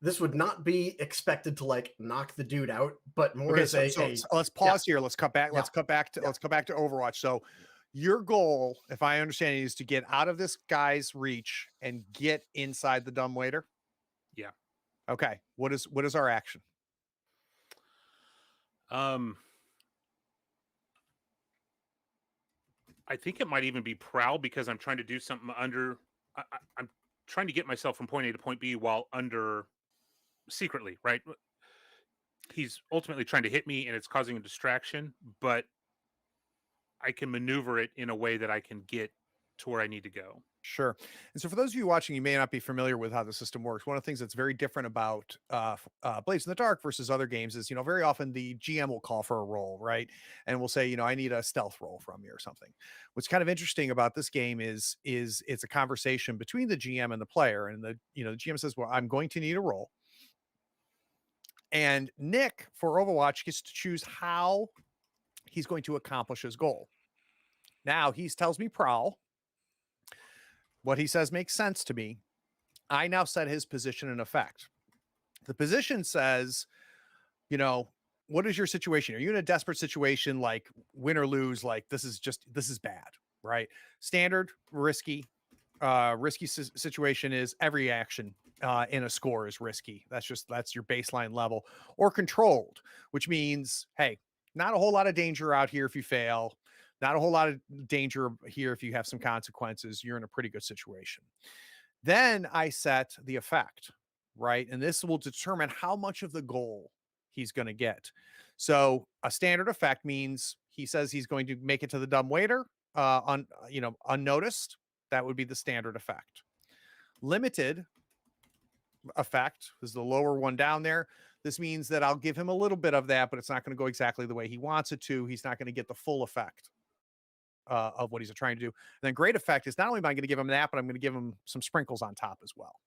this would not be expected to like knock the dude out, but more Okay, as so let's pause here. Let's cut back. Let's cut back to Overwatch. So your goal, if I understand it, is to get out of this guy's reach and get inside the dumbwaiter. Yeah. Okay. What is our action? I think it might even be prowl, because I'm trying to do something under. I'm trying to get myself from point A to point B while under secretly, right? He's ultimately trying to hit me and it's causing a distraction, but I can maneuver it in a way that I can get to where I need to go. Sure. And so for those of you watching, you may not be familiar with how the system works. One of the things that's very different about Blades in the Dark versus other games is, very often the GM will call for a roll, right? And we'll say, I need a stealth roll from you or something. What's kind of interesting about this game is it's a conversation between the GM and the player. And the GM says, well, I'm going to need a roll. And Nick for Overwatch gets to choose how he's going to accomplish his goal. Now he tells me prowl. What he says makes sense to me. I now set his position in effect. The position says, what is your situation? Are you in a desperate situation, like win or lose? Like this is bad, right? Standard, risky. Risky situation is every action in a score is risky. That's your baseline level. Or controlled, which means, hey, not a whole lot of danger out here if you fail. Not a whole lot of danger here if you have some consequences. You're in a pretty good situation. Then I set the effect, right? And this will determine how much of the goal he's going to get. So a standard effect means he says he's going to make it to the dumbwaiter unnoticed. That would be the standard effect. Limited effect is the lower one down there. This means that I'll give him a little bit of that, but it's not going to go exactly the way he wants it to. He's not going to get the full effect of what he's trying to do. And then great effect is not only am I going to give him that, but I'm going to give him some sprinkles on top as well.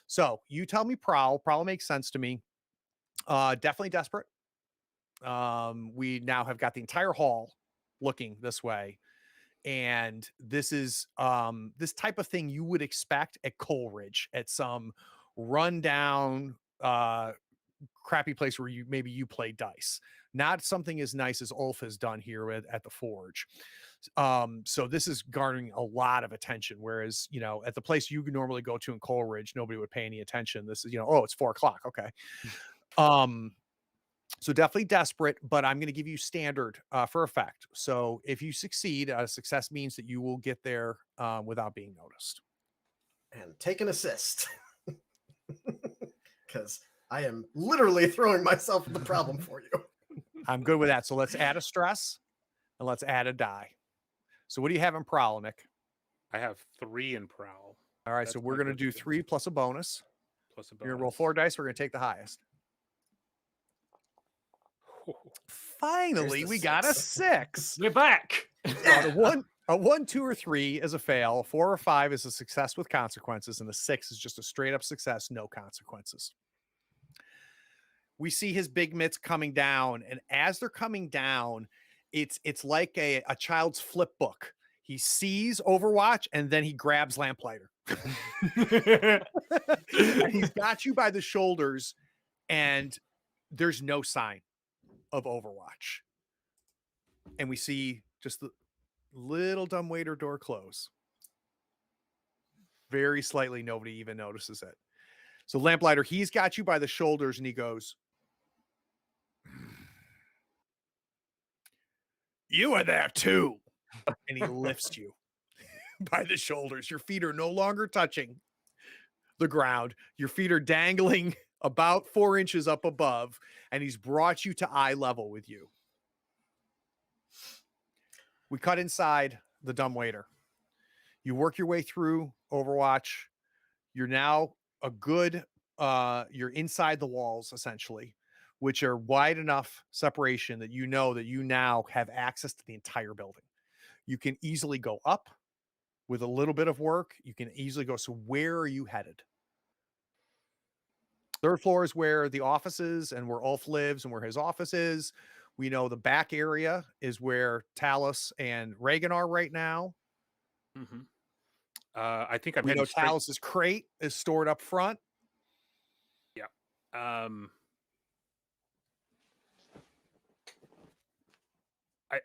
So you tell me prowl. Prowl makes sense to me. Definitely desperate. We now have got the entire hall looking this way. And this is this type of thing you would expect at Coleridge, at some rundown crappy place where you play dice. Not something as nice as Ulf has done here at the Forge. So this is garnering a lot of attention, whereas at the place you normally go to in Coleridge, nobody would pay any attention. This is it's 4:00. Okay. So definitely desperate, but I'm going to give you standard for effect. So if you succeed, success means that you will get there without being noticed. And take an assist. Because I am literally throwing myself in the problem for you. I'm good with that. So let's add a stress and let's add a die. So what do you have in prowl, Nick? I have 3 in prowl. All right, so we're going to do 3 plus a bonus. Plus a bonus. You're going to roll 4 dice. We're going to take the highest. Finally, we got a 6. We're back. A 1, 2, or 3 is a fail. 4 or 5 is a success with consequences, and a 6 is just a straight up success, no consequences. We see his big mitts coming down, and as they're coming down, it's like a child's flip book. He sees Overwatch, and then he grabs Lamplighter. And he's got you by the shoulders, and there's no sign of Overwatch. And we see just the little dumbwaiter door close. Very slightly, nobody even notices it. So Lamplighter, he's got you by the shoulders, and he goes, "You are there too." And he lifts you by the shoulders. Your feet are no longer touching the ground. Your feet are dangling about 4 inches up above, and he's brought you to eye level with you. We cut inside the dumbwaiter. You work your way through Overwatch. You're now you're inside the walls, essentially, which are wide enough separation that you know that you now have access to the entire building. You can easily go up with a little bit of work. You can easily go. So where are you headed? 3rd floor is where the office is and where Ulf lives and where his office is. We know the back area is where Talus and Reagan are right now. Mm-hmm. I think we know Talus's crate is stored up front. Yeah.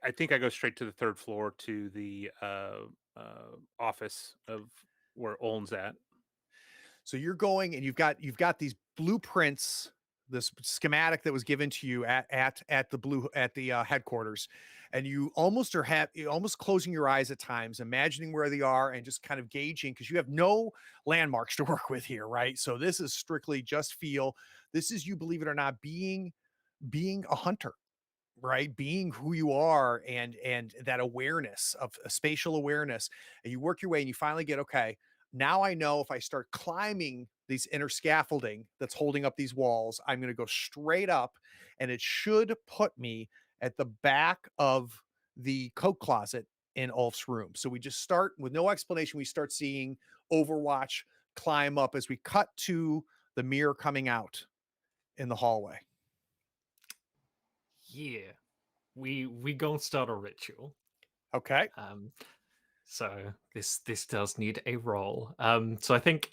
I think I go straight to the 3rd floor to the office of where Oln's at. So you're going, and you've got these blueprints, this schematic that was given to you at the headquarters, and you almost almost closing your eyes at times, imagining where they are, and just kind of gauging, because you have no landmarks to work with here, right? So this is strictly just feel. This is you, believe it or not, being a hunter, right? Being who you are and that awareness of spatial awareness, and you work your way and you finally get, okay, now I know if I start climbing these inner scaffolding that's holding up these walls, I'm going to go straight up and it should put me at the back of the coat closet in Ulf's room. So we just start with no explanation. We start seeing Overwatch climb up as we cut to the mirror coming out in the hallway. Yeah, we gonna start a ritual. Okay. So this does need a roll. So I think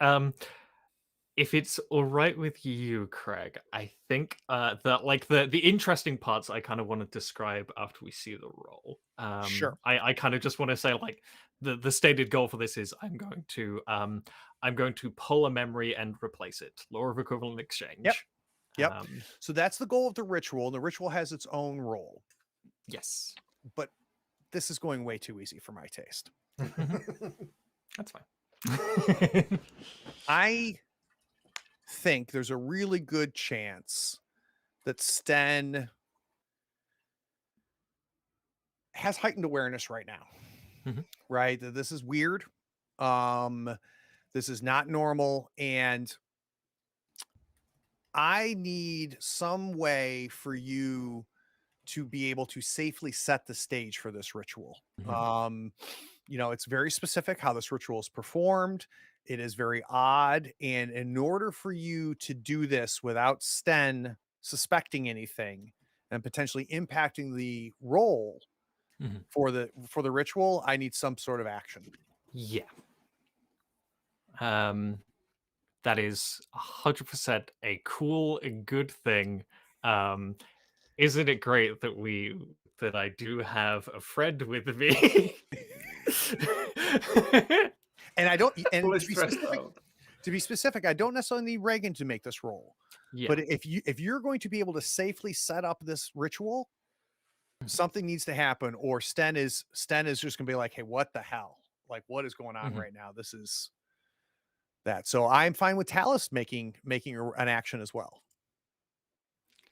if it's all right with you, Craig, I think that like the interesting parts I kind of want to describe after we see the roll. Sure. I kind of just want to say like the stated goal for this is I'm going to pull a memory and replace it. Law of equivalent exchange. Yep. So that's the goal of the ritual. And the ritual has its own role. Yes. But this is going way too easy for my taste. That's fine. I think there's a really good chance that Sten has heightened awareness right now. Mhm. Right? That this is weird. This is not normal. And I need some way for you to be able to safely set the stage for this ritual. Mhm. It's very specific how this ritual is performed. It is very odd. And in order for you to do this without Sten suspecting anything and potentially impacting the roll Mhm. for the ritual, I need some sort of action. Yeah. That is 100% a cool and good thing. Isn't it great that I do have a friend with me? And I don't and Fully to be stressed specific, out. I don't necessarily need Reagan to make this roll. Yeah. But if you're going to be able to safely set up this ritual, something needs to happen, or Sten is just gonna be like, hey, what the hell? Like, what is going on Mhm. right now? This is that. So I'm fine with Talus making an action as well.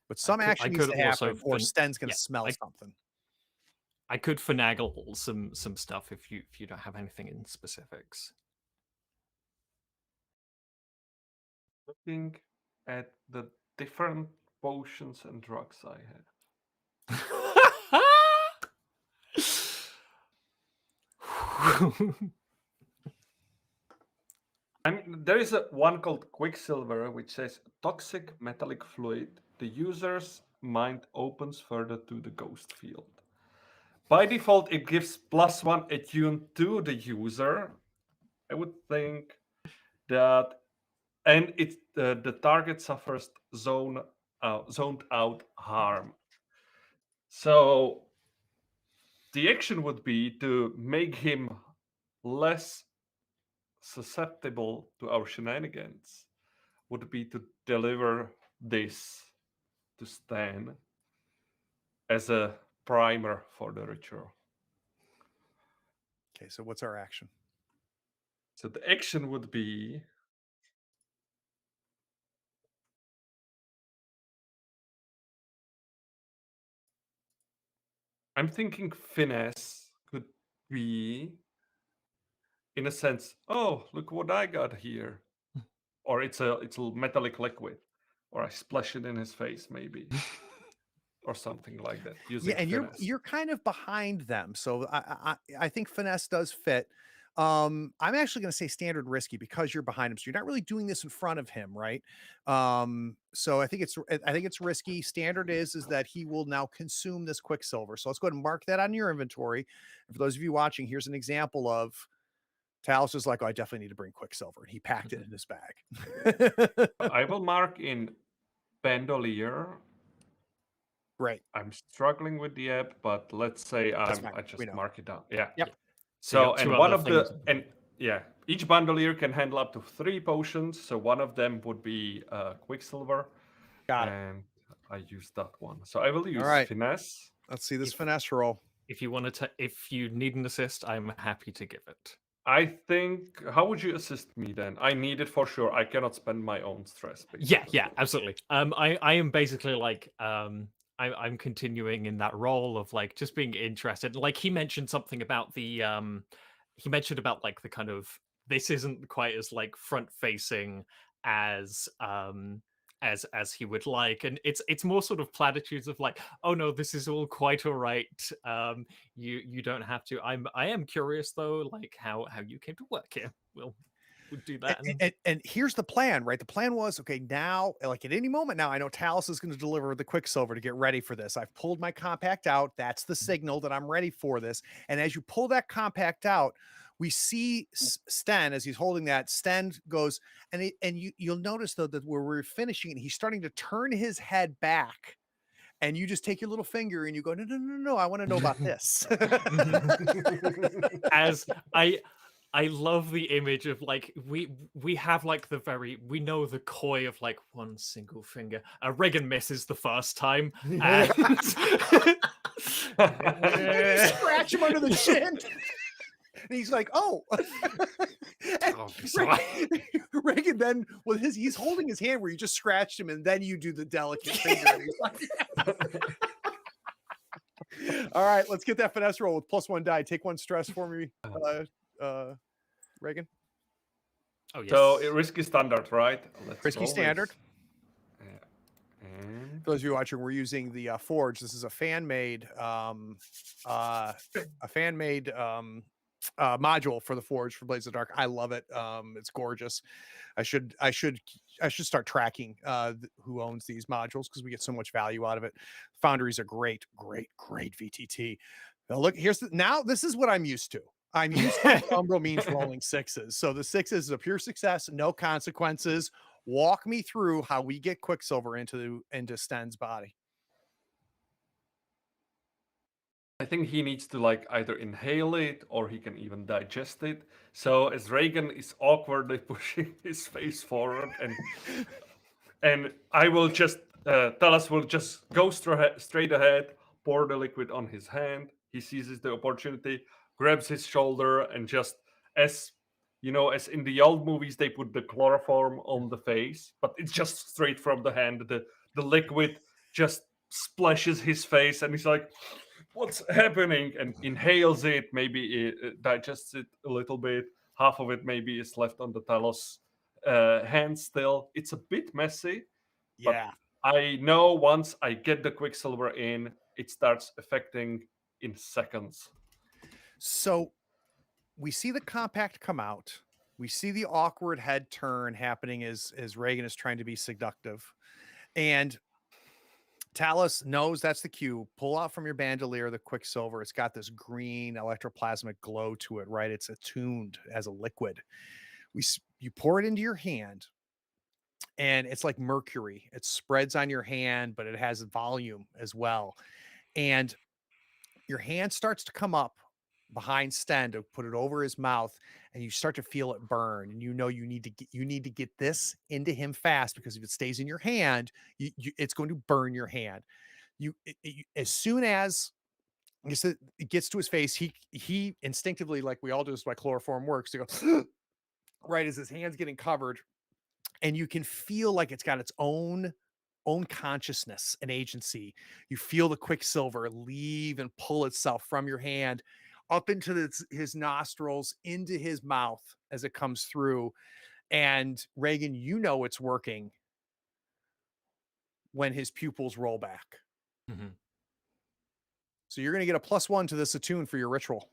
But some I action needs could to also happen, or Sten's gonna yeah, smell something. I could finagle some stuff if you don't have anything in specifics. Looking at the different potions and drugs I have. There is one called Quicksilver, which says toxic metallic fluid. The user's mind opens further to the ghost field. By default, it gives +1 attune to the user. I would think that, and the target suffers zoned out harm. So the action would be to make him less susceptible to our shenanigans. Would be to deliver this to Stan as a primer for the ritual. Okay, so what's our action? So the action would be I'm thinking finesse could be in a sense, oh, look what I got here. Or it's a metallic liquid. Or I splash it in his face, maybe. Or something like that. Using Yeah, and finesse. you're kind of behind them, so I think finesse does fit. I'm actually going to say standard risky because you're behind him, so you're not really doing this in front of him, right? So I think it's risky. Standard is that he will now consume this quicksilver. So let's go ahead and mark that on your inventory. And for those of you watching, here's an example of Talos is like, oh, I definitely need to bring quicksilver, and he packed it in his bag. I will mark in bandolier. Right. I'm struggling with the app, but let's say I We just know. mark it down. Yeah. Yep. So you So got two and one other of things. each bandolier can handle up to 3 potions. So one of them would be Quicksilver. Got it. And I use that one. So I will use right. finesse. Let's see this If- finesse roll. If you want to, if you need an assist, I'm happy to give it. I think. How would you assist me then? I need it for sure. I cannot spend my own stress. Basically. Yeah, absolutely. I am basically like I'm continuing in that role of like just being interested. Like he mentioned something about the he mentioned about like the kind of this isn't quite as like front facing as as he would like, and it's more sort of platitudes of like, oh no, this is all quite all right. You don't have to. I am curious though, like how you came to work here. We'll do that. And here's the plan, right? The plan was, okay, now, like at any moment now, I know Talus is going to deliver the Quicksilver to get ready for this. I've pulled my compact out. That's the signal that I'm ready for this. And as you pull that compact out, we see Sten as he's holding that. Sten goes, and you'll notice though that where we're finishing it, he's starting to turn his head back. And you just take your little finger and you go, no, I want to know about this. As I love the image of like we have like we know the coy of like one single finger. Reagan misses the first time, and You scratch him under the chin. And he's like, oh. Reagan then with he's holding his hand where you just scratched him, and then you do the delicate finger. And he's like, all right, let's get that finesse roll with +1 die. Take 1 stress for me, Reagan. Oh yes. So risky standard, right? Risky standard. And For those of you watching, we're using the Forge. This is a fan-made module for the Forge for Blades of Dark. I love it. It's gorgeous. I should start tracking who owns these modules because we get so much value out of it. Foundry's a great VTT. Now look, now this is what I'm used to. I'm used to Umbral means rolling 6s. So the 6 is a pure success, no consequences. Walk me through how we get Quicksilver into Sten's body. I think he needs to like either inhale it or he can even digest it. So as Reagan is awkwardly pushing his face forward, and I will just Talas will just go straight ahead, pour the liquid on his hand. He seizes the opportunity, grabs his shoulder, and just as you know, as in the old movies, they put the chloroform on the face, but it's just straight from the hand. The liquid just splashes his face, and he's like, what's happening? And inhales it, maybe it digests it a little bit. Half of it maybe is left on the Talos hand still. It's a bit messy. Yeah. But I know once I get the Quicksilver in, it starts affecting in seconds. So we see the compact come out. We see the awkward head turn happening as Reagan is trying to be seductive. And Talus knows that's the cue. Pull out from your bandolier the Quicksilver. It's got this green electroplasmic glow to it, right? It's attuned as a liquid. You pour it into your hand, and it's like mercury. It spreads on your hand, but it has volume as well. And your hand starts to come up behind Sten to put it over his mouth, and you start to feel it burn, and you know you need to get this into him fast, because if it stays in your hand, it's going to burn your hand. As soon as it gets to his face, he instinctively, like we all do, this is why chloroform works, to go right as his hand's getting covered, and you can feel like it's got its own consciousness and agency. You feel the Quicksilver leave and pull itself from your hand up into his nostrils, into his mouth as it comes through. And Reagan, you know it's working when his pupils roll back. Mm-hmm. So you're going to get a +1 to this attune for your ritual.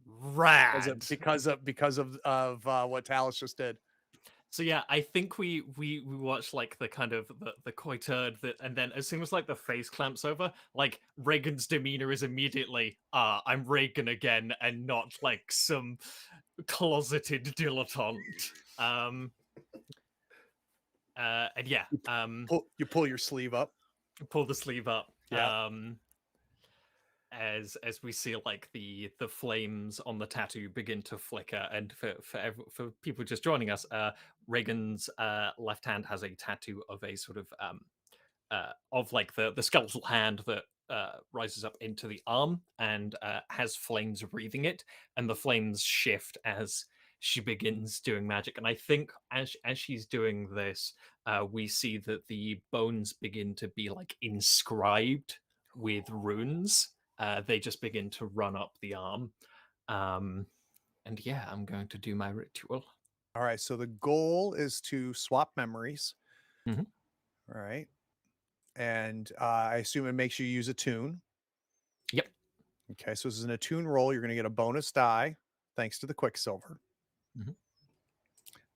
Rad. Because of what Talus just did. So yeah, I think we watched like the kind of the coy turd that, and then as soon as like the face clamps over, like Reagan's demeanor is immediately, I'm Reagan again, and not like some closeted dilettante. And yeah, you pull your sleeve up. Pull the sleeve up. Yeah. As we see like the flames on the tattoo begin to flicker, and for people just joining us, Reagan's left hand has a tattoo of a sort of like the skeletal hand that rises up into the arm and has flames breathing it, and the flames shift as she begins doing magic. And I think as she's doing this, we see that the bones begin to be like inscribed with runes. They just begin to run up the arm. And yeah, I'm going to do my ritual. All right. So the goal is to swap memories. Mhm. All right. And I assume it makes you use a tune. Yep. Okay. So this is an attune roll. You're going to get a bonus die thanks to the Quicksilver. Mhm.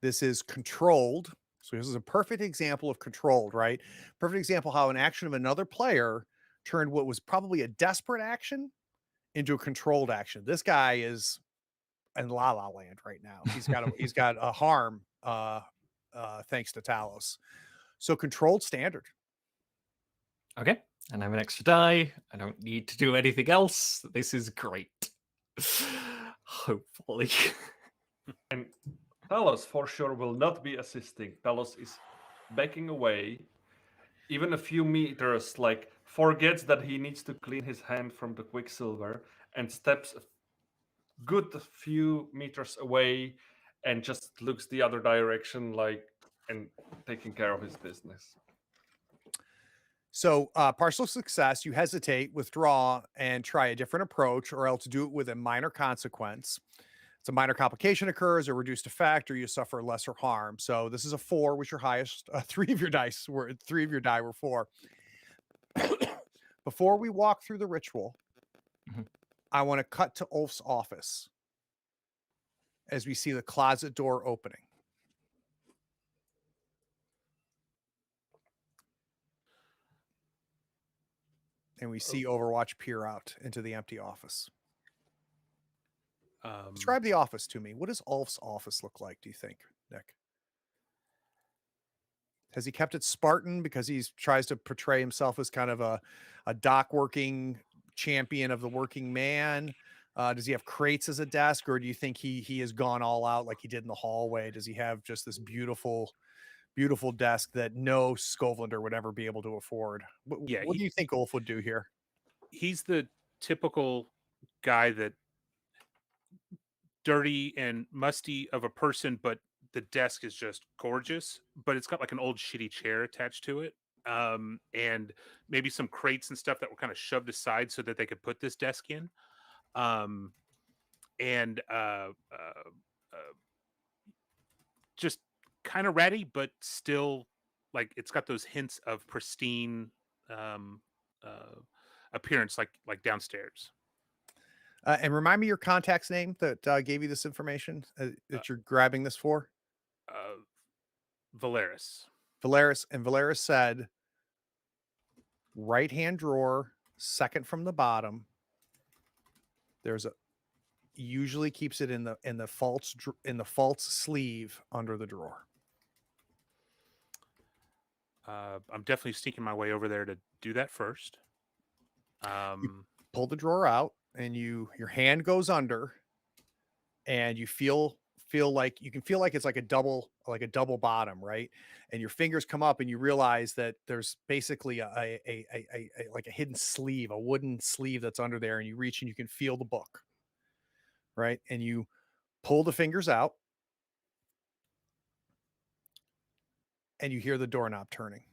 This is controlled. So this is a perfect example of controlled, right? Perfect example how an action of another player turned what was probably a desperate action into a controlled action. This guy is in La La Land right now. He's got a harm thanks to Talos. So controlled standard. Okay. And I have an extra die. I don't need to do anything else. This is great. Hopefully. And Talos for sure will not be assisting. Talos is backing away, even a few meters, like forgets that he needs to clean his hand from the Quicksilver and steps a good few meters away and just looks the other direction, like, and taking care of his business. So partial success, you hesitate, withdraw, and try a different approach, or else do it with a minor consequence. It's a minor complication occurs, a reduced effect, or you suffer lesser harm. So this is a 4, which your highest. 3 of your die were 4. Before we walk through the ritual, Mhm. I want to cut to Ulf's office as we see the closet door opening. And we see Overwatch peer out into the empty office. Describe the office to me. What does Ulf's office look like, do you think, Nick? Has he kept it Spartan because he tries to portray himself as kind of a dock working champion of the working man? Does he have crates as a desk, or do you think he has gone all out like he did in the hallway? Does he have just this beautiful desk that no Skovlander would ever be able to afford? What do you think Ulf would do here? He's the typical guy that dirty and musty of a person, but the desk is just gorgeous, but it's got like an old shitty chair attached to it. And maybe some crates and stuff that were kind of shoved aside so that they could put this desk in. Just kind of ratty, but still like it's got those hints of pristine appearance, like downstairs. And remind me your contact's name that gave you this information that you're grabbing this for. Valeris. And Valeris said, right-hand drawer, second from the bottom. There's usually keeps it in the false sleeve under the drawer. I'm definitely sneaking my way over there to do that first. You pull the drawer out, and your hand goes under, and you feel like it's like a double bottom, right? And your fingers come up, and you realize that there's basically a like a hidden sleeve, a wooden sleeve that's under there, and you reach and you can feel the book, right? And you pull the fingers out, and you hear the doorknob turning.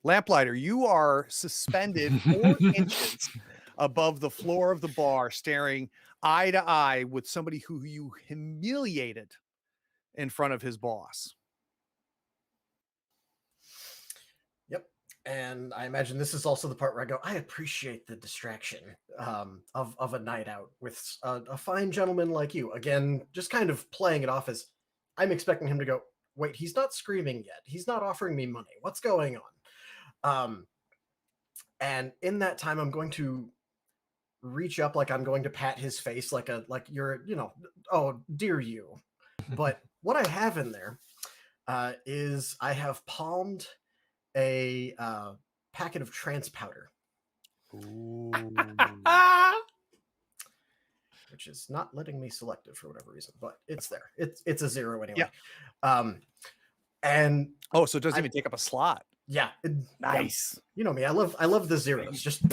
Lamplighter, you are suspended 4 inches above the floor of the bar, staring eye to eye with somebody who you humiliated in front of his boss. Yep. And I imagine this is also the part where I go, I appreciate the distraction of a night out with a fine gentleman like you. Again, just kind of playing it off as I'm expecting him to go, wait, he's not screaming yet. He's not offering me money. What's going on? And in that time, I'm going to reach up, like I'm going to pat his face, like you're, oh, dear you. But what I have in there is I have palmed a packet of trance powder. Ooh. Which is not letting me select it for whatever reason, but it's there. It's a 0 anyway. Yeah. And so it doesn't even take up a slot. Yeah. Nice. Yeah. You know me. I love the zeros. Just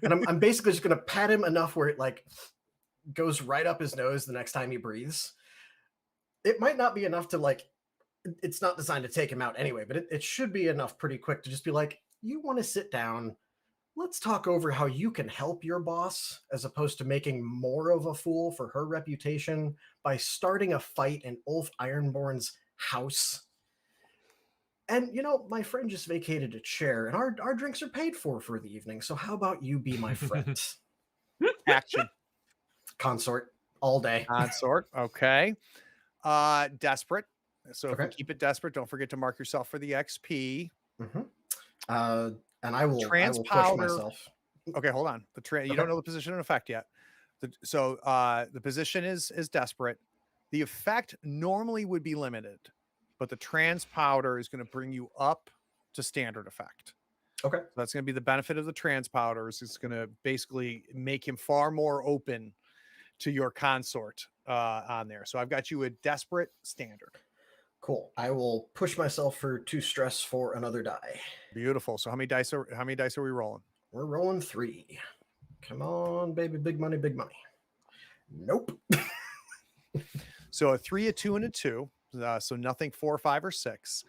and I'm basically just gonna pat him enough where it like goes right up his nose the next time he breathes. It might not be enough to like, it's not designed to take him out anyway, but it should be enough pretty quick to just be like, you want to sit down. Let's talk over how you can help your boss, as opposed to making more of a fool for her reputation by starting a fight in Ulf Ironborn's house. And, you know, my friend just vacated a chair, and our drinks are paid for the evening. So how about you be my friend? Action. Consort all day. Consort. Okay. Desperate. So if we Okay. keep it desperate, don't forget to mark yourself for the XP. And I will push Transpowder. myself. Okay, hold on. You Okay. don't know the position and effect yet. So the position is desperate. The effect normally would be limited, but the transpowder is going to bring you up to standard effect. Okay. So that's going to be the benefit of the transpowders. It's going to basically make him far more open to your consort on there. So I've got you a desperate standard. Cool. I will push myself for 2 stress for another die. Beautiful. So how many dice are we rolling? We're rolling 3. Come on, baby. Big money, big money. Nope. So a 3, a 2, and a 2. So nothing 4, 5, or 6.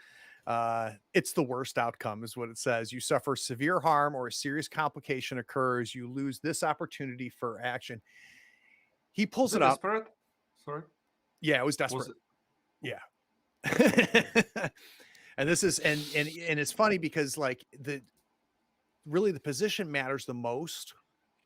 It's the worst outcome is what it says. You suffer severe harm or a serious complication occurs. You lose this opportunity for action. He pulls it up. Desperate? Sorry. Yeah, it was desperate. Yeah. And this is and it's funny because like the position matters the most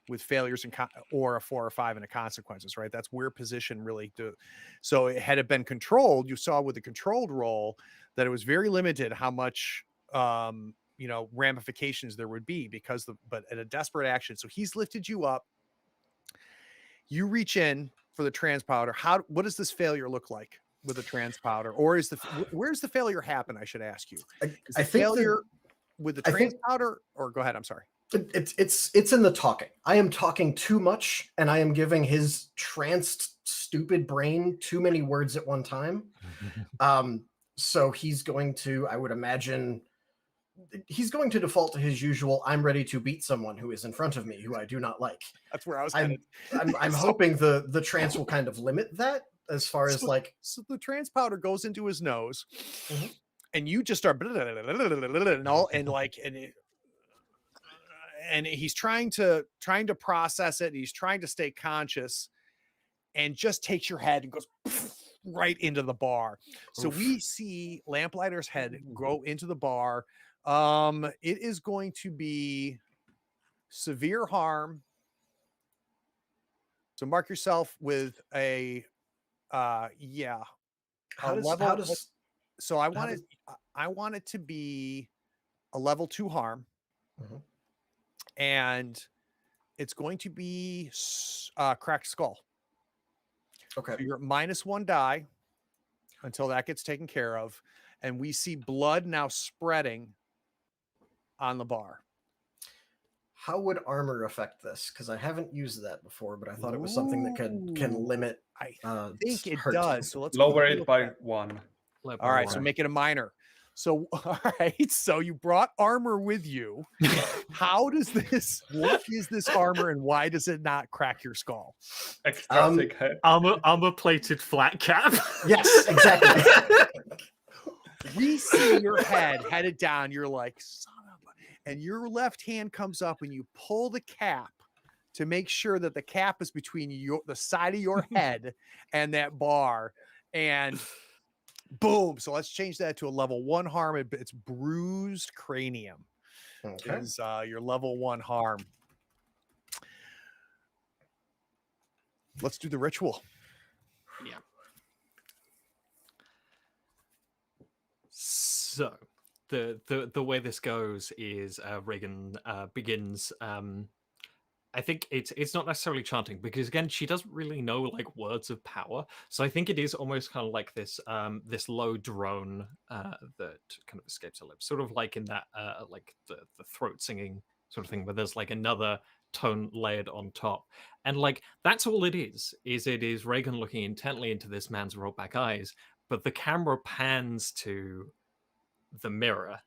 with failures or a 4 or 5 and the consequences, right? That's where position really do. So had it been controlled, you saw with the controlled roll that it was very limited how much ramifications there would be but at a desperate action. So he's lifted you up. You reach in for the transpowder. What does this failure look like with the transpowder? Or where's the failure happen? I should ask you. I think failure with the transpowder, or go ahead. I'm sorry. It's in the talking. I am talking too much, and I am giving his tranced, stupid brain too many words at one time. So he's going to, I would imagine, he's going to default to his usual, I'm ready to beat someone who is in front of me, who I do not like. That's where I was headed. I'm hoping the trance will kind of limit that as far as like... So the transpowder goes into his nose, and you just start and he's trying to process it. He's trying to stay conscious, and just takes your head and goes right into the bar. So we see Lamplighter's head go into the bar. It is going to be severe harm. So mark yourself with a How does so I want it to be a level 2 harm. And it's going to be cracked skull. Okay. So you're at -1 die until that gets taken care of. And we see blood now spreading on the bar. How would armor affect this? Because I haven't used that before, but I thought it was something that can limit. I think it hurt. does. So let's lower it by 1. All right, so make it a minor. So, all right, so you brought armor with you. What is this armor and why does it not crack your skull? Extra thick head. Armor plated flat cap. Yes, exactly. We see your head headed down. You're like, son of a, and your left hand comes up and you pull the cap to make sure that the cap is between the side of your head and that bar. And boom. So let's change that to a level 1 harm. It's bruised cranium. Okay. Is your level 1 harm. Let's do the ritual. Yeah. So the way this goes is Reagan begins. I think it's not necessarily chanting because again she doesn't really know like words of power. So I think it is almost kind of like this this low drone that kind of escapes her lips, sort of like in that like the throat singing sort of thing, where there's like another tone layered on top, and like that's all it is. It is Reagan looking intently into this man's rolled back eyes, but the camera pans to the mirror,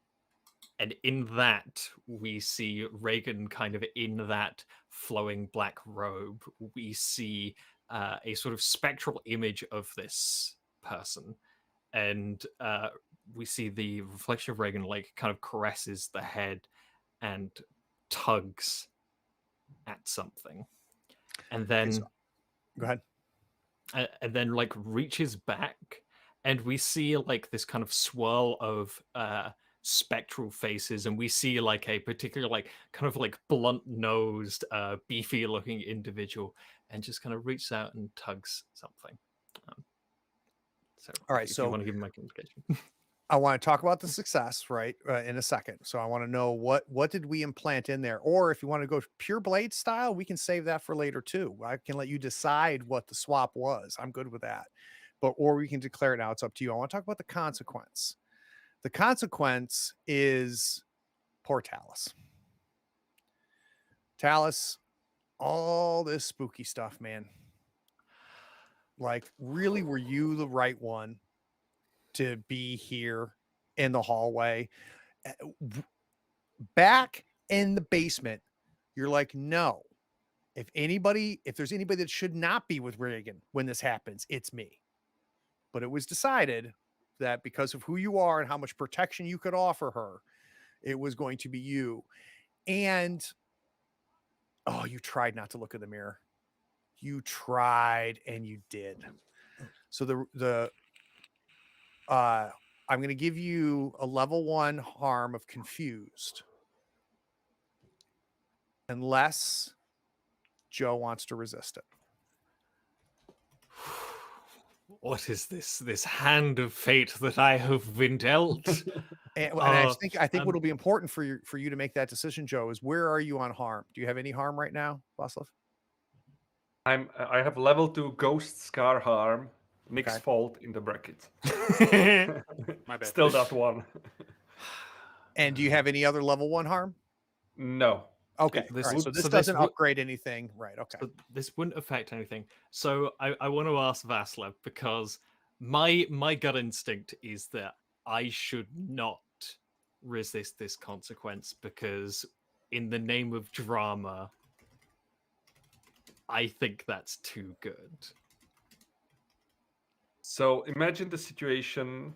And in that, we see Reagan kind of in that flowing black robe. We see a sort of spectral image of this person. And we see the reflection of Reagan like kind of caresses the head and tugs at something. And then go ahead. And then like reaches back, and we see like this kind of swirl of spectral faces, and we see like a particular like kind of like blunt nosed beefy looking individual, and just kind of reaches out and tugs something. So all right, if so you want to give me my communication. I want to talk about the success, right, in a second. So I want to know what did we implant in there, or if you want to go pure blade style, we can save that for later too. I can let you decide what the swap was. I'm good with that, or we can declare it now. It's up to you. I want to talk about the consequence. The consequence is poor Talus. Talus, all this spooky stuff, man. Like, really, were you the right one to be here in the hallway? Back in the basement, you're like, no. If there's anybody that should not be with Reagan when this happens, it's me. But it was decided that because of who you are and how much protection you could offer her, it was going to be you. And oh, you tried not to look in the mirror. You tried and you did. So I'm going to give you a level 1 harm of confused. Unless Joe wants to resist it. What is this hand of fate that I have been dealt? And I think what will be important for you to make that decision, Joe, is where are you on harm? Do you have any harm right now, Vaslav? I have level 2 ghost scar harm, mixed Okay. fault in the brackets. My bad. Still that one. And do you have any other level 1 harm? No. Okay. This All right. would- So this so doesn't this would- upgrade anything. Right. Okay. So this wouldn't affect anything. So I want to ask Vaslav, because my gut instinct is that I should not resist this consequence, because in the name of drama, I think that's too good. So imagine the situation.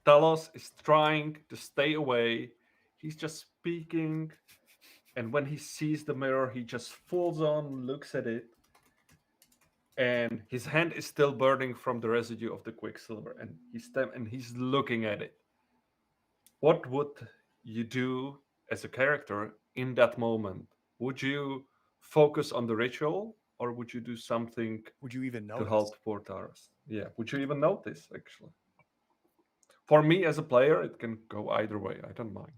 Talos is trying to stay away. He's just speaking. And when he sees the mirror, he just falls on, looks at it. And his hand is still burning from the residue of the quicksilver. And he's looking at it. What would you do as a character in that moment? Would you focus on the ritual, or would you do something Would you even to notice? help poor Taros? Yeah, would you even notice, actually? For me as a player, it can go either way. I don't mind.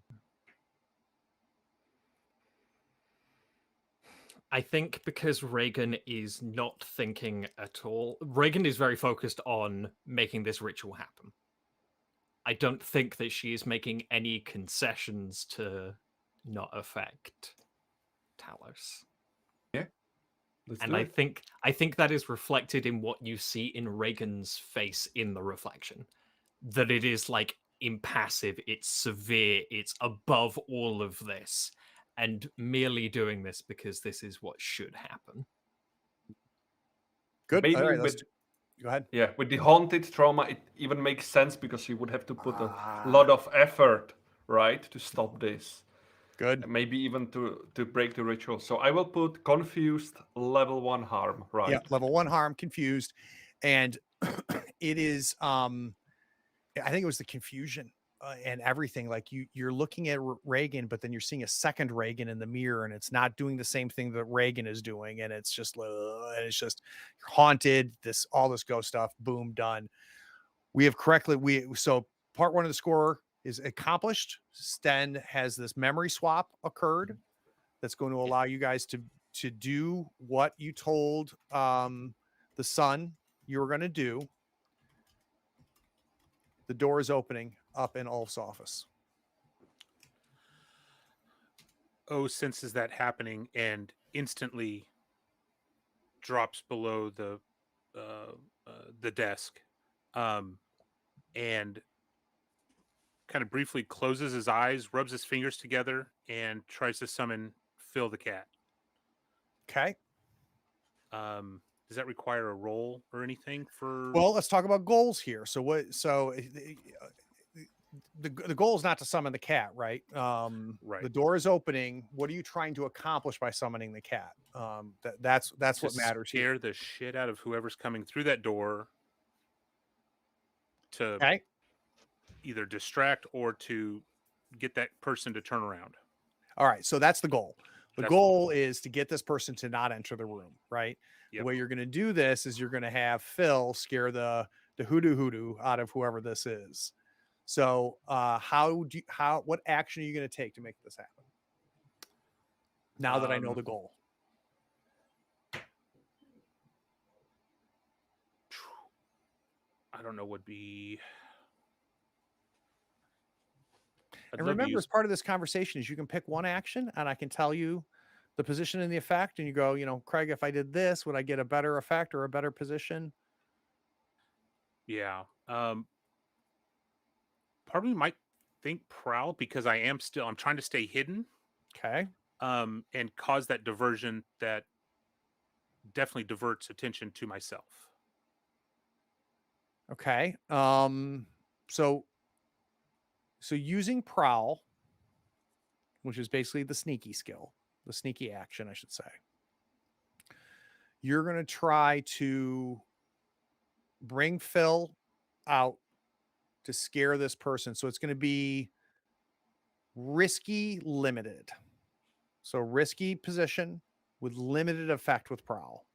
I think because Reagan is not thinking at all. Reagan is very focused on making this ritual happen. I don't think that she is making any concessions to not affect Talos. Let's And do I it. think that is reflected in what you see in Reagan's face in the reflection. That it is like impassive, it's severe, it's above all of this, and merely doing this because this is what should happen. Good. Maybe All right. with Go ahead. yeah, with the haunted trauma, it even makes sense because you would have to put a Ah. lot of effort, right, to stop this. Good. And maybe even to break the ritual. So I will put confused level 1 harm, right? Yeah. Level 1 harm, confused, and it is. I think it was the confusion and everything. Like you're looking at Reagan, but then you're seeing a second Reagan in the mirror, and it's not doing the same thing that Reagan is doing, and it's just you're haunted. All this ghost stuff. Boom, done. We have correctly. So part 1 of the score is accomplished. Sten has this memory swap occurred that's going to allow you guys to do what you told the son you were going to do. The door is opening up in Ulf's office. O senses that happening and instantly drops below the desk, and kind of briefly closes his eyes, rubs his fingers together, and tries to summon Phil the cat. Okay. Does that require a roll or anything for? Well, let's talk about goals here. So what? So the goal is not to summon the cat, right? Right. The door is opening. What are you trying to accomplish by summoning the cat? That's to what matters scare here. the shit out of whoever's coming through that door, to Okay. either distract or to get that person to turn around. All right. So that's the goal. The That's the goal is to get this person to not enter the room, right? Yep. The way you're going to do this is you're going to have Phil scare the hoodoo out of whoever this is. So what action are you going to take to make this happen? Now that I know the goal. I don't know, would be. And remember, as part of this conversation is you can pick one action and I can tell you the position and the effect. And you go, Craig, if I did this, would I get a better effect or a better position? Yeah. Part of me might think prowl because I'm trying to stay hidden. Okay. And cause that diversion that definitely diverts attention to myself. Okay. So using prowl, which is basically the sneaky skill, the sneaky action, I should say. You're going to try to bring Phil out to scare this person. So it's going to be risky limited. So risky position with limited effect with prowl.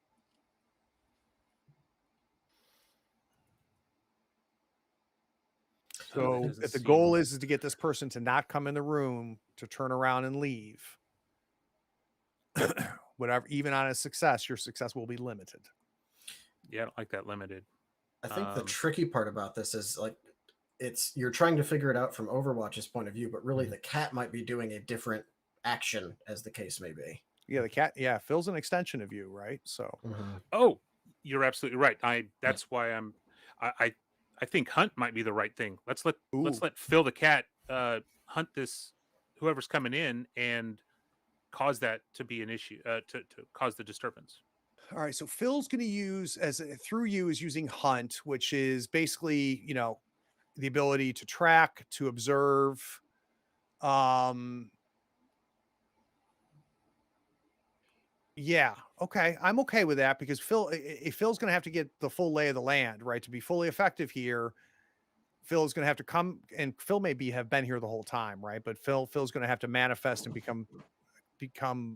So if the goal is to get this person to not come in the room, to turn around and leave, whatever, even on a success, your success will be limited. Yeah, I don't like that limited. I think the tricky part about this is like you're trying to figure it out from Overwatch's point of view, but really the cat might be doing a different action, as the case may be. Yeah, the cat. Yeah, Phil's an extension of you, right? So. Oh, you're absolutely right. That's why I think hunt might be the right thing. Let's let Phil the cat hunt this whoever's coming in and cause that to be an issue, to cause the disturbance. All right, so Phil's going to use through you is using hunt, which is basically the ability to track, to observe. Yeah, okay, I'm okay with that because Phil's going to have to get the full lay of the land, right? To be fully effective here, Phil is going to have to come, and Phil have been here the whole time, right? But Phil's going to have to manifest and become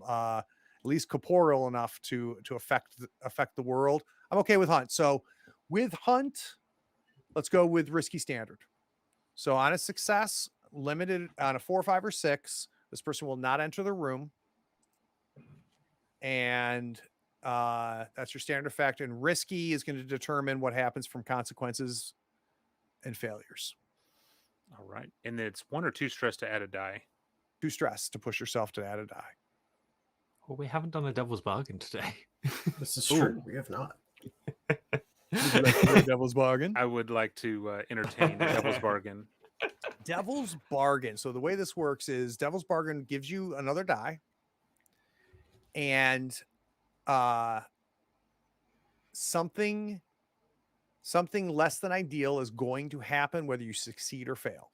at least corporeal enough to affect the world. I'm okay with hunt. So with hunt, let's go with risky standard. So on a success, limited on a 4, 5, or 6, this person will not enter the room. And that's your standard effect. And risky is going to determine what happens from consequences and failures. All right. And it's 1 or 2 stress to add a die. 2 stress to push yourself to add a die. Well, we haven't done a devil's bargain today. This is true. We have not. Would you like to do a devil's bargain? I would like to entertain a devil's bargain. Devil's bargain. So the way this works is devil's bargain gives you another die. And something less than ideal is going to happen whether you succeed or fail.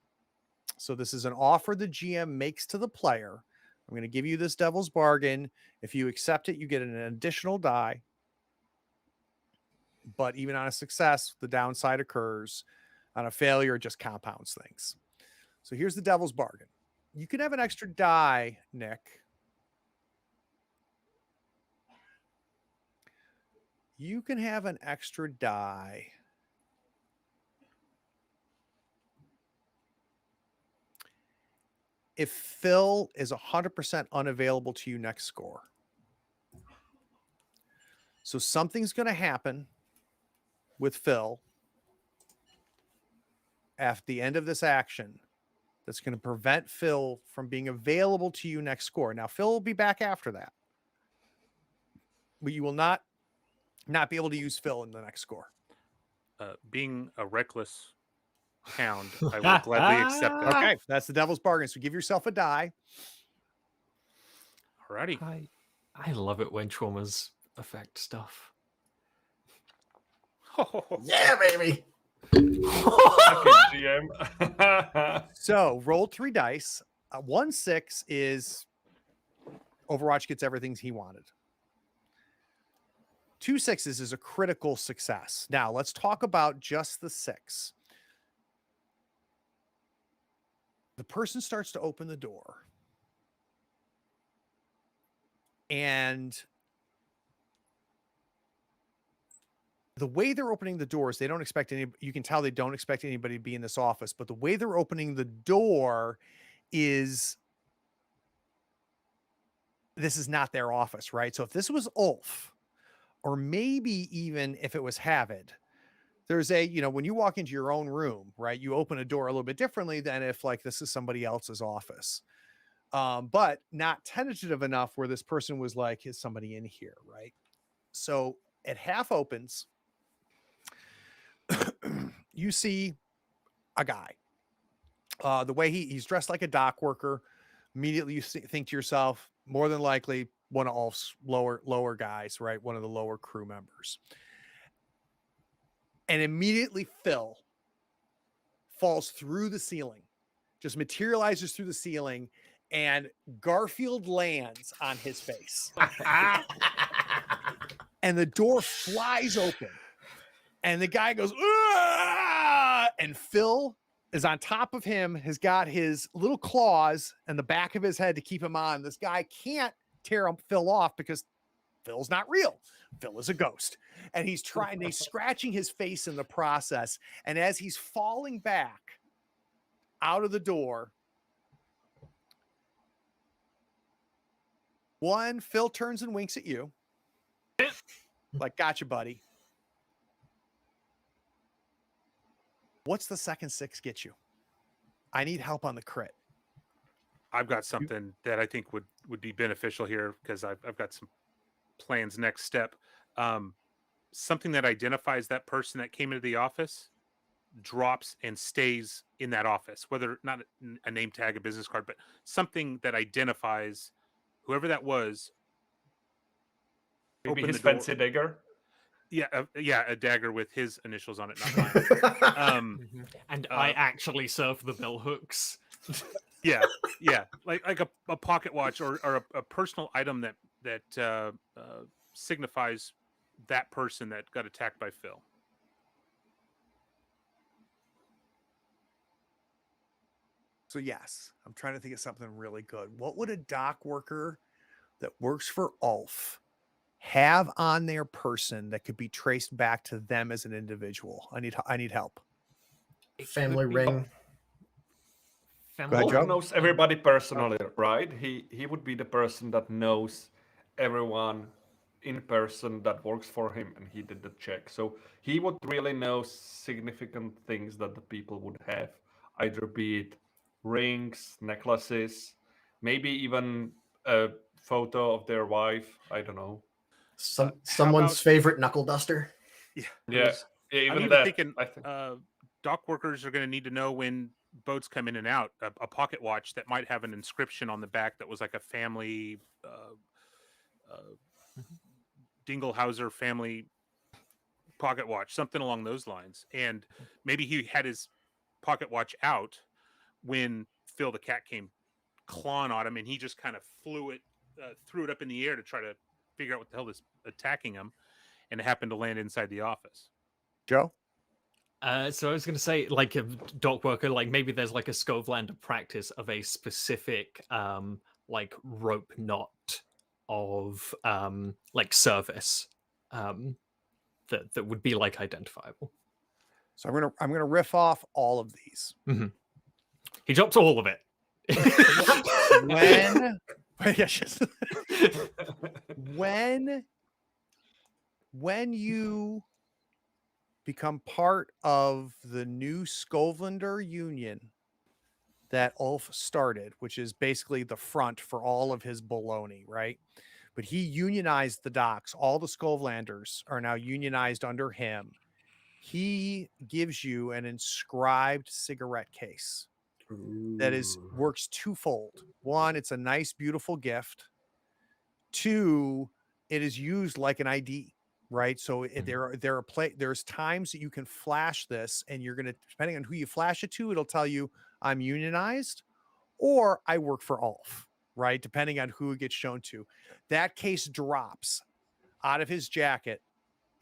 So this is an offer the GM makes to the player. I'm going to give you this devil's bargain. If you accept it, you get an additional die. But even on a success, the downside occurs. On a failure, it just compounds things. So here's the devil's bargain. You can have an extra die, Nick. You can have an extra die if Phil is 100% unavailable to you next score. So something's going to happen with Phil at the end of this action that's going to prevent Phil from being available to you next score. Now, Phil will be back after that, but you will not be able to use Phil in the next score. Being a reckless pound, I will gladly accept that. Okay, that's the devil's bargain. So give yourself a die. Alrighty. I love it when traumas affect stuff. Yeah, baby. Okay, GM. So roll 3 dice. 1 6 is Overwatch gets everything he wanted. 2 6s is a critical success. Now let's talk about just the 6. The person starts to open the door, and the way they're opening the doors, they don't expect any. You can tell they don't expect anybody to be in this office, but the way they're opening the door is this is not their office, right? So if this was Ulf, or maybe even if it was Havid, there's a, when you walk into your own room, right, you open a door a little bit differently than if like this is somebody else's office. But not tentative enough where this person was like, is somebody in here, right? So it half opens. You see a guy. The way he's dressed like a dock worker. Immediately you think to yourself, more than likely one of Ulf's lower guys, right? One of the lower crew members. And immediately Phil falls through the ceiling, just materializes through the ceiling, and Garfield lands on his face. And the door flies open. And the guy goes, "Aah!" And Phil is on top of him, has got his little claws and the back of his head to keep him on. This guy can't tear Phil off because Phil's not real. Phil is a ghost. And he's scratching his face in the process. And as he's falling back out of the door, Phil turns and winks at you. Like, gotcha, buddy. What's the second 6 get you? I need help on the crit. I've got something that I think would be beneficial here because I've got some plans next step. Something that identifies that person that came into the office drops and stays in that office, whether not a name tag, a business card, but something that identifies whoever that was. Maybe Open his the door. fancy dagger. Yeah, a dagger with his initials on it, not mine. And I actually serve the bill hooks. Yeah, like a pocket watch or a personal item that signifies that person that got attacked by Phil. So yes, I'm trying to think of something really good. What would a dock worker that works for Ulf have on their person that could be traced back to them as an individual? I need help. Family ring. Go ahead, Ulf Joe. knows everybody personally, right? He would be the person that knows everyone in person that works for him, and he did the check. So he would really know significant things that the people would have, either be it rings, necklaces, maybe even a photo of their wife. I don't know. Someone's favorite knuckle duster. Yeah, I'm even even that. thinking I think. dock workers are going to need to know when boats come in and out. A pocket watch that might have an inscription on the back that was like a family, Dinglehauser family pocket watch, something along those lines. And maybe he had his pocket watch out when Phil the cat came clawing on him, and he just kind of threw it up in the air to try to figure out what the hell is attacking him, and it happened to land inside the office. Joe? So I was going to say, like a dock worker, like maybe there's like a Scovelander practice of a specific like rope knot of like service that would be like identifiable. So I'm gonna riff off all of these. Mm-hmm. He drops all of it. when you become part of the new Scovelander Union that Ulf started, which is basically the front for all of his baloney, right? But he unionized the docks. All the Scovelanders are now unionized under him. he gives you an inscribed cigarette case that works twofold. One, it's a nice, beautiful gift. Two, it is used like an ID, right? So there's times that you can flash this, and you're gonna, depending on who you flash it to, it'll tell you I'm unionized or I work for Ulf, right? Depending on who it gets shown to. That case drops out of his jacket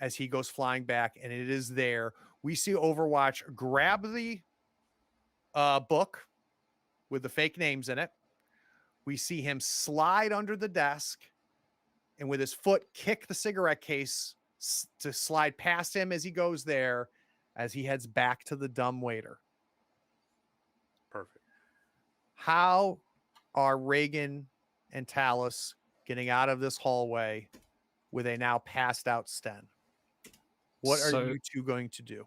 as he goes flying back, and it is there. We see Overwatch grab the book with the fake names in it. We see him slide under the desk and with his foot kick the cigarette case to slide past him as he goes there, as he heads back to the dumb waiter. Perfect. How are Reagan and Talus getting out of this hallway with a now passed out Sten? What are you two going to do?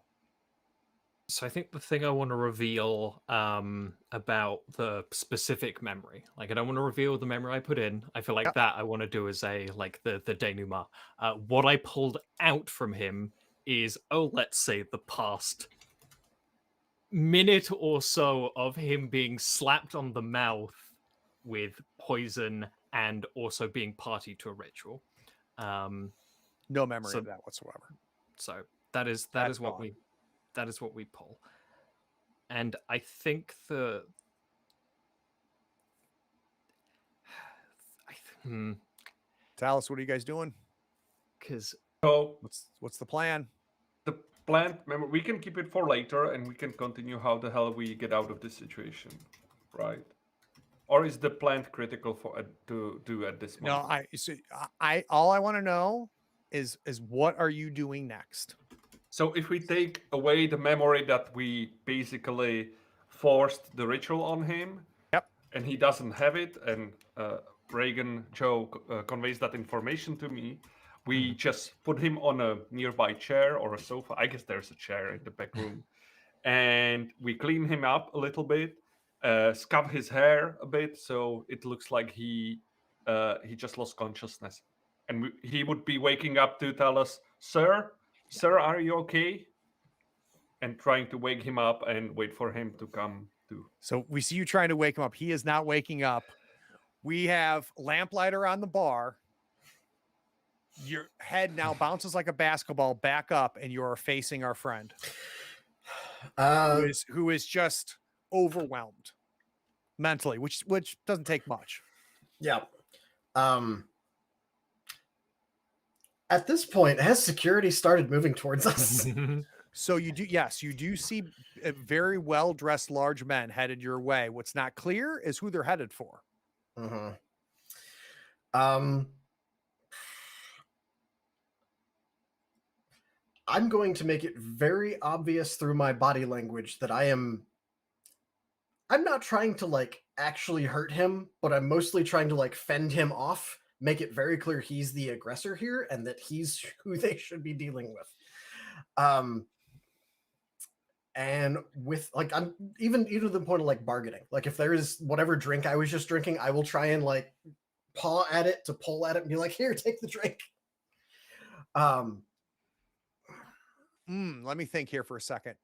So I think the thing I want to reveal about the specific memory, like I don't want to reveal the memory I put in. I feel like that I want to do as a like the denouement. What I pulled out from him is, let's say the past minute or so of him being slapped on the mouth with poison and also being party to a ritual. No memory of that whatsoever. So that is what we pull. And I think Talus, what are you guys doing? Because what's the plan? The plan, remember, we can keep it for later, and we can continue how the hell we get out of this situation, right? Or is the plan critical for to do at this moment? No, all I want to know is what are you doing next? So if we take away the memory that we basically forced the ritual on him, and he doesn't have it, and Reagan Joe conveys that information to me, we just put him on a nearby chair or a sofa. I guess there's a chair in the back room. And we clean him up a little bit, scrub his hair a bit so it looks like he just lost consciousness. And he would be waking up to tell us, Sir, are you okay? And trying to wake him up and wait for him to come to. So we see you trying to wake him up. He is not waking up. We have Lamplighter on the bar. Your head now bounces like a basketball back up, and you are facing our friend, who is just overwhelmed mentally, which doesn't take much. Yeah. At this point, has security started moving towards us? So you do see very well-dressed large men headed your way. What's not clear is who they're headed for. I'm going to make it very obvious through my body language that I'm not trying to like actually hurt him, but I'm mostly trying to like fend him off, make it very clear he's the aggressor here and that he's who they should be dealing with. And with like, I'm even to the point of like bargaining. Like if there is whatever drink I was just drinking, I will try and like paw at it to pull at it and be like, here, take the drink. Let me think here for a second.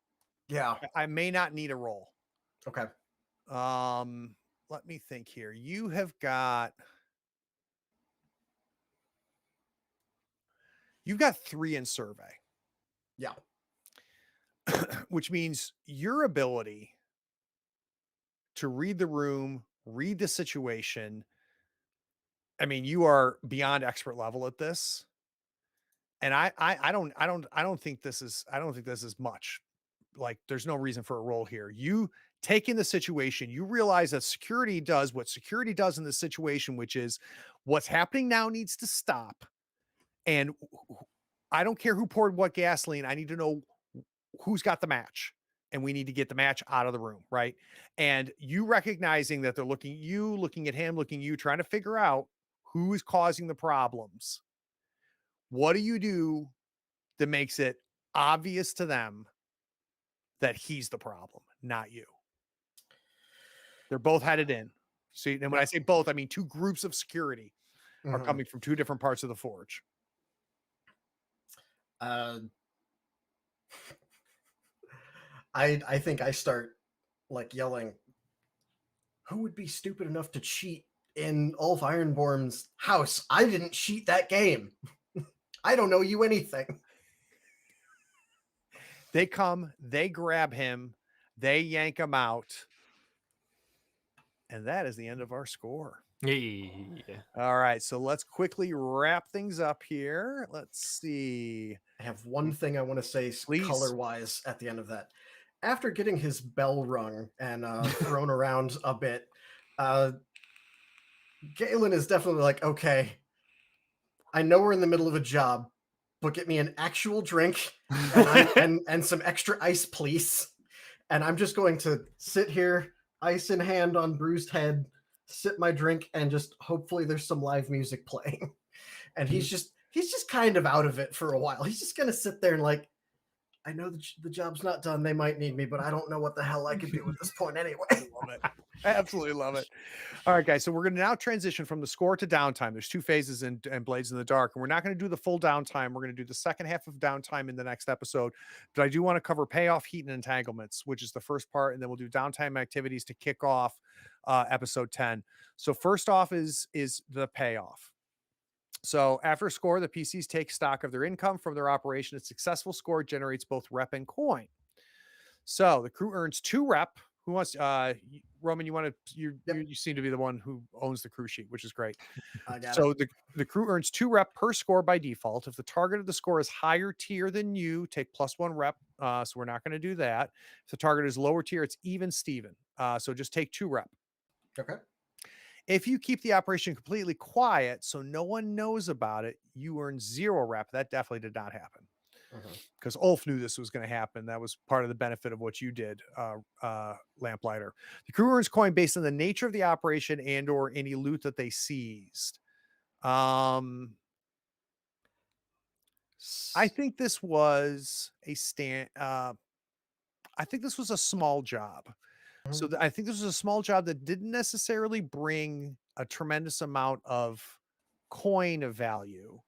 Yeah. I may not need a roll. Okay. Let me think here. You've got 3 in survey. Yeah. Which means your ability to read the room, read the situation. I mean, you are beyond expert level at this. And I don't think this is much. Like there's no reason for a roll here. You take in the situation, you realize that security does what security does in this situation, which is what's happening now needs to stop. And I don't care who poured what gasoline. I need to know who's got the match, and we need to get the match out of the room. Right. And you recognizing that they're looking at you, looking at him, looking at you, trying to figure out who is causing the problems. What do you do that makes it obvious to them that he's the problem, not you? They're both headed in. See, and when I say both, I mean 2 groups of security are coming from 2 different parts of the forge. I think I start like yelling, who would be stupid enough to cheat in Ulf Ironborn's house? I didn't cheat that game. I don't know you anything. They come, they grab him, they yank him out. And that is the end of our score. Yeah. All right, so let's quickly wrap things up here. Let's see. I have one thing I want to say Please. color-wise at the end of that. After getting his bell rung and thrown around a bit, Galen is definitely like, okay, I know we're in the middle of a job, but get me an actual drink and some extra ice, please. And I'm just going to sit here, ice in hand on bruised head, sip my drink, and just hopefully there's some live music playing. And he's just kind of out of it for a while. He's just gonna sit there and like, I know the job's not done. They might need me, but I don't know what the hell I can do at this point anyway. Love it. I absolutely love it. All right, guys. So we're going to now transition from the score to downtime. There's two phases in Blades in the Dark, and we're not going to do the full downtime. We're going to do the second half of downtime in the next episode. But I do want to cover payoff, heat, and entanglements, which is the first part, and then we'll do downtime activities to kick off episode 10. So first off is the payoff. So after a score, the PCs take stock of their income from their operation. A successful score generates both rep and coin. So the crew earns 2 rep. Who wants Roman, you seem to be the one who owns the crew sheet, which is great. So the crew earns 2 rep per score by default. If the target of the score is higher tier than you, take +1 rep. So we're not going to do that. If the target is lower tier, it's even Steven. So just take 2 rep. Okay. If you keep the operation completely quiet, so no one knows about it, you earn 0 rep. That definitely did not happen. Because Ulf knew this was going to happen. That was part of the benefit of what you did, Lamplighter. The crew earns coin based on the nature of the operation and or any loot that they seized. I think this was a I think this was a small job. So I think this was a small job that didn't necessarily bring a tremendous amount of coin of value,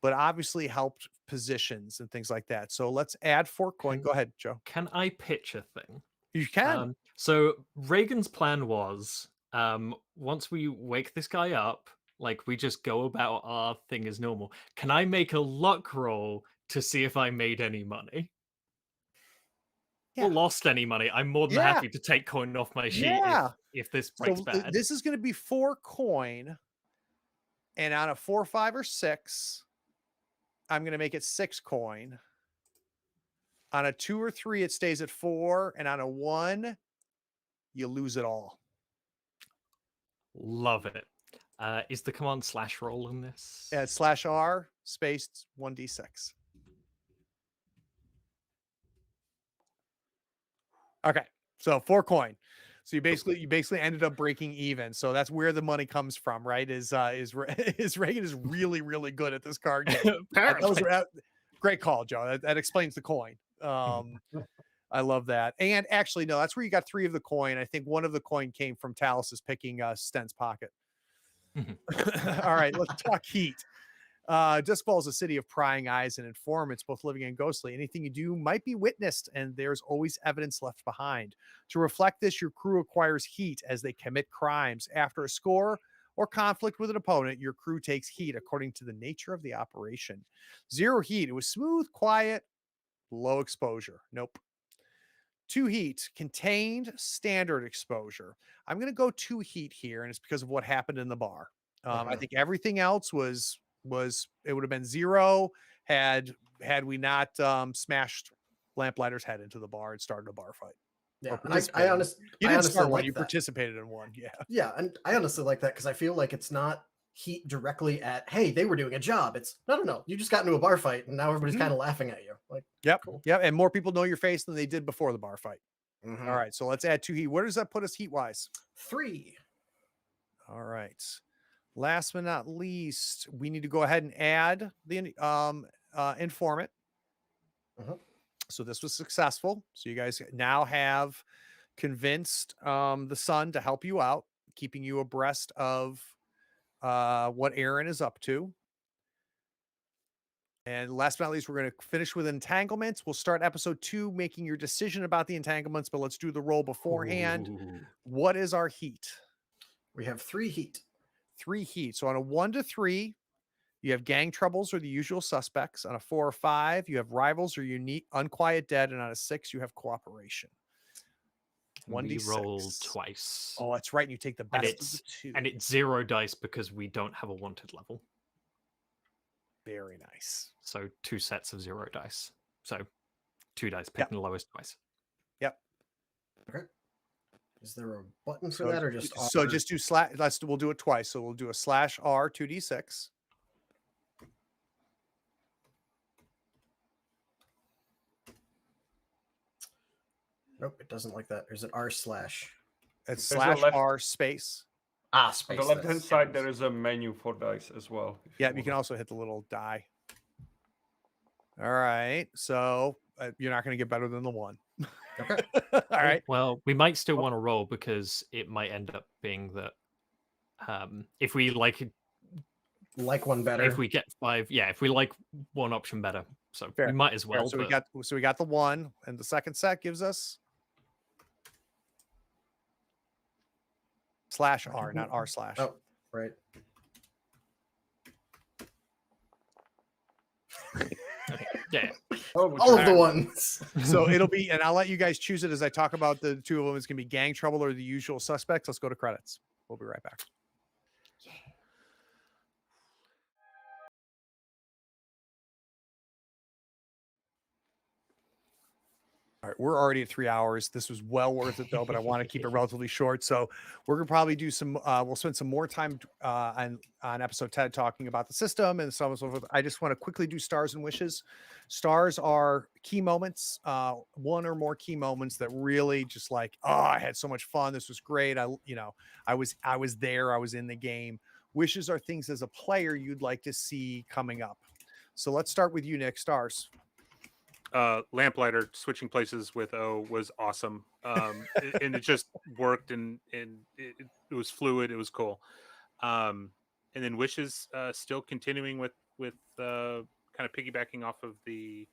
but obviously helped positions and things like that. So let's add 4 coin. Go ahead, Joe. Can I pitch a thing? You can. So Reagan's plan was, once we wake this guy up, like we just go about our thing as normal. Can I make a luck roll to see if I made any money? Yeah. Or lost any money? I'm more than happy to take coin off my sheet if this breaks bad. This is going to be 4 coin. And on a 4, 5, or 6, I'm going to make it 6 coin. On a 2 or 3, it stays at 4. And on a 1, you lose it all. Love it. Is the command / roll in this? Yeah, it's /R spaced 1d6. Okay, so 4 coin. So you basically ended up breaking even. So that's where the money comes from, right? Is Reagan is really, really good at this card game. Great call, Joe. That explains the coin. I love that. And actually, no, that's where you got 3 of the coin. I think 1 of the coin came from Talus's picking Stent's pocket. All right, let's talk heat. Duskvol is a city of prying eyes and informants, both living and ghostly. Anything you do might be witnessed, and there's always evidence left behind. To reflect this, your crew acquires heat as they commit crimes. After a score or conflict with an opponent, your crew takes heat according to the nature of the operation. 0 heat. It was smooth, quiet, low exposure. Nope. 2 heat, contained, standard exposure. I'm going to go 2 heat here, and it's because of what happened in the bar. I think everything else was it would have been 0 had we not smashed Lamplighter's head into the bar and started a bar fight. Yeah, I honestly, you didn't start one. like You that. participated in one. Yeah, and I honestly like that because I feel like it's not heat directly at, hey, they were doing a job. It's no. You just got into a bar fight and now everybody's kind of laughing at you. Like, yep, cool. Yep, and more people know your face than they did before the bar fight. All right, so let's add 2 heat. Where does that put us heat wise? 3. All right. Last but not least, we need to go ahead and add the informant. So this was successful. So you guys now have convinced the Sun to help you out, keeping you abreast of what Aaron is up to. And last but not least, we're going to finish with entanglements. We'll start episode 2 making your decision about the entanglements, but let's do the roll beforehand. Ooh. What is our heat? We have 3 heat. 3 heat. So on a 1 to 3, you have gang troubles or the usual suspects. On a 4 or 5, you have rivals or unique unquiet dead. And on a 6, you have cooperation. We 1d6. roll twice. Oh, that's right. And you take the And best of the 2. And it's 0 dice because we don't have a wanted level. Very nice. So 2 sets of 0 dice. So 2 dice, picking the lowest twice. Yep. Okay. Is there a button for that or just so R? just do we'll do it twice. So we'll do a /R 2d6. Nope, it doesn't like that. There's an R/. It's There's a left- /R space. Ah, On space. the left-hand that's- side, there is a menu for dice as well. if Yeah, you want. can also hit the little die. All right. So you're not going to get better than the 1. Okay. All right. Well, we might still want to roll because it might end up being that if we like One better. if we get 5, if we like one option better. So Fair. we might as well. So but we got the 1, and the second set gives us /R, not R/. Oh, right. yeah. Oh, All of the Alright. ones. So it'll be, and I'll let you guys choose it as I talk about the 2 of them. It's going to be gang trouble or the usual suspects. Let's go to credits. We'll be right back. All right, we're already at 3 hours. This was well worth it though, but I want to keep it relatively short. So we're gonna probably do some. We'll spend some more time on episode 10 talking about the system and so on and so forth. I just want to quickly do stars and wishes. Stars are key moments, 1 or more key moments that really just like, oh, I had so much fun. This was great. I was there. I was in the game. Wishes are things as a player you'd like to see coming up. So let's start with you, Nick. Stars. Lamplighter switching places with O was awesome, and it just worked, and it was fluid. It was cool. And then wishes still continuing with kind of piggybacking off of the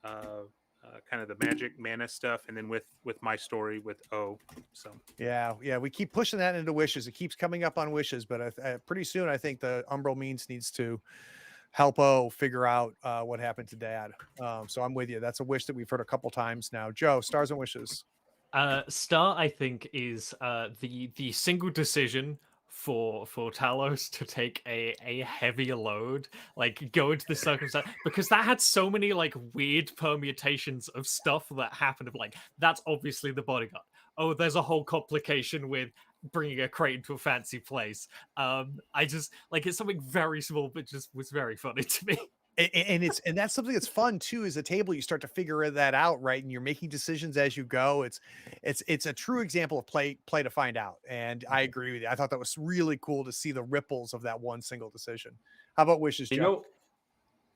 kind of the magic mana stuff, and then with my story with O. So Yeah, we keep pushing that into wishes. It keeps coming up on wishes, but pretty soon I think the Umbral Means needs to help O figure out what happened to Dad. So I'm with you. That's a wish that we've heard a couple times now. Joe, stars and wishes. Star, I think, is the single decision for Talos to take a heavier load, like go into the circumstance, because that had so many like weird permutations of stuff that happened. Of like, that's obviously the bodyguard. Oh, there's a whole complication with bringing a crate into a fancy place. I just like, it's something very small, but just was very funny to me. And that's something that's fun too. Is a table you start to figure that out, right? And you're making decisions as you go. It's a true example of play to find out. And I agree with you. I thought that was really cool to see the ripples of that one single decision. How about wishes, Joe? You know,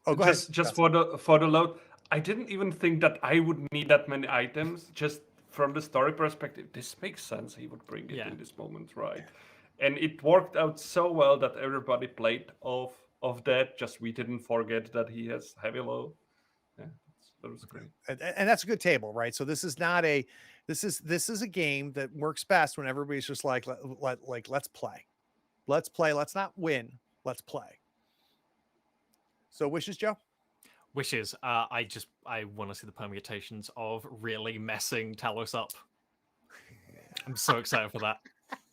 Oh, go ahead. just for the load, I didn't even think that I would need that many items. Just from the story perspective, this makes sense. He would bring it in this moment, right? And it worked out so well that everybody played off of that. Just we didn't forget that he has heavy load. Yeah, that was great. And that's a good table, right? So this is not a this is a game that works best when everybody's just like let's play. Let's not win. Let's play. So wishes, Joe? Wishes. I want to see the permutations of really messing Talos up. I'm so excited for that.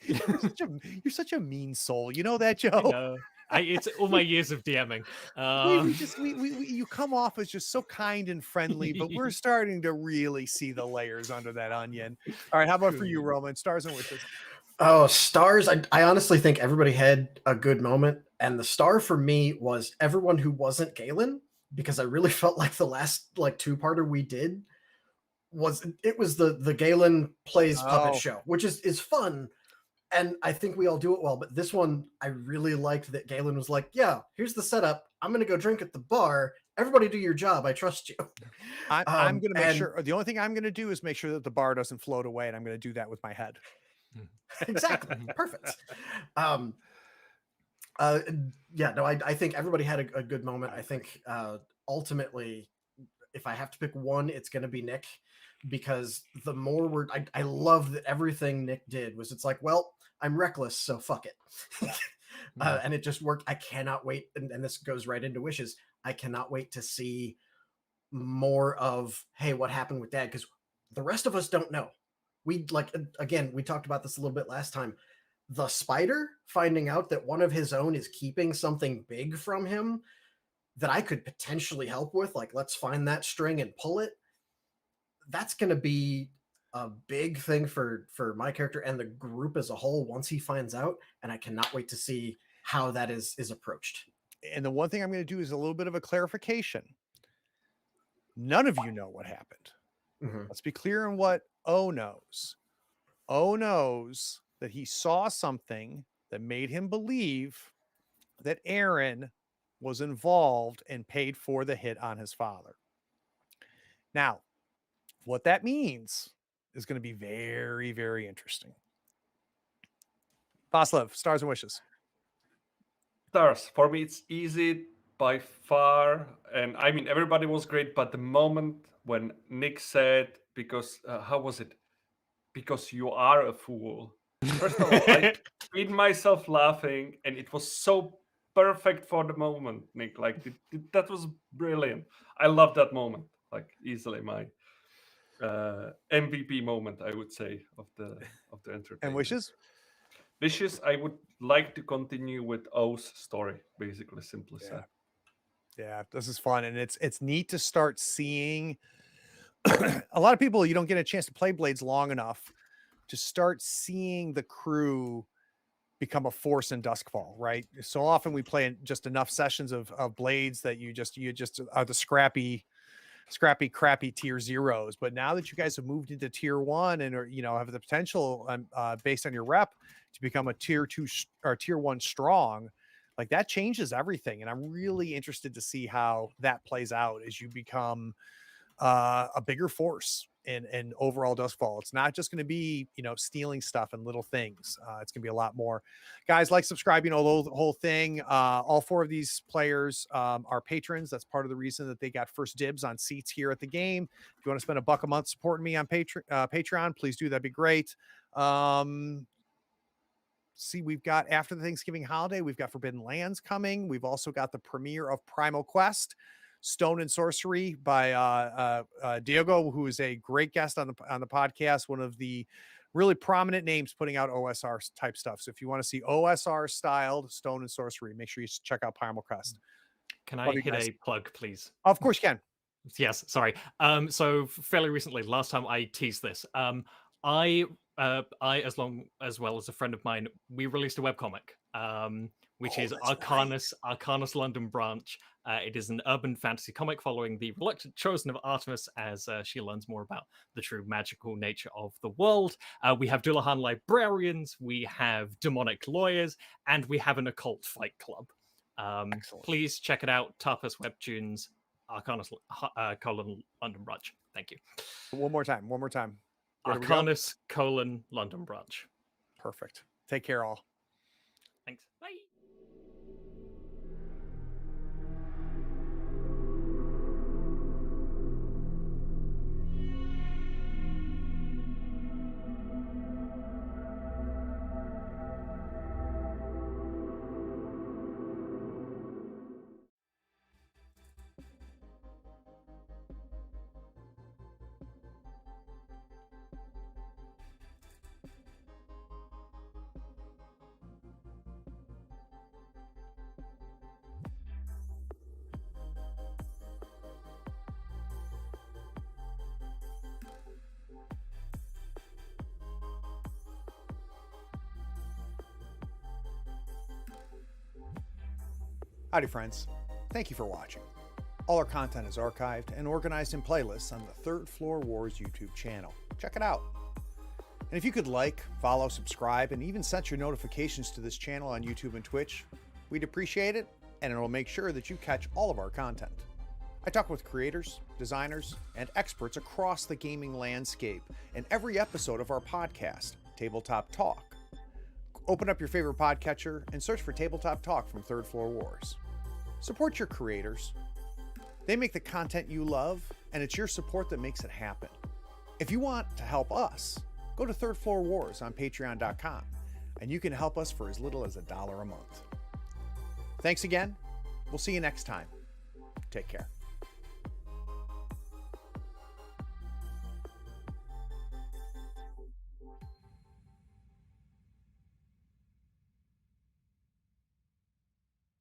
You're such a mean soul. You know that, Joe? I know. It's all my years of DMing. You come off as just so kind and friendly, but we're starting to really see the layers under that onion. All right, how about for you, Roman? Stars and wishes. Oh, stars. I honestly think everybody had a good moment. And the star for me was everyone who wasn't Galen, because I really felt like the last like 2-parter we did was the Galen plays puppet show, which is fun. And I think we all do it well. But this one, I really liked that Galen was like, yeah, here's the setup. I'm going to go drink at the bar. Everybody do your job. I trust you. I'm going to make sure. The only thing I'm going to do is make sure that the bar doesn't float away. And I'm going to do that with my head. Exactly. Perfect. I think everybody had a good moment. I think ultimately, if I have to pick one, it's going to be Nick, because the more I love that everything Nick did was, it's like, well, I'm reckless, so fuck it. And it just worked. I cannot wait. And this goes right into wishes. I cannot wait to see more of, hey, what happened with Dad? Because the rest of us don't know. We again, we talked about this a little bit last time. The spider finding out that one of his own is keeping something big from him that I could potentially help with, like, let's find that string and pull it. That's going to be a big thing for my character and the group as a whole once he finds out, and I cannot wait to see how that is approached. And the one thing I'm going to do is a little bit of a clarification. None of you know what happened. Mm-hmm. Let's be clear on what O knows. O knows that he saw something that made him believe that Aaron was involved and paid for the hit on his father. Now, what that means is going to be very, very interesting. Vaslev, stars and wishes. Stars. For me, it's easy by far. And I mean, everybody was great, but the moment when Nick said, because, how was it? Because you are a fool. First of all, I made myself laughing, and it was so perfect for the moment, Nick. Like, that was brilliant. I love that moment. Like, easily my MVP moment, I would say, of the entertainment. And wishes? Wishes, I would like to continue with O's story, basically, simply said. Yeah, this is fun, and it's neat to start seeing a lot of people. You don't get a chance to play Blades long enough to start seeing the crew become a force in Duskfall, right? So often we play in just enough sessions of Blades that you just are the scrappy, crappy tier zeros. But now that you guys have moved into tier 1 and are, you know, have the potential based on your rep to become a tier 2 or tier 1 strong, like that changes everything. And I'm really interested to see how that plays out as you become a bigger force in overall Duskfall. It's not just going to be, you know, stealing stuff and little things. It's going to be a lot more. Guys, like, subscribe, you know, the whole thing. All 4 of these players are patrons. That's part of the reason that they got first dibs on seats here at the game. If you want to spend $1 a month supporting me on Patreon, please do. That'd be great. See, we've got, after the Thanksgiving holiday, we've got Forbidden Lands coming. We've also got the premiere of Primal Quest, Stone and Sorcery by Diego, who is a great guest on the podcast, one of the really prominent names putting out OSR type stuff. So if you want to see OSR styled Stone and Sorcery, make sure you check out Primal Quest. Can I hit a plug, please? Of course you can. Yes, sorry. So fairly recently, last time I teased this, I as well as a friend of mine, we released a webcomic, which is Arcanus London branch. It is an urban fantasy comic following the reluctant chosen of Artemis as she learns more about the true magical nature of the world. We have Dullahan librarians, we have demonic lawyers, and we have an occult fight club. Please check it out. Tapas Webtoons, Arcanus London branch. Thank you. One more time. Arcanus London branch. Perfect. Take care, all. Thanks. Bye. Howdy, friends. Thank you for watching. All our content is archived and organized in playlists on the Third Floor Wars YouTube channel. Check it out. And if you could like, follow, subscribe, and even set your notifications to this channel on YouTube and Twitch, we'd appreciate it, and it'll make sure that you catch all of our content. I talk with creators, designers, and experts across the gaming landscape in every episode of our podcast, Tabletop Talk. Open up your favorite podcatcher and search for Tabletop Talk from Third Floor Wars. Support your creators, They make the content you love, and it's your support that makes it happen. If you want to help us, go to Third Floor Wars on patreon.com, and you can help us for as little as $1 a month. Thanks again. We'll see you next time. Take care.